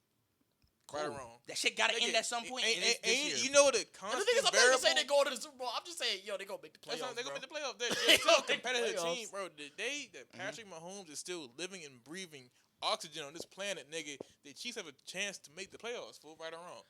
Right or Cool. wrong? That shit gotta end Nigga, at some point. And it's this year. you know the And constant the thing is, I'm not even variable. saying they go to the Super Bowl. I'm just saying, yo, they gonna make the That's playoffs. not, they're gonna bro. make the playoffs. They're still a They make competitive playoffs. team, bro. The day that Patrick Mahomes is still living and breathing oxygen on this planet, nigga, the Chiefs have a chance to make the playoffs, fool. Right or wrong?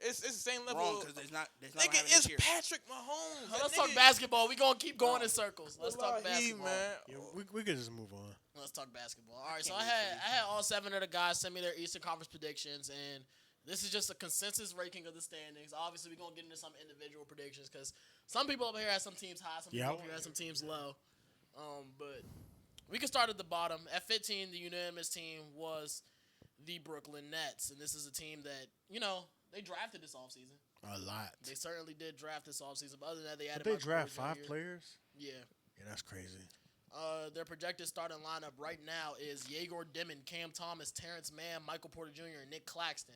It's the same level. Wrong, because there's not Nigga, having it's this year. Patrick Mahomes. Let's That talk nigga- basketball. We gonna keep going in circles. Let's talk Wallahi, basketball. man. Yeah, we could just move on. Let's talk basketball. All right, so can't I wait for had all 7 of the guys send me their Eastern Conference predictions, and This is just a consensus ranking of the standings. Obviously, we're going to get into some individual predictions because some people over here have some teams high, some people over here have some teams low. But we can start at the bottom. At 15, the unanimous team was the Brooklyn Nets. And this is a team that, they drafted this offseason. A lot. They certainly did draft this offseason. But other than that, they added Did they draft 5 players? Yeah. Yeah, that's crazy. Their projected starting lineup right now is Yegor Dimon, Cam Thomas, Terrence Mann, Michael Porter Jr., and Nick Claxton.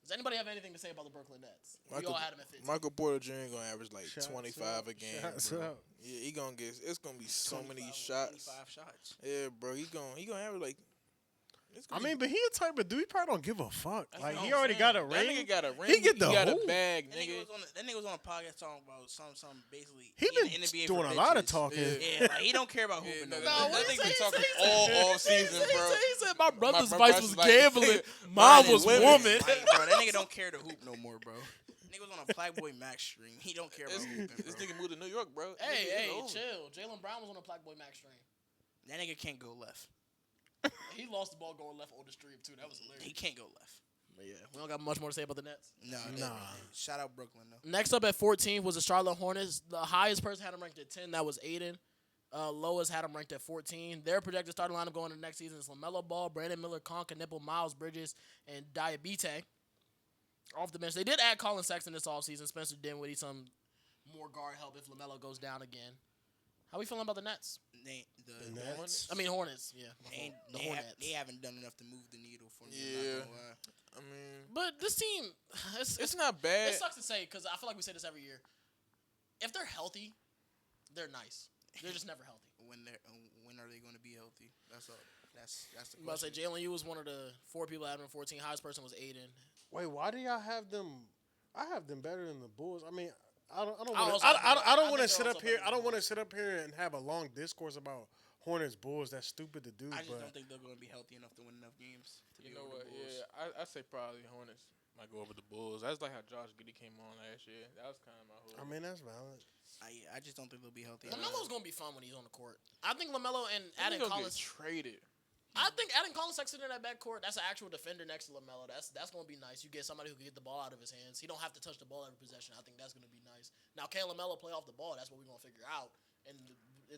Does anybody have anything to say about the Brooklyn Nets? We all had them at 15. Michael Porter Jr. gonna average like Shots 25 up. a game. Shots Bro. up. Yeah, he gonna get. It's gonna be so many 25 shots. 25 shots. Yeah, bro. He gonna average like. But he a type of dude. He probably don't give a fuck. That's Like what he I'm already saying. got a That ring. nigga got a ring. He get the got a hoop. bag, That nigga. nigga was on a podcast talking about some basically. He been in the NBA doing for a lot of bitches. talking. Yeah, like, he don't care about hooping. no, no, no, more. that nigga been he talking say? all season, bro. He said my brother's My vice brother's was like- gambling. Mine Mine was is women. woman. Like, bro, that nigga don't care to hoop no more, bro. Nigga was on a Playboy Max stream. He don't care about hooping, bro. This nigga moved to New York, bro. Hey, Nigga, it's over. chill. Jalen Brown was on a Blackboy Max stream. That nigga can't go left. He lost the ball going left on the stream, too. That was hilarious. He can't go left. But yeah, we don't got much more to say about the Nets. No, Nah. Shout out Brooklyn though. Next up at 14 was the Charlotte Hornets. The highest person had them ranked at 10. That was Aiden. Lowest had them ranked at 14. Their projected starting lineup going into next season is LaMelo Ball, Brandon Miller, Conca Nipple, Miles Bridges, and Diabite. Off the bench, they did add Colin Sexton this offseason. Spencer Dinwiddie, some more guard help if LaMelo goes down again. How we feeling about the Nets? The Nets? I mean Hornets. Yeah, the they Hornets. They haven't done enough to move the needle for me. Yeah. I'm not gonna lie. I mean, But this team, it's not bad. it sucks to say because I feel like we say this every year. If they're healthy, they're nice. They're just never healthy. When are they going to be healthy? That's all. That's the I'm about to say question. Jalen, you was one of the 4 people at 14. Highest person was Aiden. Wait, why do y'all have them? I have them better than the Bulls. I mean, I don't I want also to. have them- I I don't think want to they're sit also up here. better I don't than want to sit up here and have a long discourse about Hornets Bulls. That's stupid to do. I just but don't think they're going to be healthy enough to win enough games. To You be know over what? the Bulls. Yeah, I say probably Hornets might go over the Bulls. That's like how Josh Giddey came on last year. That was kind of my whole. I mean, that's valid. I just don't think they'll be healthy. LaMelo's gonna be fun when he's on the court. I think LaMelo and adding He's gonna Collins. get traded. I think adding Colin Sexton in that backcourt, that's an actual defender next to LaMelo. That's gonna be nice. You get somebody who can get the ball out of his hands. He don't have to touch the ball every possession. I think that's gonna be nice. Now, can LaMelo play off the ball? That's what we're gonna figure out in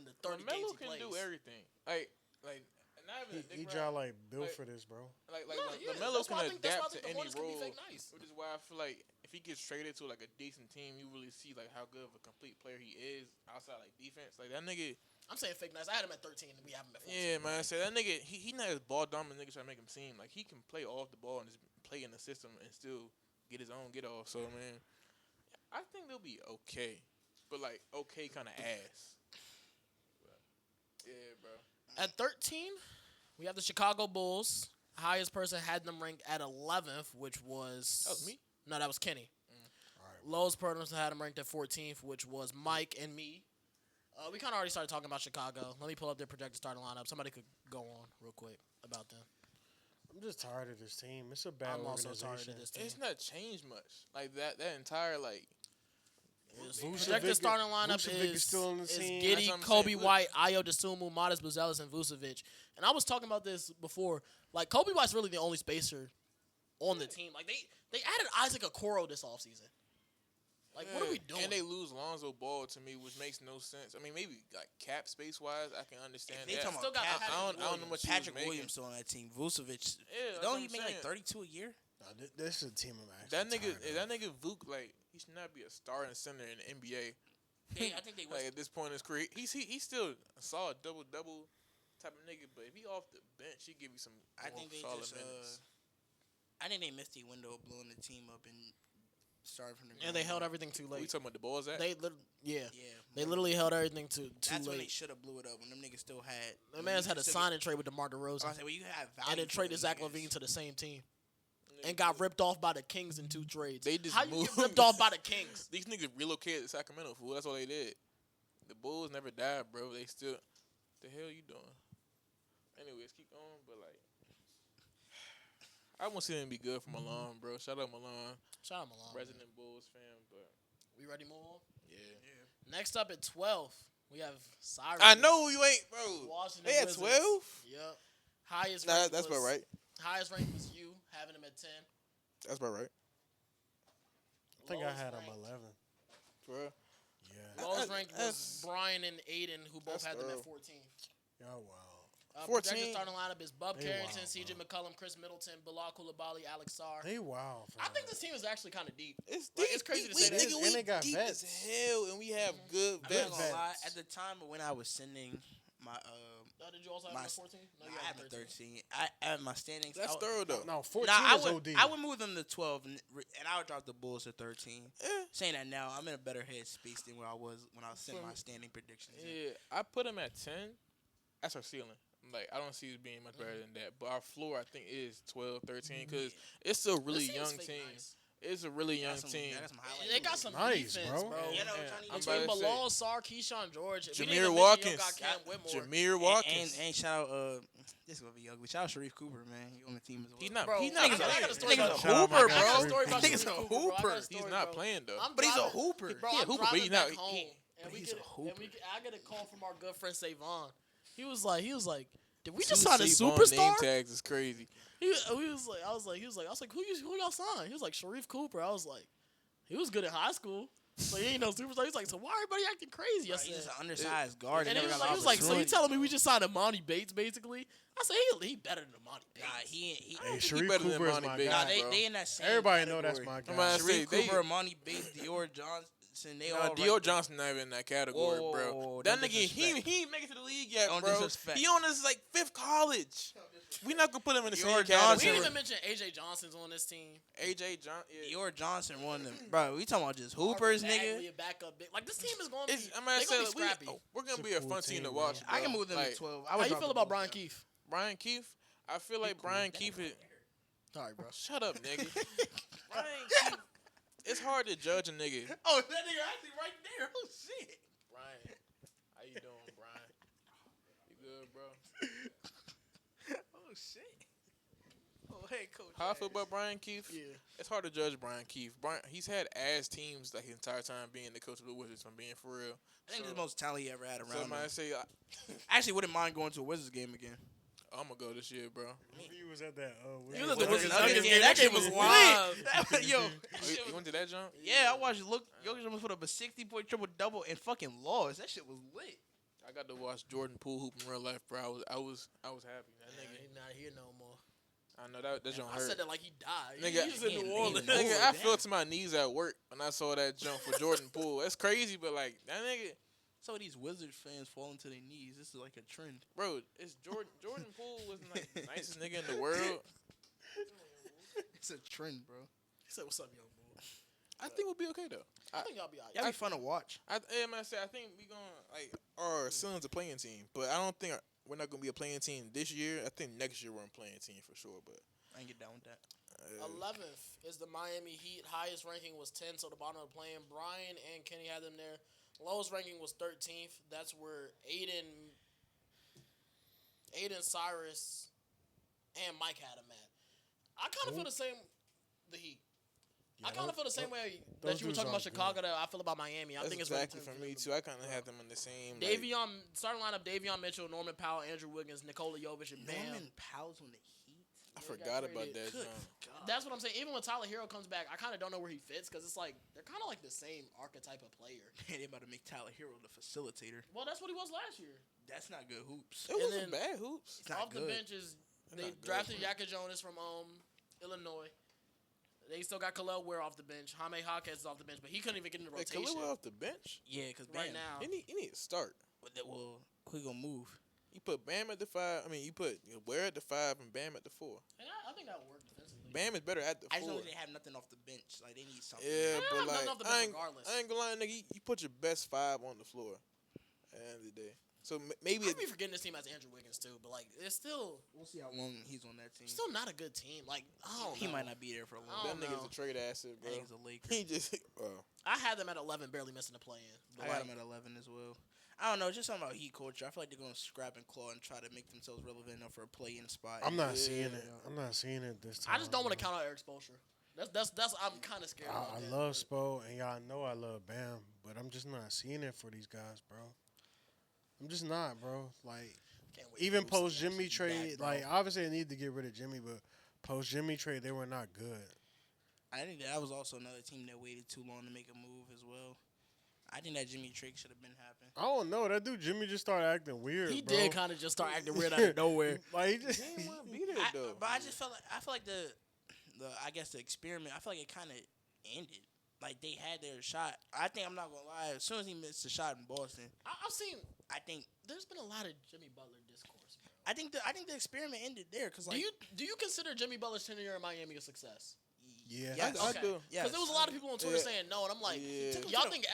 the 30 games LaMelo he can plays. do everything. Like not even a dick He ride. y'all like built Like- for this, bro. Like No, yeah, LaMelo that's why I can think- that's why I adapt think to the any Hornets could be role, fake nice. which is why I feel like if he gets traded to like a decent team, you really see like how good of a complete player he is outside like defense. Like that nigga, I'm saying fake nice. I had him at 13, and we have him at 14. yeah, man. So that nigga, he not as ball dominant niggas try to make him seem like he can play off the ball and just play in the system and still get his own get off. So man, I think they'll be okay, but like okay kind of ass. But, yeah, bro. At 13, we have the Chicago Bulls. Highest person had them ranked at 11th, which was... That was me? No, that was Kenny. All right. Lowest person had them ranked at 14th, which was Mike and me. We kind of already started talking about Chicago. Let me pull up their projected starting lineup. Somebody could go on real quick about them. I'm just tired of this team. It's a bad I'm also organization. tired of this team. It's not changed much. Like that entire like. Projected starting lineup Vucevic is still on the team. Giddy, That's what I'm Kobe saying. Look. White, Ayo Dosunmu, Modest Buzelis, and Vucevic. And I was talking about this before. Like, Kobe White's really the only spacer on the team. Like, they added Isaac Okoro this offseason. Like, what are we doing? And they lose Lonzo Ball to me, which makes no sense. I mean, maybe like cap space wise, I can understand They that. talking Still about got Patrick Patrick I don't know much he was Patrick making. Williams still on that team. Vucevic. Yeah, that's Don't what he I'm make like saying. 32 a year? Nah, this is a team I'm actually That nigga, tired of. that nigga Vuk, like he should not be a starting center in the NBA. I think they was. Like at this point in his career, he's still a solid double type of nigga. But if he off the bench, he give you some I more think they solid just. minutes. I think they missed the window of blowing the team up and starting from the. And they ground held up. everything too What you late. talking about the balls at? Yeah. Yeah, They literally held everything too That's when they late. should have blew it up when them niggas still had. The man's had a sign and trade with DeMar DeRozan. I said, well, you have value And then for traded them Zach niggas. LaVine to the same team. Nigga, And got ripped off by the Kings in 2 trades. They just How you moved. get ripped off by the Kings? These niggas relocated to Sacramento, fool. That's all they did. The Bulls never died, bro. They still. The hell you doing? Anyways, keep going. But like, I want to see them be good for Milan, bro. Shout out Milan, Shout out Milan. resident Bulls fan. But We ready to move on? yeah, Next up at 12, we have Cyrus. I know you ain't, bro. Washington They at Wizards. 12. Yep. Highest Nah, ranked that's was, about right. Highest ranked was you, having him at 10. That's about right. I think I Lowest had him ranked. 11. For real. Yeah. Lowest ranked was That's- Brian and Aiden, who both that's had them at thorough. 14. Oh, wow. 14. 14. Starting lineup is Bub They Carrington, wild, CJ bro. McCullum, Chris Middleton, Bilal Coulibaly, Alex Sarr. They wild. I think this team is actually kind of deep. It's Like, deep. it's crazy to we, say that. nigga, And they we got deep vets. as hell, and we have good I'm not vets. gonna lie. vets. At the time when I was sending my Did you also have my him at 14? No, I you had had him him at at 13. 13. I at my standings. That's I would- thorough though. No, 14 Nah, is OD. I would move them to 12, and I would drop the Bulls to 13. Yeah. Saying that now, I'm in a better headspace than where I was when I was sending my standing predictions. in. Yeah, I put him at 10. That's our ceiling. Like, I don't see it being much better than that. But our floor, I think, is 12, 13, because it's a really This team's young fake team. nice. It's a really young Got some- team. I got some highlights. They got some Nice, defense, bro. bro. Yeah, no, Yeah, Johnny I'm Depp. Between about to say, Bilal, Sarr, Keyshawn George, and we didn't Jameer even mention Watkins. You got Cam Whitmore. Jameer Watkins. And shout out, this is gonna be ugly. Shout out Sharif Cooper, man. He on the team as well. He's not. Bro, he's not I got playing. a story Nigga's about a Shout out my hooper, guy, I got a Sharif story about Nigga's Sharif a Cooper, bro. I got a hooper. story, He's not bro. playing though. I'm But he's a driving- hooper. Bro, He a I'm hooper, but driving he's not- back home, he- and we he's get a hooper. I get a call from our good friend Savon. He was like, did we Two just sign a Savon superstar? Name tags is crazy. He was like, I was like, who y'all signed? He was like, Sharif Cooper. I was like, he was good in high school. So he ain't no superstar. He's like, so why everybody acting crazy? I Bro, he's said, an undersized guard. and never he was got an like, so you opportunity. telling me we just signed Amani Bates basically? I said, he better than Amani Bates. Nah, he ain't. I don't Hey, think he Sharif better than Cooper is Monty my Bates, Nah, guy. bro. they in that same Everybody know that's category. my I'm guy. about to say, Sharif they- Cooper, Amani Bates, Dior Johnson. They all Nah, right Dior there. Johnson not even in that category, Whoa, bro. whoa, whoa, That don't nigga, he disrespect. ain't make it to the league yet, Don't bro. disrespect. He on his like 5th college. We not gonna put him in the Dior same We Johnson. category. didn't even mention AJ Johnson's on this team. AJ John. Yeah. Dior Johnson won them. Bro, we talking about just hoopers, Marvin nigga. Bagley, a backup big. Like this team is going to be. I'm gonna They say gonna be like, scrappy. we're gonna It's be a a fun cool team to team, watch. man. I can bro. move them like, to 12. How you feel about Brian Keefe? Brian Keefe. I feel like Brian Keefe. Sorry, bro. Shut up, nigga. Brian Keefe. It's hard to judge a nigga. Oh, that nigga actually right there. Oh, shit. Brian, how you doing, Brian? You good, bro? Oh, shit. Oh, hey, coach. How I feel about Brian Keefe? Yeah. It's hard to judge Brian Keefe. He's had ass teams like his entire time being the coach of the Wizards. If I'm being for real. I think this is the most talent he ever had around him. Somebody say, I actually wouldn't mind going to a Wizards game again. I'm gonna go this year, bro. You was at that. You was at the Wizards Wizards Nuggets Nuggets game. That game was wild. Yo, You went to that jump? yeah, I watched Jokic almost put up a 60-point triple-double and fucking lost. That shit was lit. I got to watch Jordan Poole hoop in real life, bro. I was happy. That nigga, He's not here no more. I know that don't I hurt. said that like he died. Nigga, He's in he- New he- Orleans. he- Nigga, I damn. fell to my knees at work when I saw that jump for Jordan Poole. That's crazy, but like that nigga, So these Wizards fans falling to their knees. This is like a trend. bro, it's Jordan Poole wasn't like the nicest nigga in the world. It's a trend, bro. He said, "What's up, young boy?" I think we'll be okay though. I think y'all be alright. That'd be fun to watch. I think we gonna like our ceiling's a playing team, but I don't think we're not gonna be a playing team this year. I think next year we're a playing team for sure. But I can get down with that. 11th is the Miami Heat. Highest ranking was 10, so the bottom of the plane. Brian and Kenny had them there. Lowest ranking was 13th. That's where Aiden, Cyrus, and Mike had them at. I kind of feel the same. The Heat. I kind of feel the same way that you were dudes talking about are Chicago. That I feel about Miami. I that's think it's exactly really for me too. I kind of have them in the same. Like, Davion, starting lineup: Davion Mitchell, Norman Powell, Andrew Wiggins, Nikola Jovic, and Bam. Norman Powell's on the Heat. I forgot about that. Good John. That's what I'm saying. Even when Tyler Hero comes back, I kind of don't know where he fits because it's like they're kind of like the same archetype of player. Man, they about to make Tyler Hero the facilitator. Well, that's what he was last year. That's not good hoops. It wasn't then- bad hoops. It's not Off the good. bench is They're they not good. drafted Yaka Jonas from Illinois. They still got Khalil Ware off the bench. Jaime Jaquez is off the bench, but he couldn't even get in the Hey, rotation Khalil off the bench. Yeah, because right now. He need to start. Well, who gonna move? You put Bam at the 5. I mean, you put Ware at the 5 and Bam at the 4. And I think that would work defensively. Bam is better at the I just 4. know they have nothing off the bench. Like they need something. Yeah, Yeah, but nothing like off the I bench ain't, regardless. I ain't gonna lie, nigga. You put your best 5 on the floor at the end of the day. So maybe I'd be forgetting this team has Andrew Wiggins too, but like it's still We'll see how long he's on that team. still not a good team. Like I don't He know. might not be there for a long I that don't time. nigga's know. a trade asset, bro. That nigga's a Laker. He just I had them at 11, barely missing the play in. I got him at 11 as well. I don't know, just something about Heat culture. I feel like they're gonna scrap and claw and try to make themselves relevant enough for a play-in spot. I'm not Yeah. seeing it. I'm not seeing it this time. I just don't want to bro. count out Eric Spoelstra. That's I'm kind of scared. about I that, love but- Spo, and y'all know I love Bam, but I'm just not seeing it for these guys, bro. I'm just not, bro. Like, Can't wait even for Boosie post to Jimmy actually be trade, back, bro. like obviously they need to get rid of Jimmy, but post Jimmy trade they were not good. I think that was also another team that waited too long to make a move as well. I think that Jimmy Trick should have been happening. I don't know. That dude Jimmy just started acting weird. He bro. did kind of just start acting weird out of nowhere. Like he just He didn't want to be there though. But I just felt like the I guess the experiment. I feel like it kind of ended. Like they had their shot. I think I'm not gonna lie. As soon as he missed the shot in Boston, I've seen. I think There's been a lot of Jimmy Butler discourse. Bro. I think the experiment ended there because like Do you consider Jimmy Butler's tenure in Miami a success? yeah. Yes. I Okay. do. Yes. Because there was a lot of people on Twitter Yeah. saying no, and I'm like, Yeah. y'all think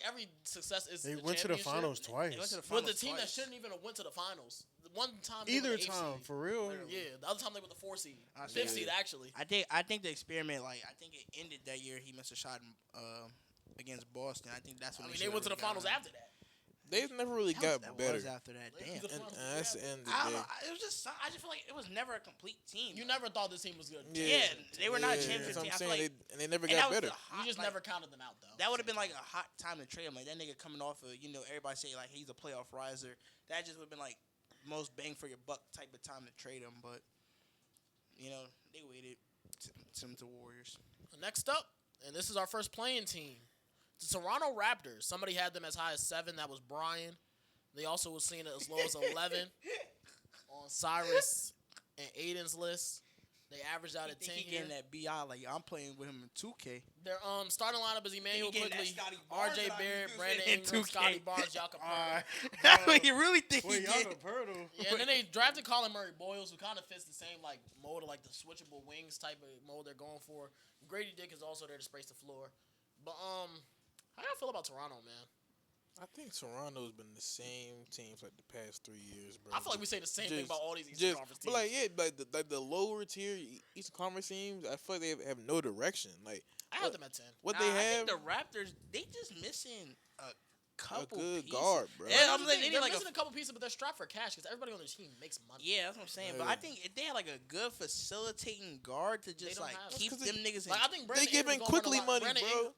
every success is They the went to the championship? finals They went twice. to the With finals the team that twice. shouldn't even have went to the finals. The one time they Either were the 8th time, seed. for real. Yeah, the other time they were the 4th seed, I 5th see. seed actually. I think the experiment I think it ended that year. He missed a shot against Boston. I think that's when They went to the finals after that. They never really got that better. was after that. Damn. Lakers And finals that's the after. end of the I don't day. know. It was just. I just feel like it was never a complete team. You never thought this team was good. Yeah, they were not a Yeah, championship that's what team. I'm I feel saying. like, And they never and got that was better. the hot, You just like, never counted them out though. That would have been like a hot time to trade him. Like that nigga coming off of everybody say like he's a playoff riser. That just would have been like most bang for your buck type of time to trade him. But they waited. Send him to Warriors. Next up, and this is our first playing team. The Toronto Raptors. Somebody had them as high as 7. That was Brian. They also was seen as low as 11 on Cyrus and Aiden's list. They averaged out at 10 He here. getting that BI like I'm playing with him in 2K. Their starting lineup is Emmanuel He getting that Quigley, Scotty Barnes RJ that I Barrett, used Brandon in Ingram, 2K. Scotty Barnes, Jakob Pertl. That's what you really think he Wait, y'all get. the Pirtle. Yeah, and then they drafted Colin Murray Boyles, who kind of fits the same mold of the switchable wings type of mold they're going for. Grady Dick is also there to space the floor. But how y'all feel about Toronto, man? I think Toronto's been the same team for the past 3 years, bro. I feel like we say the same thing Just- about all these Eastern Conference teams. But the lower tier Eastern Conference teams, I feel like they have no direction. Like I have them at 10. what Nah, they I have, think the Raptors, they just missing a a couple good pieces. guard, bro. Yeah, Here's I'm the saying thing, they need they're like missing a couple pieces, but they're strapped for cash because everybody on their team makes money. yeah, that's what I'm saying. But Yeah. I think if they had like a good facilitating guard to just don't like have it. keep That's 'cause them niggas in. I think They Brandon giving Ingram's gonna quickly run a lot. money, Brandon bro. Ingram,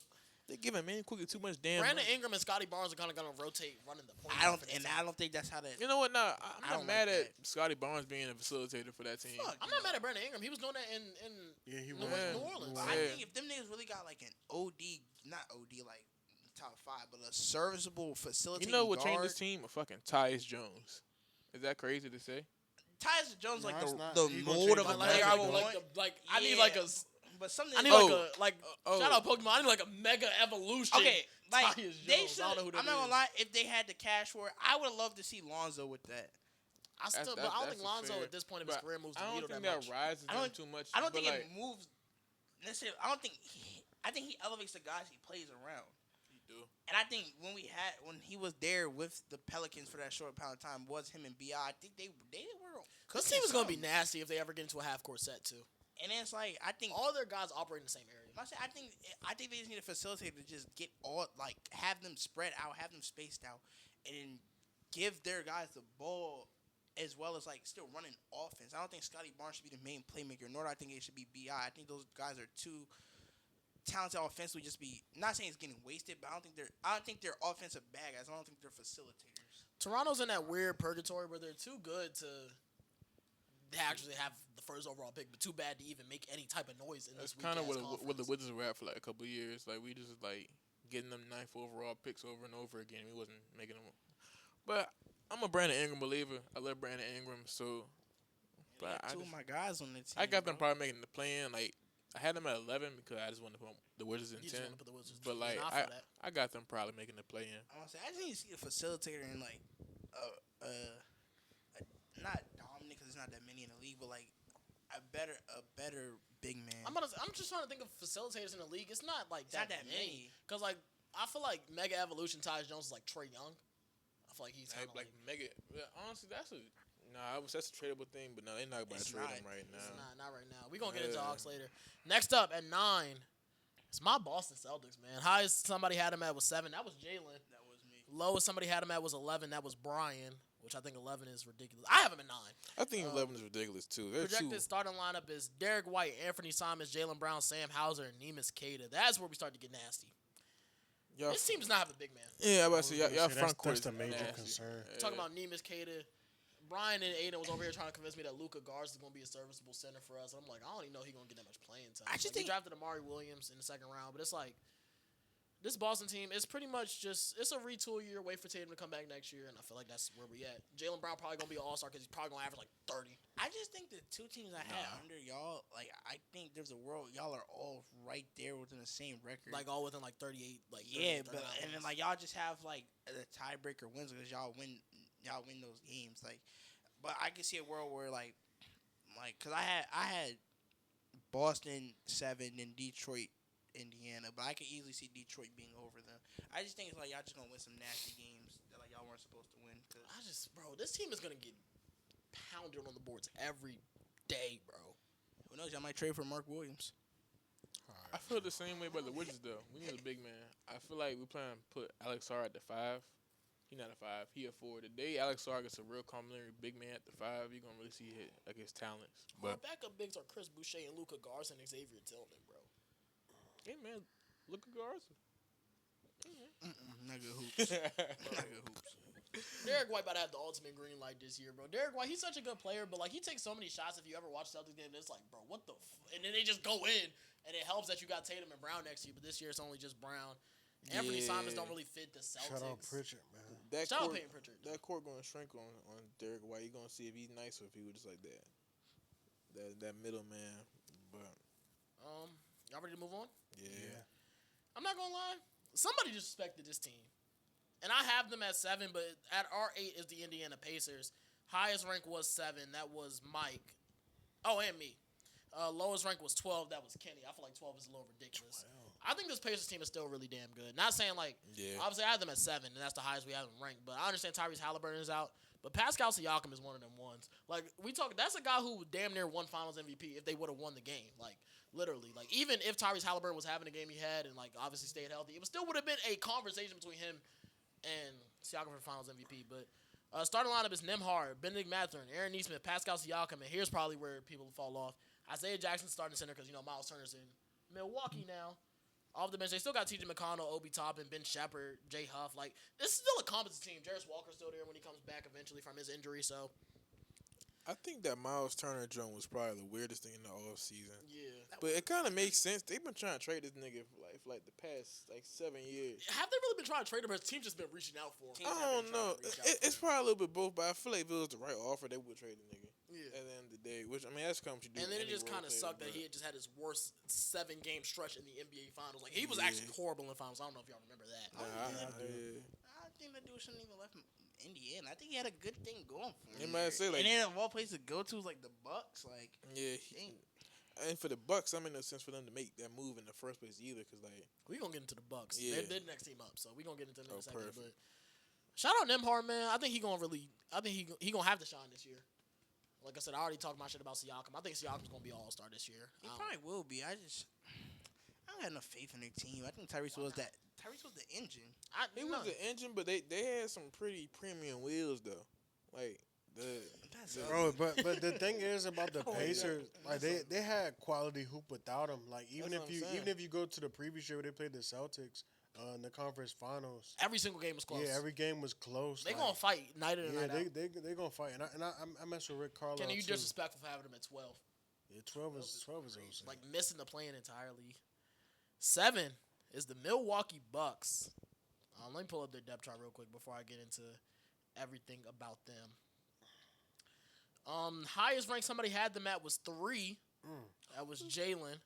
They giving man quickly too much damn. Brandon money. Ingram and Scotty Barnes are kind of going to rotate running the point. I don't, guard for this and team. I don't think that's how that. You know what? Nah, I I'm don't not mad like at Scotty Barnes being a facilitator for that team. Fuck, I'm not mad at Brandon Ingram. He was doing that in Yeah, he New was. Yeah. Orleans. But I Yeah. think if them niggas really got like an OD, not OD like top 5, but a serviceable facilitating You know what guard. changed this team? A fucking Tyus Jones. Is that crazy to say? Tyus Jones No, like it's not. the He gonna mold change of a the player I would basketball. want. I need Yeah. like a. But something. I need Oh. Oh. shout out Pokemon. I need like a mega evolution. Okay, like Tyus they Jones. should. I don't know who that I'm not is. gonna lie. If they had the cash for it, I would have loved to see Lonzo with that. I still, That's- but I don't that's think a Lonzo fair- at this point of his but career moves the I don't needle think that that much. rises I don't- them too much. I don't but think like, it moves necessarily. I don't think. I think he elevates the guys he plays around. he do. And I think when he was there with the Pelicans for that short amount of time was him and Bi. I think they were. This team is gonna be something. nasty if they ever get into a half court set too. And then it's like I think All their guys operate in the same area. I think they just need a facilitator to just get all have them spread out, have them spaced out, and then give their guys the ball as well as still running offense. I don't think Scotty Barnes should be the main playmaker, nor do I think it should be Bi. I think those guys are too talented offensively. Just be not saying it's getting wasted, but I don't think they're offensive bad guys. I don't think they're facilitators. Toronto's in that weird purgatory where they're too good to actually have the first overall pick, but too bad to even make any type of noise in That's this kind of weak-ass what the conference. Wizards were at for a couple of years. Like we just getting them 9th overall picks over and over again. We wasn't making them. But I'm a Brandon Ingram believer. I love Brandon Ingram, so. But Two of my guys on the team. I got them bro. probably making the play-in. I had them at 11 because I just wanted to put the Wizards in You 10. just want to put the Wizards. But and I feel that. I got them probably making the play-in. I want to say I just need to see a facilitator and not dominant because there's not that many in the league, but a better big man. I'm just trying to think of facilitators in the league. It's not It's not that many. many. Because I feel like Mega Evolution Tyus Jones is like Trae Young. I feel like he's kind of Honestly, that's a tradable thing, but no, they're not about to It's trade not. him right now. not right now. We're gonna get into Yeah. Hawks later. Next up at 9, it's my Boston Celtics, man. Highest somebody had him at was 7. That was Jalen. That was me. Lowest somebody had him at was 11. That was Brian, which I think 11 is ridiculous. I have him at 9. I think 11 is ridiculous too. They're Projected too. starting lineup is Derek White, Anthony Simons, Jalen Brown, Sam Hauser, and Neemias Queta. That's where we start to get nasty. Y'all, This team does not have a big man. yeah, I was about to say y'all That's front court the is major nasty. concern. Yeah. Talking about Neemias Queta, Brian and Aiden was over here trying to convince me that Luka Garza is going to be a serviceable center for us. And I'm like, I don't even know he's going to get that much playing time. I just We think drafted Amari Williams in the second round, but it's like this Boston team is pretty much just it's a retool year. Wait for Tatum to come back next year, and I feel like that's where we at. Jaylen Brown probably going to be an all-star because he's probably going to average like 30. I just think the two teams I had under y'all, like I think there's a world y'all are all right there within the same record. Like all within like 38. Like 30, but and then like y'all just have like the tiebreaker wins because y'all win those games. Like, but I can see a world where like because I had Boston 7 and Detroit, Indiana, but I could easily see Detroit being over them. I just think it's like y'all just gonna win some nasty games that like y'all weren't supposed to win. Bro, this team is gonna get pounded on the boards every day, bro. Who knows? Y'all might trade for Mark Williams. I feel the same way about the Wizards, though. We need a big man. I feel like we plan to put Alex Sarr at the 5. He's not a 5. He a 4. The day Alex Sarr gets a real complimentary big man at the 5, you're going to really see his talents. Our But, backup bigs are Chris Boucher and Luka Garza and Xavier Tillman, bro. hey, man, look at Garza. Not good hoops. Not good hoops. Derek White about to have the ultimate green light this year, bro. Derek White, he's such a good player, but like he takes so many shots. If you ever watch Celtics game, it's like, bro, what the? And then they just go in, and it helps that you got Tatum and Brown next to you. But this year it's only just Brown. Anthony Simons don't really fit the Celtics. Shout out Pritchard, man. Shout out Peyton Pritchard. That court going to shrink on Derek White. You're going to see if he's nice or if he was just like that. That middleman. But y'all ready to move on? yeah. I'm not gonna lie. Somebody disrespected this team. And I have them at 7, but at our 8 is the Indiana Pacers. Highest rank was 7. That was Mike. Oh, and me. Lowest rank was 12. That was Kenny. I feel like 12 is a little ridiculous. 12. I think this Pacers team is still really damn good. Not saying like, obviously I have them at 7, and that's the highest we have them ranked. But I understand Tyrese Halliburton is out. But Pascal Siakam is one of them ones. Like, that's a guy who damn near won Finals MVP if they would have won the game. Like, literally. Like, even if Tyrese Halliburton was having the game he had and, like, obviously stayed healthy, it still would have been a conversation between him and Siakam for Finals MVP. But starting lineup is Nembhard, Benedict Mathurin, Aaron Nesmith, Pascal Siakam, and here's probably where people fall off. Isaiah Jackson starting center because, Miles Turner's in Milwaukee now. Off the bench, they still got T.J. McConnell, Obi Toppin, Ben Shepherd, Jay Huff. Like, this is still a competent team. Jarris Walker's still there when he comes back eventually from his injury, so. I think that Miles Turner joint was probably the weirdest thing in the offseason. Yeah. But it kind of makes sense. They've been trying to trade this nigga for like the past 7 years. Have they really been trying to trade him, or has the team just been reaching out for him? I don't know. It's probably a little bit both, but I feel like if it was the right offer, they would trade the nigga. Yeah. At the end of the day, which, I mean, that's what you do. And then it just kind of sucked that he had just had his worst 7-game stretch in the NBA Finals. Like, he was actually horrible in the Finals. I don't know if y'all remember that. I think that dude shouldn't even left Indiana. I think he had a good thing going for him. Might say, like, and then of all places to go to was like the Bucks. Like, yeah. And for the Bucks, I mean, no sense for them to make that move in the first place either, because like we gonna get into the Bucks. Yeah. They're the next team up, so we gonna get into them in a second. But shout out Nembhard, man. I think he gonna have to shine this year. Like I said, I already talked my shit about Siakam. I think Siakam's gonna be an all-star this year. He probably will be. I don't have enough faith in their team. I think Tyrese was the engine. He was the engine, but they had some pretty premium wheels though. Like Bro, but the thing is about the Pacers, like they had quality hoop without him. Like even if you go to the previous year where they played the Celtics in the conference finals, every single game was close. Yeah, every game was close. They gonna fight night in and night out. They gonna fight. And I mess with Rick Carlisle. Kenny, you disrespectful for having them at 12. Yeah, 12 is awesome. Like missing the plan entirely. 7 is the Milwaukee Bucks. Let me pull up their depth chart real quick before I get into everything about them. Highest rank somebody had them at was 3. That was Jalen.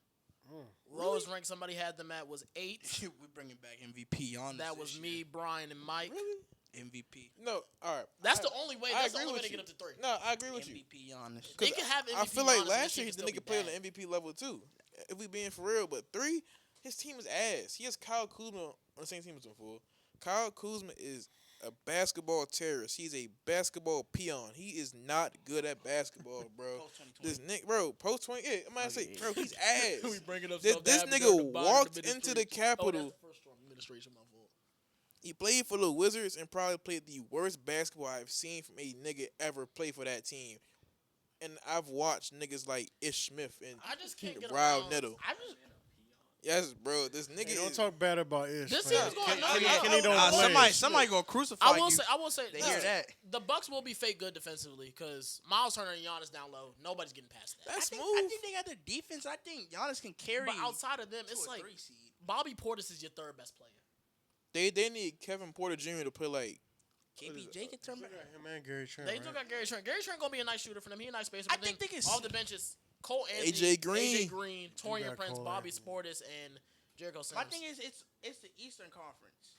Lowest rank somebody had them at was 8. We're bringing back MVP on that was me, Brian, and Mike. Really? MVP. No, all right. That's the only way. That's the only way to get up to 3. No, I agree with you. MVP Giannis. They can have MVP. I feel like Giannis, last year the nigga played on the MVP level too. If we being for real, but 3, his team is ass. He has Kyle Kuzma on the same team as him. Kyle Kuzma is a basketball terrorist. He's a basketball peon. He is not good at basketball, bro. This nigga, bro, post 20. Yeah, I might say, bro, he's ass. We bringing up this nigga walked into the Capitol. Oh, that's the first administration, my fault. He played for the Wizards and probably played the worst basketball I've seen from a nigga ever play for that team. And I've watched niggas like Ish Smith and I just can't get Ryle around. Nettle. Yes, bro. This nigga Hey, don't is. talk bad about Ish. This man. team is going. Kenny don't play. Somebody gonna crucify I you. will say. They listen, hear that. The Bucks will be fake good defensively because Miles Turner and Giannis down low. Nobody's getting past that. That's I smooth. think they got the defense. I think Giannis can carry. But outside of them, to it's a like 3 seed. Bobby Portis is your third best player. They need Kevin Porter Jr. to play like. KPJ can turn They back. got him and Gary Trent. They right? do got Gary Trent. Gary Trent gonna be a nice shooter for them. He a nice spacer. I But think then they can off see- the benches, Cole Anthony, AJ Green. Torian got Prince, Cole Bobby Anthony. Portis, and Jericho Sims. My thing is, it's the Eastern Conference.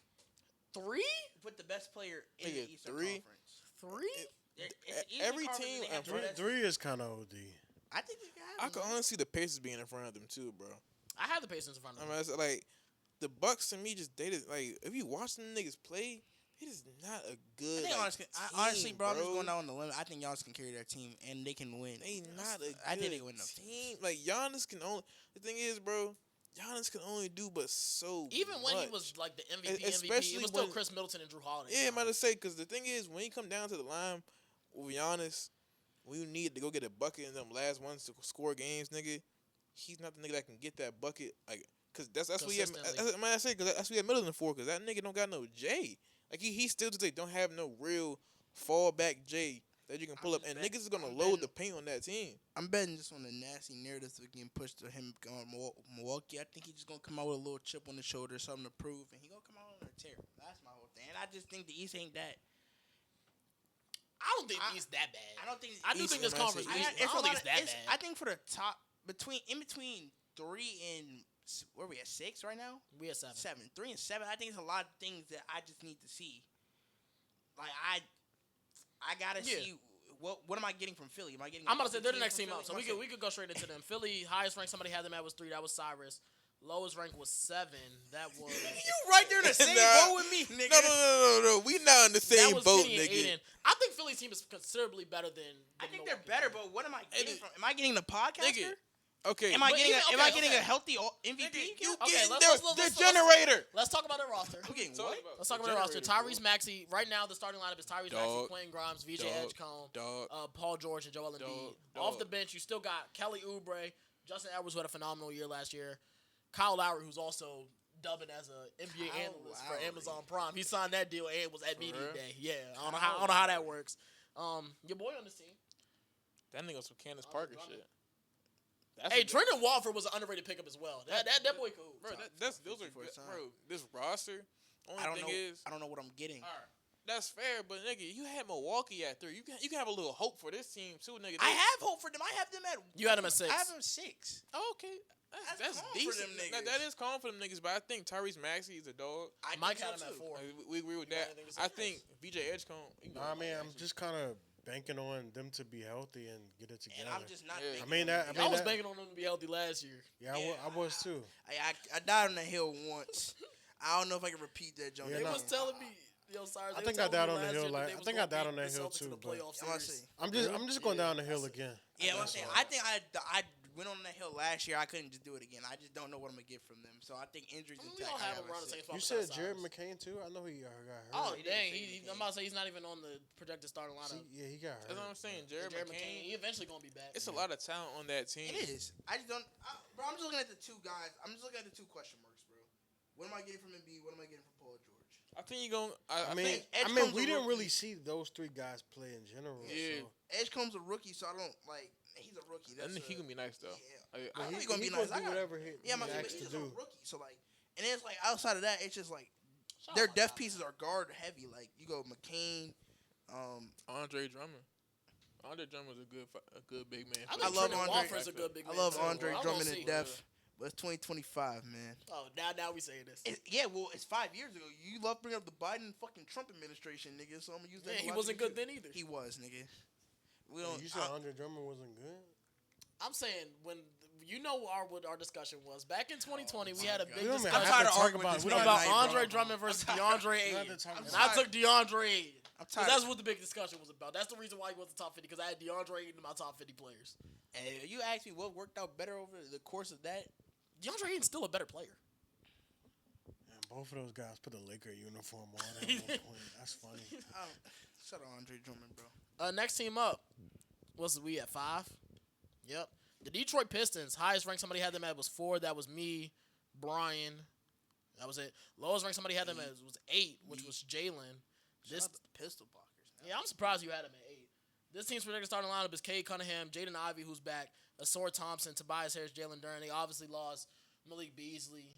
3? Put the best player in Nigga, the Eastern 3? Conference. 3? It's the Eastern Every Conference team- and they have the Three, best- 3 is kind of OD. I think they can have I him, can man. honestly see the Pacers being in front of them too, bro. I have the Pacers in front of I them. mean, it's like the Bucks to me just they just like if you watch them niggas play, it is not a I good. think like, Giannis can, team, honestly, bro, I'm just bro. going out on the limit. I think Giannis can carry their team and they can win. They not a I think good they win enough team. Like Giannis can only. The thing is, bro, Giannis can only do but so. Even when he much. was like the MVP, Especially it was still when- Chris Middleton and Drew Holiday. Yeah, I'm about to say because the thing is when you come down to the line with Giannis, when you need to go get a bucket in them last ones to score games, nigga, he's not the nigga that can get that bucket. Like, cause that's what he had. Consistently. I'm gonna say because that's what he had Middleton for. Cause that nigga don't got no J. Like he still today don't have no real fallback J that you can pull up, and niggas is gonna load the paint on that team. I'm betting just on the nasty narrative that getting pushed to him going Milwaukee. I think he's just gonna come out with a little chip on the shoulder, something to prove, and he gonna come out on a tear. That's my whole thing. And I just think the East ain't that. I don't think he's that bad. I don't think. I do East think this is a conference. messy. I don't think it's that bad. I think for the top between 3 and where we at 6 right now. We at 7. 3 and 7. I think it's a lot of things that I just need to see. Like I gotta Yeah. see what am I getting from Philly? Am I getting? I'm about to say they're the next from team Philly? up, so we could go straight into them. Philly highest rank somebody had them at was 3. That was Cyrus. Lowest rank was 7. That was You right there in the same Nah. boat with me, nigga. No. We not in the that same was boat, Kenny and nigga. Aiden. I think Philly's team is considerably better than. I the think they're Milwaukee better, team. but what am I getting Nigga. from? Am I getting the podcaster? Nigga. Okay. Am I But getting even- am I okay, getting okay. a healthy MVP? Nigga, you Okay, getting let's- the let's- generator. Let's talk about their roster. I'm getting Talk what? about Let's talk the about their roster. generator, Tyrese bro. Maxey. Right now, the starting lineup is Tyrese Maxey, Dog. Quinn Grimes, VJ Dog. Edgecombe, Dog. Paul George, and Joel Embiid. Dog. Off the bench, you still got Kelly Oubre, Justin Edwards, who had a phenomenal year last year, Kyle Lowry, who's also dubbing as a NBA Kyle analyst for Lowry. Amazon Prime. He signed that deal and was at For media real? day. Yeah, I don't know how that works. Your boy on this team. That nigga on some Candace Oh, Parker Drummond. shit. That's Hey, a- Trendon Walford was an underrated pickup as well. That boy cool. Bro, those are for a good, sign. bro. This roster. Only I don't thing know. is, I don't know what I'm getting. all right, that's fair, but nigga, you had Milwaukee at 3. You can have a little hope for this team too, nigga. I have hope for them. I have them at. You had him at 6. I have them 6. Oh, okay. That's calm for decent. them niggas. That is calm for them niggas, but I think Tyrese Maxey is a dog. I Mike think had so him at too. 4. Like, we agree with You got that. anything to say? I think VJ Edgecombe. I mean, I'm just kind of banking on them to be healthy and get it together. And I'm just not. Yeah. thinking I mean, on that- them. I I mean, was banking on them to be healthy last year. Yeah, Yeah, I was too. I died on the hill once. I don't know if I can repeat that, John. Yeah, They no. was telling me, yo, sorry. I think I died on the hill. Like, I think I died on that hill too. But I'm just going down the hill again. Yeah, I'm saying. I think I went on that hill last year. I couldn't just do it again. I just don't know what I'm gonna get from them. So I think injuries and We don't have him around the same spot. You besides said Jared Cyrus. McCain too. I know he got hurt. Oh He dang! didn't say I'm about to say he's not even on the projected starting lineup. Yeah, he got That's what hurt. I'm saying. Jared Jared McCain. he eventually gonna be back. It's a lot of talent on that team. It is. I just don't. Bro, I'm just looking at the two guys. I'm just looking at the two question marks, bro. What am I getting from Embiid? What am I getting from Paul George? I think you're going to. I think mean, Edgecombe's we a didn't rookie. really see those 3 guys play in general. Yeah. So. Edgecombe's a rookie, so I don't like. He's a rookie. I think he going to be nice, though. Yeah. I- I know He, he's gonna be gonna nice. I do got- whatever Yeah, he's but asked he's to a do. rookie, so like, and it's like outside of that, it's just like Shout their out depth my pieces are guard heavy. Like you go McCain. Andre Drummond. Andre Drummond's a good big man. I I think love Trendon Andre. Walford's a good big I man, love too. Andre I'm gonna Drummond see. to death, but it's 2025, man. Oh, now we saying this. Yeah, well, it's 5 years ago. You love bringing up the Biden fucking Trump administration, nigga. So I'm gonna use that. Yeah, to he watch wasn't you good do. then either. He was, nigga. We don't. You said Andre Drummond wasn't good. I'm saying when you know what our discussion was back in 2020, we had a big We don't even discussion have to tired of talk arguing about this it. We man don't about night, bro. Andre Drummond versus I'm tired. DeAndre We don't Ayton, have to talk and about I tired. took DeAndre Ayton. I'm 'Cause tired. that's what the big discussion was about. That's the reason why he was the top 50 because I had DeAndre Ayton in my top 50 players. And you asked me what worked out better over the course of that. DeAndre Ayton's still a better player. And both of those guys put the Laker uniform on at one point. That's funny. Shout out Andre Drummond, bro. Next team up, what's we at 5? Yep. The Detroit Pistons, highest rank somebody had them at was 4. That was me, Brian. That was it. Lowest ranked somebody had them as was 8, which was Jalen. Shout out to the Pistol Blockers. Yeah, I'm surprised you had him at 8. This team's projected starting lineup is Cade Cunningham, Jaden Ivey, who's back, Asor Thompson, Tobias Harris, Jalen Duran. They obviously lost Malik Beasley.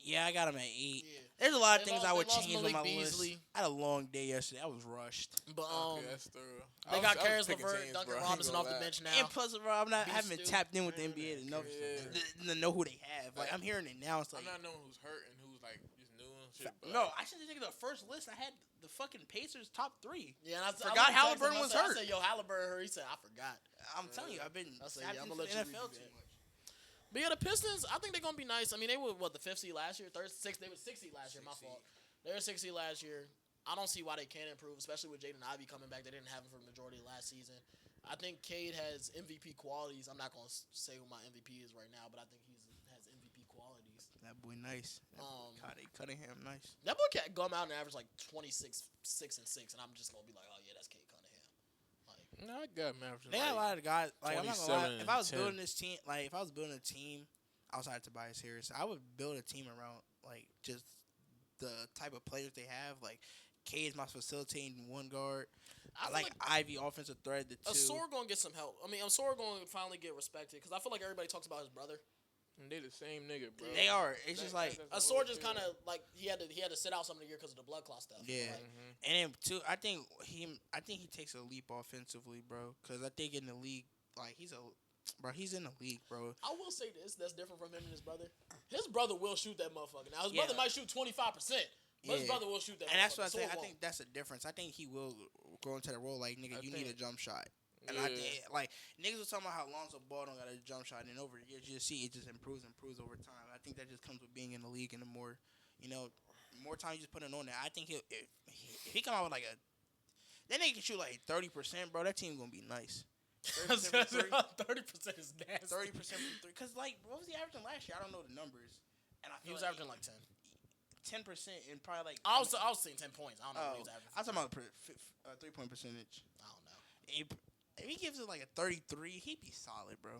Yeah, I got him at 8. Yeah. There's a lot of They things lost- I would they lost change on Malik my Beasley. list. I had a long day yesterday. I was rushed. But Okay, that's thorough. they got I was Karis picking LeVert, teams, Duncan bro. I ain't Robinson gonna off the lie. bench now. And plus, bro, I haven't Stu. tapped in with the NBA to know to know who they have. Like I'm hearing it now. It's I'm like not knowing who's hurt and who's like just new and shit. But no, I should think of the first list. I had the fucking Pacers top 3. Yeah, and I Forgot I looked at Halliburton him, was I hurt. said, yo, Halliburton hurt. He said, I forgot. I'm telling you, I've been I said, tapped yeah, I'm into gonna the let you NFL read too that. much. But yeah, the Pistons, I think they're gonna be nice. I mean, they were the 5th seed last year, third, 6th. They were 6th seed last year. My fault. They were 6th seed last year. I don't see why they can't improve, especially with Jaden Ivey coming back. They didn't have him for the majority of last season. I think Cade has MVP qualities. I'm not gonna say who my MVP is right now, but I think he has MVP qualities. That boy nice. Cade Cunningham nice. That boy can come out and average like 26, 6 and 6, and I'm just gonna be like, oh yeah, that's Cade Cunningham. Like, no, I got Mavericks. They got a lot of guys. Like I'm not gonna lie. 27 If I was and 10. building this team, like if I was building a team outside Tobias Harris, I would build a team around like just the type of players they have. Like Cade's my facilitating one guard. I feel like Ivy offensive threat. The 2. Asor gonna get some help. I mean, Asor gonna finally get respected because I feel like everybody talks about his brother. And they the same nigga, bro. They are. It's just like Asor just kind of like he had to sit out some of the year because of the blood clot stuff. yeah. Like, And then 2, I think he takes a leap offensively, bro. Because I think in the league, like he's in the league, bro. I will say this: that's different from him and his brother. His brother will shoot that motherfucker. Now his Yeah. brother might shoot 25%, but his Yeah. brother will shoot that. And that's what I motherfucker, so think. it I won't. think that's the difference. I think he will grow into the role. Like nigga, you need a jump shot. And I Yeah. think like niggas was talking about how Lonzo Ball don't got a jump shot, and over the years you just see it just improves over time. I think that just comes with being in the league, and the more, more time you just put it on there. I think if he come out with like that nigga can shoot like 30%, bro. That team gonna be nice. 30% from 30% is nasty. 30% from 3. Cause like what was he averaging last year? I don't know the numbers. And I He feel was like averaging like 10. 10% and probably like I was seeing 10 points. I don't know what he was averaging. I'm talking about 3-point percentage. I don't know. If he gives it like a 33, he'd be solid, bro.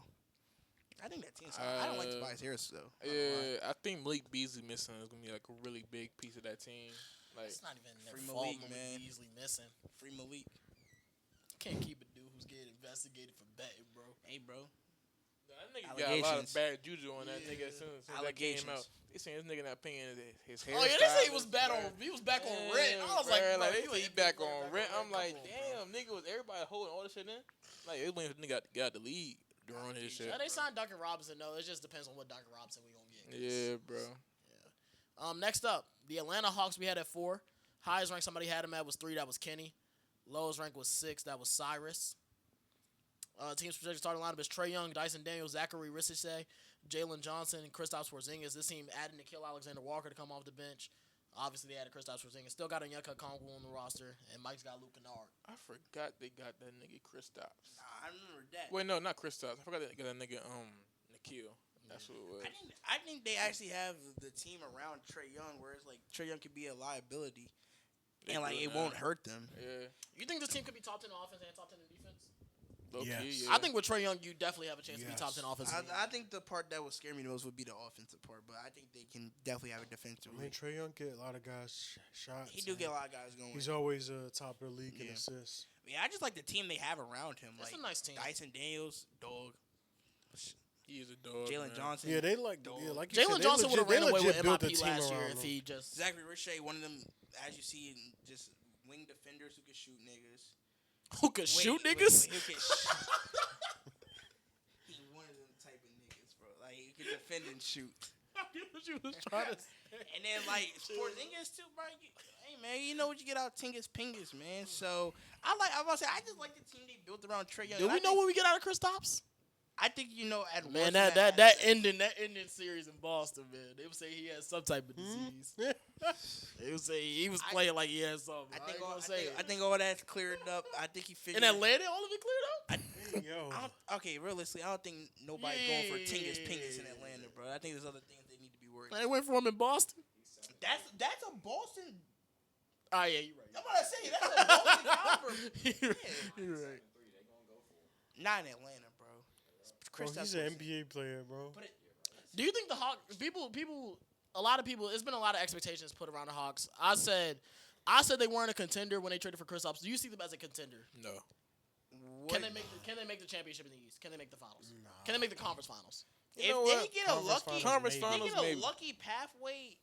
I think that team's solid. I don't like Tobias Harris though. Yeah, I think Malik Beasley missing is gonna be like a really big piece of that team. Like It's not even their Free fault. Malik, Malik man. Beasley missing. Free Malik. Can't keep a dude who's getting investigated for betting, bro. Hey, bro. that nigga got a lot of Allegations. bad juju on that nigga as soon as that came Allegations. out. They saying this nigga not paying his hair. Oh yeah, they say he was back on. He was back on rent. I was like, bro, they you say he ain't back been on rent. I'm Come like, on, bro. damn, nigga, was everybody holding all this shit in? Like, it when nigga got the league during his shit. Yeah, they signed Duncan Robinson. No, it just depends on what Duncan Robinson we gonna get. Yeah, bro. Next up, the Atlanta Hawks we had at 4. Highest rank somebody had him at was 3. That was Kenny. Lowest rank was 6. That was Cyrus. Team's projected starting lineup is Trae Young, Dyson Daniels, Zachary Risichet, Jalen Johnson, and Kristaps Porzingis. This team added Nikhil Alexander-Walker to come off the bench. Obviously, they added Kristaps Porzingis. Still got Onyeka Okongwu on the roster, and Mike's got Luke Kennard. I forgot they got that nigga Kristaps. Nah, I remember that. Wait, no, not Kristaps. I forgot they got that nigga Nikhil. That's what it was. I think they actually have the team around Trae Young, where it's like Trae Young could be a liability, and like it won't hurt them. Yeah. You think this team could be top 10 in offense and top 10 in defense? Yes. Yeah. I think with Trae Young, you definitely have a chance to be top 10 offensive. I think the part that would scare me the most would be the offensive part, but I think they can definitely have a defensive. I mean, Trae Young get a lot of guys shots. He do get a lot of guys going. He's always top of the league in Yeah. assists. Yeah, I just like the team they have around him. It's like a nice team. Dyson Daniels, dog. He is a dog. Jalen man. Johnson. Yeah, they like Dog. like you said, Jalen they Johnson would have legit- ran they away with legit built a MIP team last year around if him. he just. Zachary Richey, one of them, as you see, just wing defenders who can shoot niggas. Who could shoot niggas? Who can he one of them type of niggas, bro. Like he can defend and shoot. What you was trying to say. And then like Porzingis too, bro. Hey man, you know what you get out Tingus Pingus, man. So I was about to say I just like the team they built around Trae Young. Do we know what we get out of Kristaps? I think at Man, worst that ending series in Boston, man. They would say he had some type of disease. They would say he was playing like he had something. I think all that's cleared up. I think he figured. In Atlanta, all of it cleared up. Yo, Okay, realistically, I don't think nobody going for Tingus Pingus in Atlanta, bro. I think there's other things they need to be worried about. They went for him in Boston. That's a Boston. Oh yeah, you're right. I'm about to say that's a Boston caliber. You're right. Not in Atlanta, bro. bro, he's an NBA player, bro. Do you think the Hawks? A lot of people. It's been a lot of expectations put around the Hawks. I said they weren't a contender when they traded for Kristaps. Do you see them as a contender? No. Can they make the championship in the East? Can they make the finals? No. Can they make the conference finals? If they get a lucky maybe. pathway,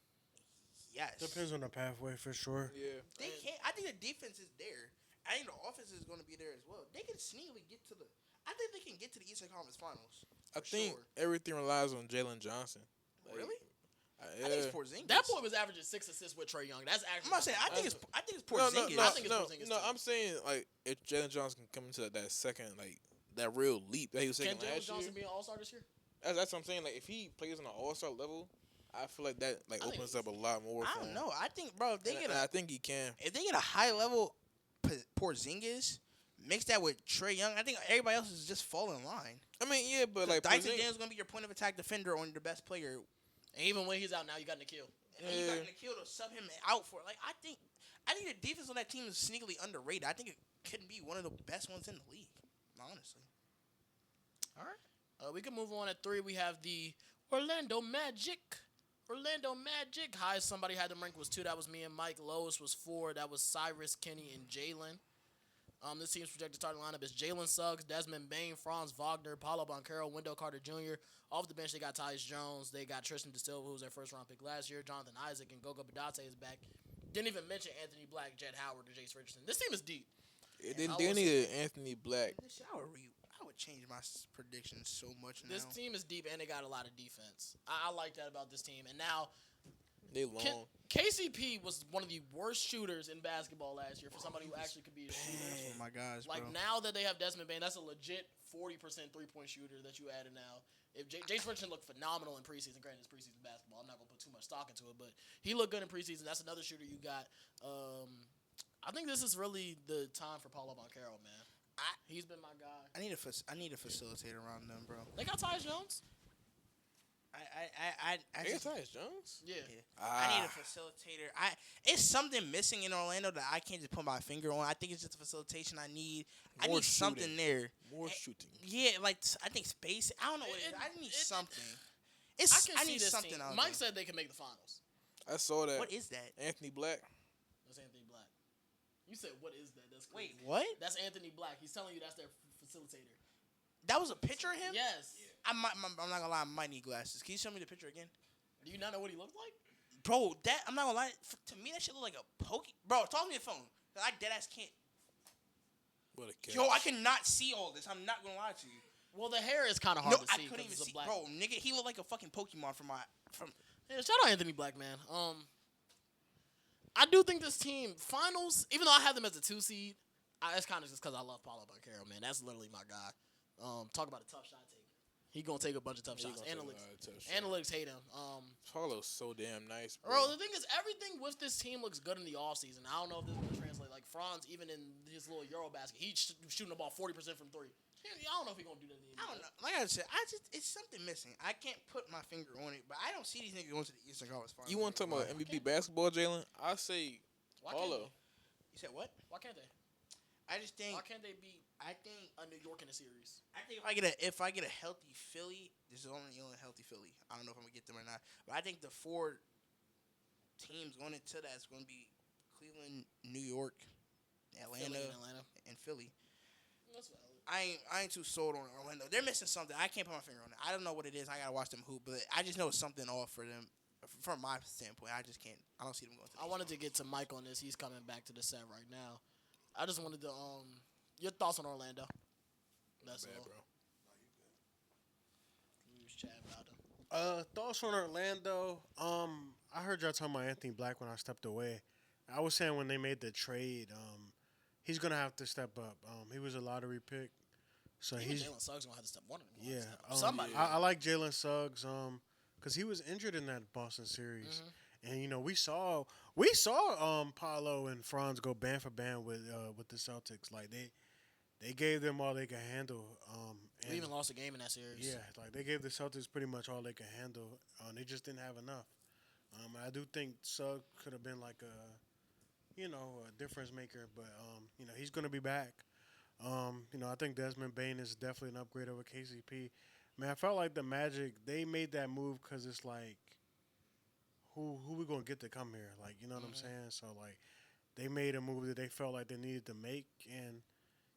yes. Depends on the pathway for sure. Yeah. They can't. I think the defense is there. I think the offense is going to be there as well. They can sneakily get to the. I think they can get to the Eastern Conference Finals. I think everything relies on Jalen Johnson. Really? Yeah. I think it's Porzingis. That boy was averaging 6 assists with Trae Young. That's actually. I'm not saying. I think it's Porzingis. I think it's Porzingis. No, I'm saying like if Jalen Johnson can come into that second that real leap that he was taking Can Jalen last year. Johnson be an All-Star this year? That's what I'm saying. Like if he plays on an All-Star level, I feel like that opens up a lot more. I don't know. I think, bro, if they I think he can. If they get a high level Porzingis, mix that with Trae Young, I think everybody else is just fall in line. I mean, yeah, but like Dyson Daniels is gonna be your point of attack defender on your best player. And even when he's out now, you got Nikhil. And you got Nikhil to sub him out for. Like I think the defense on that team is sneakily underrated. I think it could be one of the best ones in the league. Honestly. All right. We can move on at 3. We have the Orlando Magic. Highest somebody had them ranked was 2. That was me and Mike. Lowest was 4. That was Cyrus, Kenny, and Jalen. This team's projected starting lineup is Jalen Suggs, Desmond Bain, Franz Wagner, Paulo Banchero, Wendell Carter Jr. Off the bench, they got Tyus Jones. They got Tristan DeSilva, who was their first-round pick last year. Jonathan Isaac and Goga Badate is back. Didn't even mention Anthony Black, Jett Howard, or Jace Richardson. This team is deep. They need Anthony Black. I would change my predictions so much now. This team is deep, and they got a lot of defense. I like that about this team. And now, they long. KCP was one of the worst shooters in basketball last year for somebody who actually could be a shooter. Oh my gosh, like bro. now that they have Desmond Bain, that's a legit 40% 3-point shooter that you added now. If Jace Richardson looked phenomenal in preseason, granted it's preseason basketball, I'm not gonna put too much stock into it, but he looked good in preseason. That's another shooter you got. I think this is really the time for Paulo Banchero, man. He's been my guy. I need a facilitator around them, bro. They got Tyus Jones. I just, Tyus Jones? Yeah. I need a facilitator. It's something missing in Orlando that I can't just put my finger on. I think it's just a facilitation I need. I need something there. More shooting. Yeah, like I think space. I don't know what it is. I need something. I need something team. out Mike there. said they can make the finals. I saw that. What is that? Anthony Black. That's Anthony Black. You said, what is that? That's crazy. Wait, what? That's Anthony Black. He's telling you that's their facilitator. That was a picture of him? Yes. I'm not gonna lie. I might need glasses. Can you show me the picture again? Do you not know what he looked like? Bro, I'm not gonna lie. To me, that shit look like a pokey. Bro, talk to me on the phone. I dead ass can't. What a catch. Yo, I cannot see all this. I'm not gonna lie to you. Well, the hair is kind of hard to see. I couldn't even see. Black. Bro, nigga, he looked like a fucking Pokemon from. Yeah, shout out Anthony Black, man. I do think this team finals, even though I have them as a 2 seed, it's kind of just because I love Paulo Banchero, man. That's literally my guy. Talk about a tough shot taker. He gonna take a bunch of tough shots. Analytics hate him. Paulo's so damn nice, bro. The thing is, everything with this team looks good in the offseason. I don't know if this is gonna translate. Like Franz, even in his little Eurobasket, he's shooting the ball 40% from 3. I don't know if he's gonna do that. I don't know. Like I said, it's something missing. I can't put my finger on it, but I don't see these niggas going to the Eastern Conference Finals. You want to talk about MVP basketball, Jalen? I say Paulo. You said what? Why can't they? I just think. Why can't they beat? I think New York in a series. I think if I get a healthy Philly, this is only healthy Philly. I don't know if I'm gonna get them or not, but I think the 4 teams going into that's going to be Cleveland, New York, Atlanta, and Philly. That's valid. I ain't too sold on Orlando. They're missing something. I can't put my finger on it. I don't know what it is. I gotta watch them hoop, but I just know it's something off for them. From my standpoint, I just can't. I don't see them going to. I wanted to get to Mike on this. He's coming back to the set right now. I just wanted to your thoughts on Orlando. That's all, bro. We was chatting about him. Thoughts on Orlando? I heard y'all talking about Anthony Black when I stepped away. I was saying when they made the trade, he's gonna have to step up. He was a lottery pick, so Jalen Suggs gonna have to step one of them. Yeah, somebody. I like Jalen Suggs, because he was injured in that Boston series, and we saw Paolo and Franz go band for band with the Celtics. Like they gave them all they could handle. We even lost a game in that series. Yeah, like they gave the Celtics pretty much all they could handle. They just didn't have enough. I do think Suggs could have been like a difference maker, but he's gonna be back. I think Desmond Bain is definitely an upgrade over KCP. Man, I felt like the Magic, they made that move because it's like, who we gonna get to come here? Like, you know what I'm saying? So like, they made a move that they felt like they needed to make, and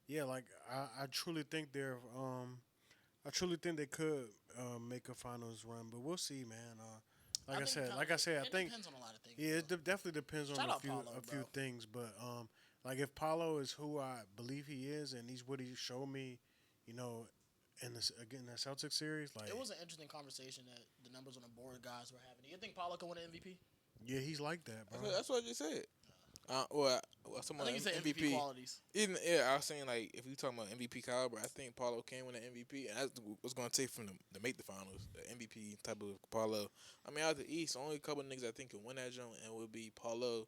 yeah, like I truly think I truly think they could make a finals run, but we'll see, man. Like I said, I it think depends on a lot of things. yeah, bro. it definitely depends on Shout out Paulo, a few bro. things, but like if Paulo is who I believe he is, and he's what he showed me, you know, in this again that Celtics series, like It was an interesting conversation that the numbers on the board guys were having. Do you think Paulo can win an MVP? yeah, he's like that, bro. That's what I just said. Some I think you said MVP qualities. Yeah, I was saying like if we talking about MVP caliber, I think Paulo can win an MVP, and that's what's going to take from them to make the finals. The MVP type of Paulo. I mean, out the East, only a couple of niggas I think can win that joint, and would be Paulo,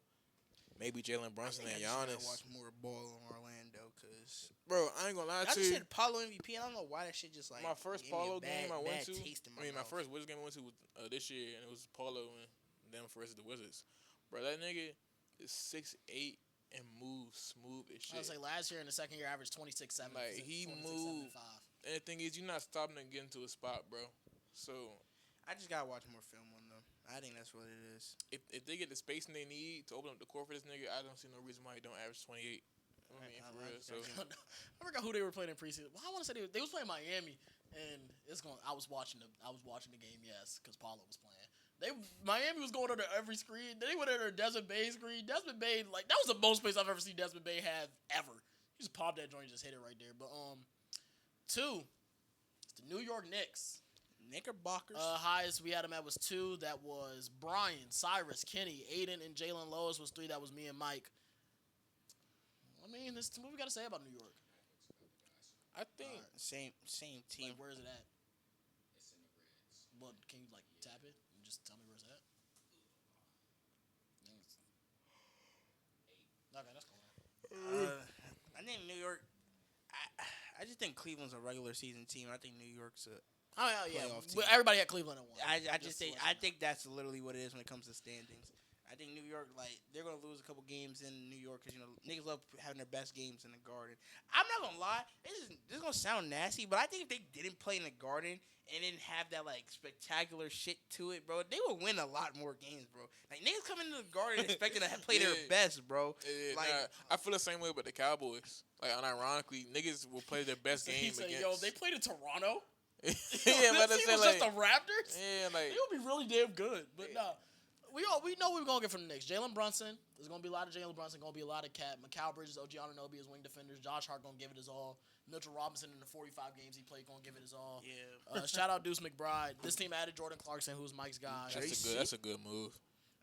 maybe Jalen Brunson and I just gotta Giannis. watch more ball in Orlando, cause Bro, I ain't gonna lie I to just you. said Paulo MVP, and I don't know why that shit just like My first gave me a Paulo game I went bad to. taste in I mean, my mouth. first Wizards game I went to was this year, and it was Paulo and them versus the Wizards. Bro, that nigga is 6'8" and moves smooth as I shit. would say last year in the second year averaged 26-7. Like, he 26, moved. 75. And the thing is, you're not stopping to get into a spot, bro. So I just gotta watch more film on them. I think that's what it is. if they get the spacing they need to open up the court for this nigga, I don't see no reason why he don't average 28. I mean, for real. So I forgot who they were playing in preseason. Well, I want to say they was playing Miami, and I was watching the game, yes, because Paulo was playing. Miami was going under every screen. Then they went under a Desmond Bay screen. Desmond Bay, like, that was the most space I've ever seen Desmond Bay have ever. He just popped that joint, and just hit it right there. But 2, it's the New York Knicks. Knickerbockers. Highest we had him at was 2. That was Brian, Cyrus, Kenny, Aiden, and Jalen. Lowest was 3. That was me and Mike. I mean, what we got to say about New York? I think Same team. Like, where is it at? Well, can you like tap it and just tell me where it's at? Okay, that's cool. I think New York. I just think Cleveland's a regular season team. I think New York's a. Oh yeah, Playoff Well, team. everybody had Cleveland at 1. I just think that's literally what it is when it comes to standings. I think New York, like, they're gonna lose a couple games in New York because niggas love having their best games in the Garden. I'm not gonna lie, this is gonna sound nasty, but I think if they didn't play in the Garden and didn't have that like spectacular shit to it, bro, they would win a lot more games, bro. Like, niggas come into the Garden expecting to play their best, bro. Like, I feel the same way about the Cowboys. Like, unironically, niggas will play their best game He said, against. "Yo, they played in Toronto. Yeah, but this I team was like, just the Raptors. yeah, like, They would be really damn good." But nah. We know what we're going to get from the Knicks. Jalen Brunson. There's going to be a lot of Jalen Brunson. Going to be a lot of Cat. Mikal Bridges, OG Anunoby as wing defenders. Josh Hart going to give it his all. Mitchell Robinson in the 45 games he played going to give it his all. yeah. Shout out Deuce McBride. This team added Jordan Clarkson, who's Mike's guy. that's a good move.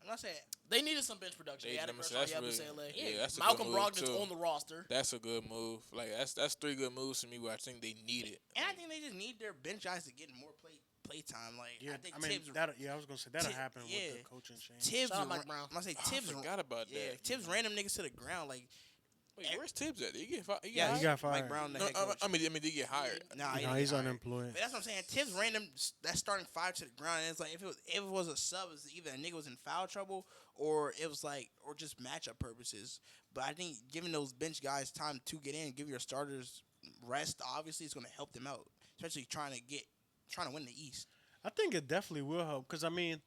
I'm not saying. They needed some bench production. They added Bertrand Yabusele. That's a Malcolm good move Brogdon's too. on the roster. That's a good move. Like, that's 3 good moves to me where I think they need it. And I think they just need their bench guys to get more play time. Like, Yeah, I think I mean, Tibbs. I was gonna say that'll Ti- happen yeah. with the coaching change. Tibbs. Shout out Mike Brown. I'm gonna say I Tibbs. forgot about Yeah, that. Tibbs ran them niggas to the ground. Like, Wait, where's Tibbs at? Did he get fired? yeah, he got fired. Mike Brown, the No, head coach. I mean, did he get hired? Nah, No, he didn't he's get hired. unemployed. But that's what I'm saying. Tibbs ran them that starting 5 to the ground. And it's like if it was a sub, it's either a nigga was in foul trouble or it was like or just matchup purposes. But I think giving those bench guys time to get in, give your starters rest. Obviously, it's going to help them out, especially trying to win the East. I think it definitely will help because I mean,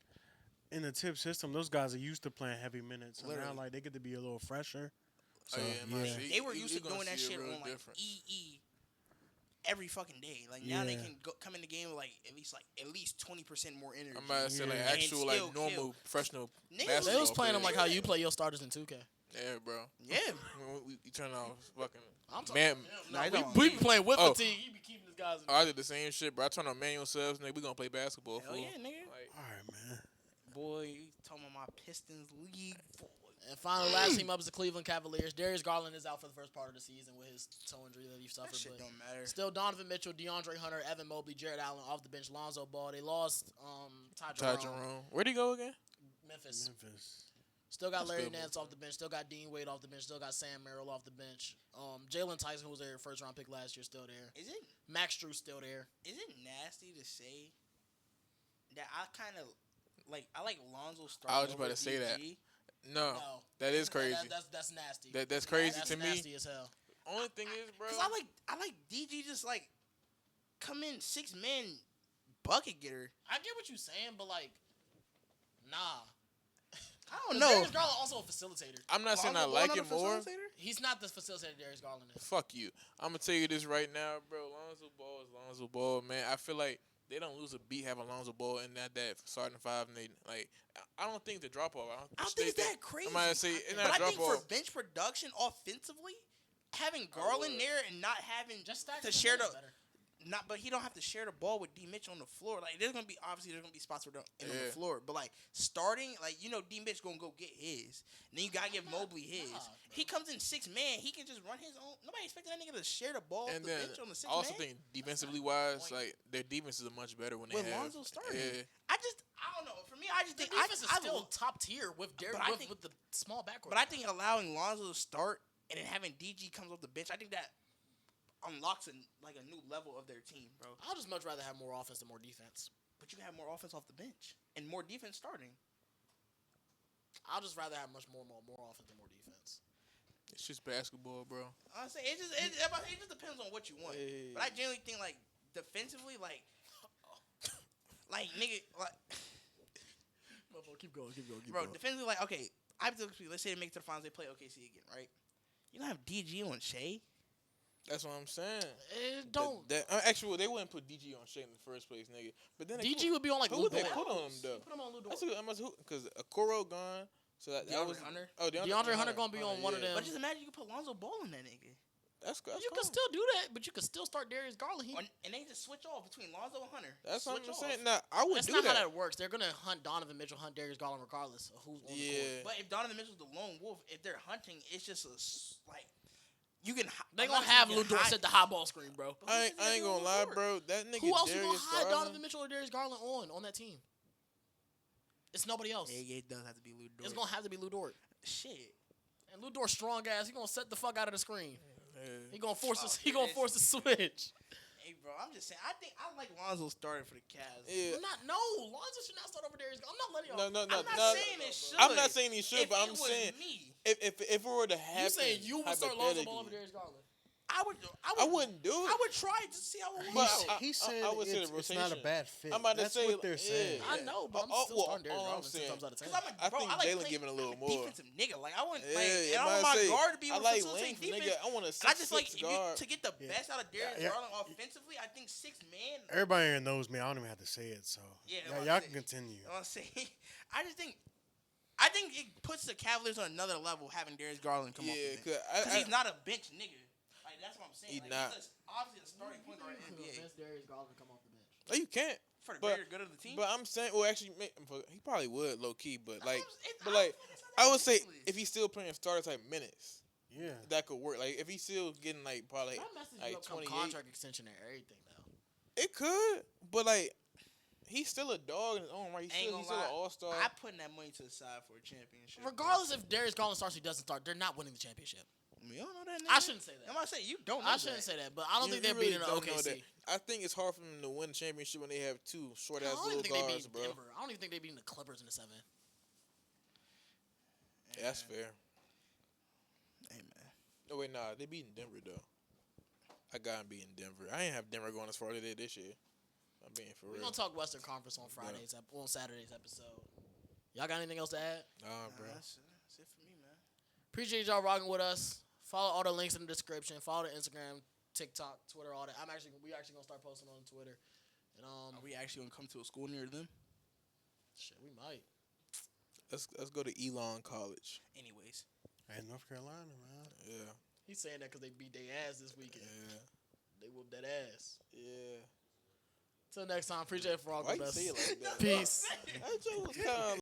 in the tip system, those guys are used to playing heavy minutes. So now, Literally. like they get to be a little fresher. So Oh, yeah, man. See, They were you- used you to gonna doing that see a shit real on like difference. EE every fucking day. Like now they Yeah. can come in the game with like at least 20% more energy. I'm about to say like Yeah. actual And like still normal kill. professional Niggas- basketball. They was playing them players. like how you play your starters in 2K. Yeah, bro. Yeah. We turn off fucking. I'm talking Man, about him. Nah, he No, talking we about be playing with Oh. fatigue. He be keeping his guys in. I did the same shit, bro. I turn on manual subs, nigga. We gonna play basketball. Hell Fool. yeah, nigga. Like, All right, man. Boy, you talking about my Pistons league? Boy. And finally, last team up is the Cleveland Cavaliers. Darius Garland is out for the first part of the season with his toe injury that he suffered. That shit but don't matter. still, Donovan Mitchell, DeAndre Hunter, Evan Mobley, Jared Allen off the bench, Lonzo Ball. They lost Ty Ty Jerome, Jerome. Where'd he go again? Memphis. Memphis. Still got That's Larry good, Nance bro. off the bench. Still got Dean Wade off the bench. Still got Sam Merrill off the bench. Jalen Tyson, who was their first round pick last year, still there. Is it Max Strus still there. nasty to say that I kind of I like Lonzo I starting was just about over to say that. DG? No, No. that is crazy. That's nasty. That's crazy That's to me. nasty as hell. Only thing is, bro. Cause I like DG just like come in 6 men bucket getter. I get what you're saying, but like, nah. I don't know. Darius Garland also a facilitator. I'm not saying I Lonzo like Ball it not a more. facilitator? He's not the facilitator Darius Garland is. Fuck you. I'm gonna tell you this right now, bro. Lonzo Ball is Lonzo Ball, man. I feel like they don't lose a beat having Lonzo Ball in that starting five. And they like, I don't think the drop off. I don't think it's that crazy. I might say it's But not I drop think off. for bench production offensively, having Garland there and not having Just stack to the share the minutes better. but he don't have to share the ball with D Mitch on the floor. Like there's gonna be spots where they're on the floor, but like starting, like D Mitch gonna go get his. And then you gotta give Mobley his. He comes in 6-man, he can just run his own. Nobody expecting that nigga to share the ball off And the then bench on the 6-man. I also think defensively wise, like their defenses are much better when they with have Lonzo starting. Yeah. I don't know. For me, I just The think defense is I still top tier with with the small backcourt. But I think allowing Lonzo to start and then having DG comes off the bench, I think that unlocks a new level of their team, bro. I'll just much rather have more offense than more defense. But you can have more offense off the bench and more defense starting. I'll just rather have much more offense than more defense. It's just basketball, bro. Honestly, it just depends on what you want. Hey. But I generally think like defensively, like nigga, like Keep going. bro, defensively, like okay, hypothetically, let's say they make it to the finals, they play OKC again, right? You don't have DG on Shea. That's what I'm saying. Don't. Actually, they wouldn't put DG on Shea in the first place, nigga. But then DG would be on like who Lou would they Dort. put on him though? Put him on Lou Dort. Because Okoro gone, so that DeAndre was Hunter. Oh, DeAndre Hunter gonna be on one of them. But just imagine you can put Lonzo Ball in that nigga. That's You can still do that, but you can still start Darius Garland. And they just switch off between Lonzo and Hunter. That's what I'm Switch saying. off. Now I would That's do not that. how that works. They're gonna hunt Donovan Mitchell, hunt Darius Garland regardless of who's on the court. But if Donovan Mitchell's the lone wolf, if they're hunting, it's just like you can. They I'm gonna not have saying Lou you can Dort hide- set the high ball screen, bro. I ain't gonna lie, bro. That nigga Who else you gonna Darius hide Garland. Donovan Mitchell or Darius Garland on that team? It's nobody else. Yeah, it does have to be Lou Dort. It's gonna have to be Lou Dort. Shit. And Lou Dort strong ass. He gonna set the fuck out of the screen. Yeah. He gonna force the switch. Hey, bro, I'm just saying. I think I like Lonzo starting for the Cavs. Yeah. Lonzo should not start over Darius Garland. I'm not letting y'all. No. I'm not no. saying it should. I'm not saying he should, If but it I'm was saying me, if it were to happen, You saying you would start Lonzo Ball over hypothetically, Darius Garland? I wouldn't do it. I would try to see how it But works. He said I would say the it's not a rotation. bad fit. I'm about to That's say, what they're saying. yeah. I know, but I'm still starting Darius Garland 6 times out of 10. Because I think I like Jalen playing- giving a little I'm more. defensive nigga. Like I want, Yeah, and I I'm want about my to say, guard to be I able like to facilitate length, defense. nigga. I want a And I just like 6'6" if guard. to get the best out of Darius Yeah. Garland offensively. I think 6-man. Everybody here knows me. I don't even have to say it. So Yeah, y'all can continue. I'm saying, I think it puts the Cavaliers on another level having Darius Garland come off Yeah, the bench. Because he's not a bench nigga. Like that's what I'm saying. He Like, not. He's obviously a starting point guard in the NBA. Darius Garland come off the bench. No, you can't. For the But- greater good of the team. But I'm saying, well, actually, he probably would low key, but like, It's- but like, it's not that I would say ridiculous. if he's still playing starter type minutes, Yeah. that could work. Like if he's still getting like probably That message like you up come 28, contract extension and everything though. it could, but like. He's still a dog in his own right. He's still an all-star. I'm putting that money to the side for a championship. Regardless if Darius Garland starts or doesn't start, they're not winning the championship. You don't know that nigga. I shouldn't say that. I'm about to say you don't know I shouldn't say that, but I don't You- think you they're really beating the don't know OKC. that. I think it's hard for them to win the championship when they have two short I ass don't little even think they guards, beat bro. Denver. I don't even think they beat the Clippers in the 7. Yeah, that's fair. Hey man. No wait, nah, they beating Denver though. I got them beating Denver. I ain't have Denver going as far as they did this year. I'm being for We're real. gonna talk Western Conference on on Saturday's episode. Y'all got anything else to add? Nah, bro. That's it for me, man. Appreciate y'all rocking with us. Follow all the links in the description. Follow the Instagram, TikTok, Twitter, all that. We actually gonna start posting on Twitter. And Are we actually gonna come to a school near them? shit, we might. Let's go to Elon College. Anyways. Hey, North Carolina, man. Yeah. He's saying that because they beat their ass this weekend. Yeah. They whooped that ass. Yeah. Till next time, appreciate it for all Why the you best. say it like that? Peace. That joke was kind of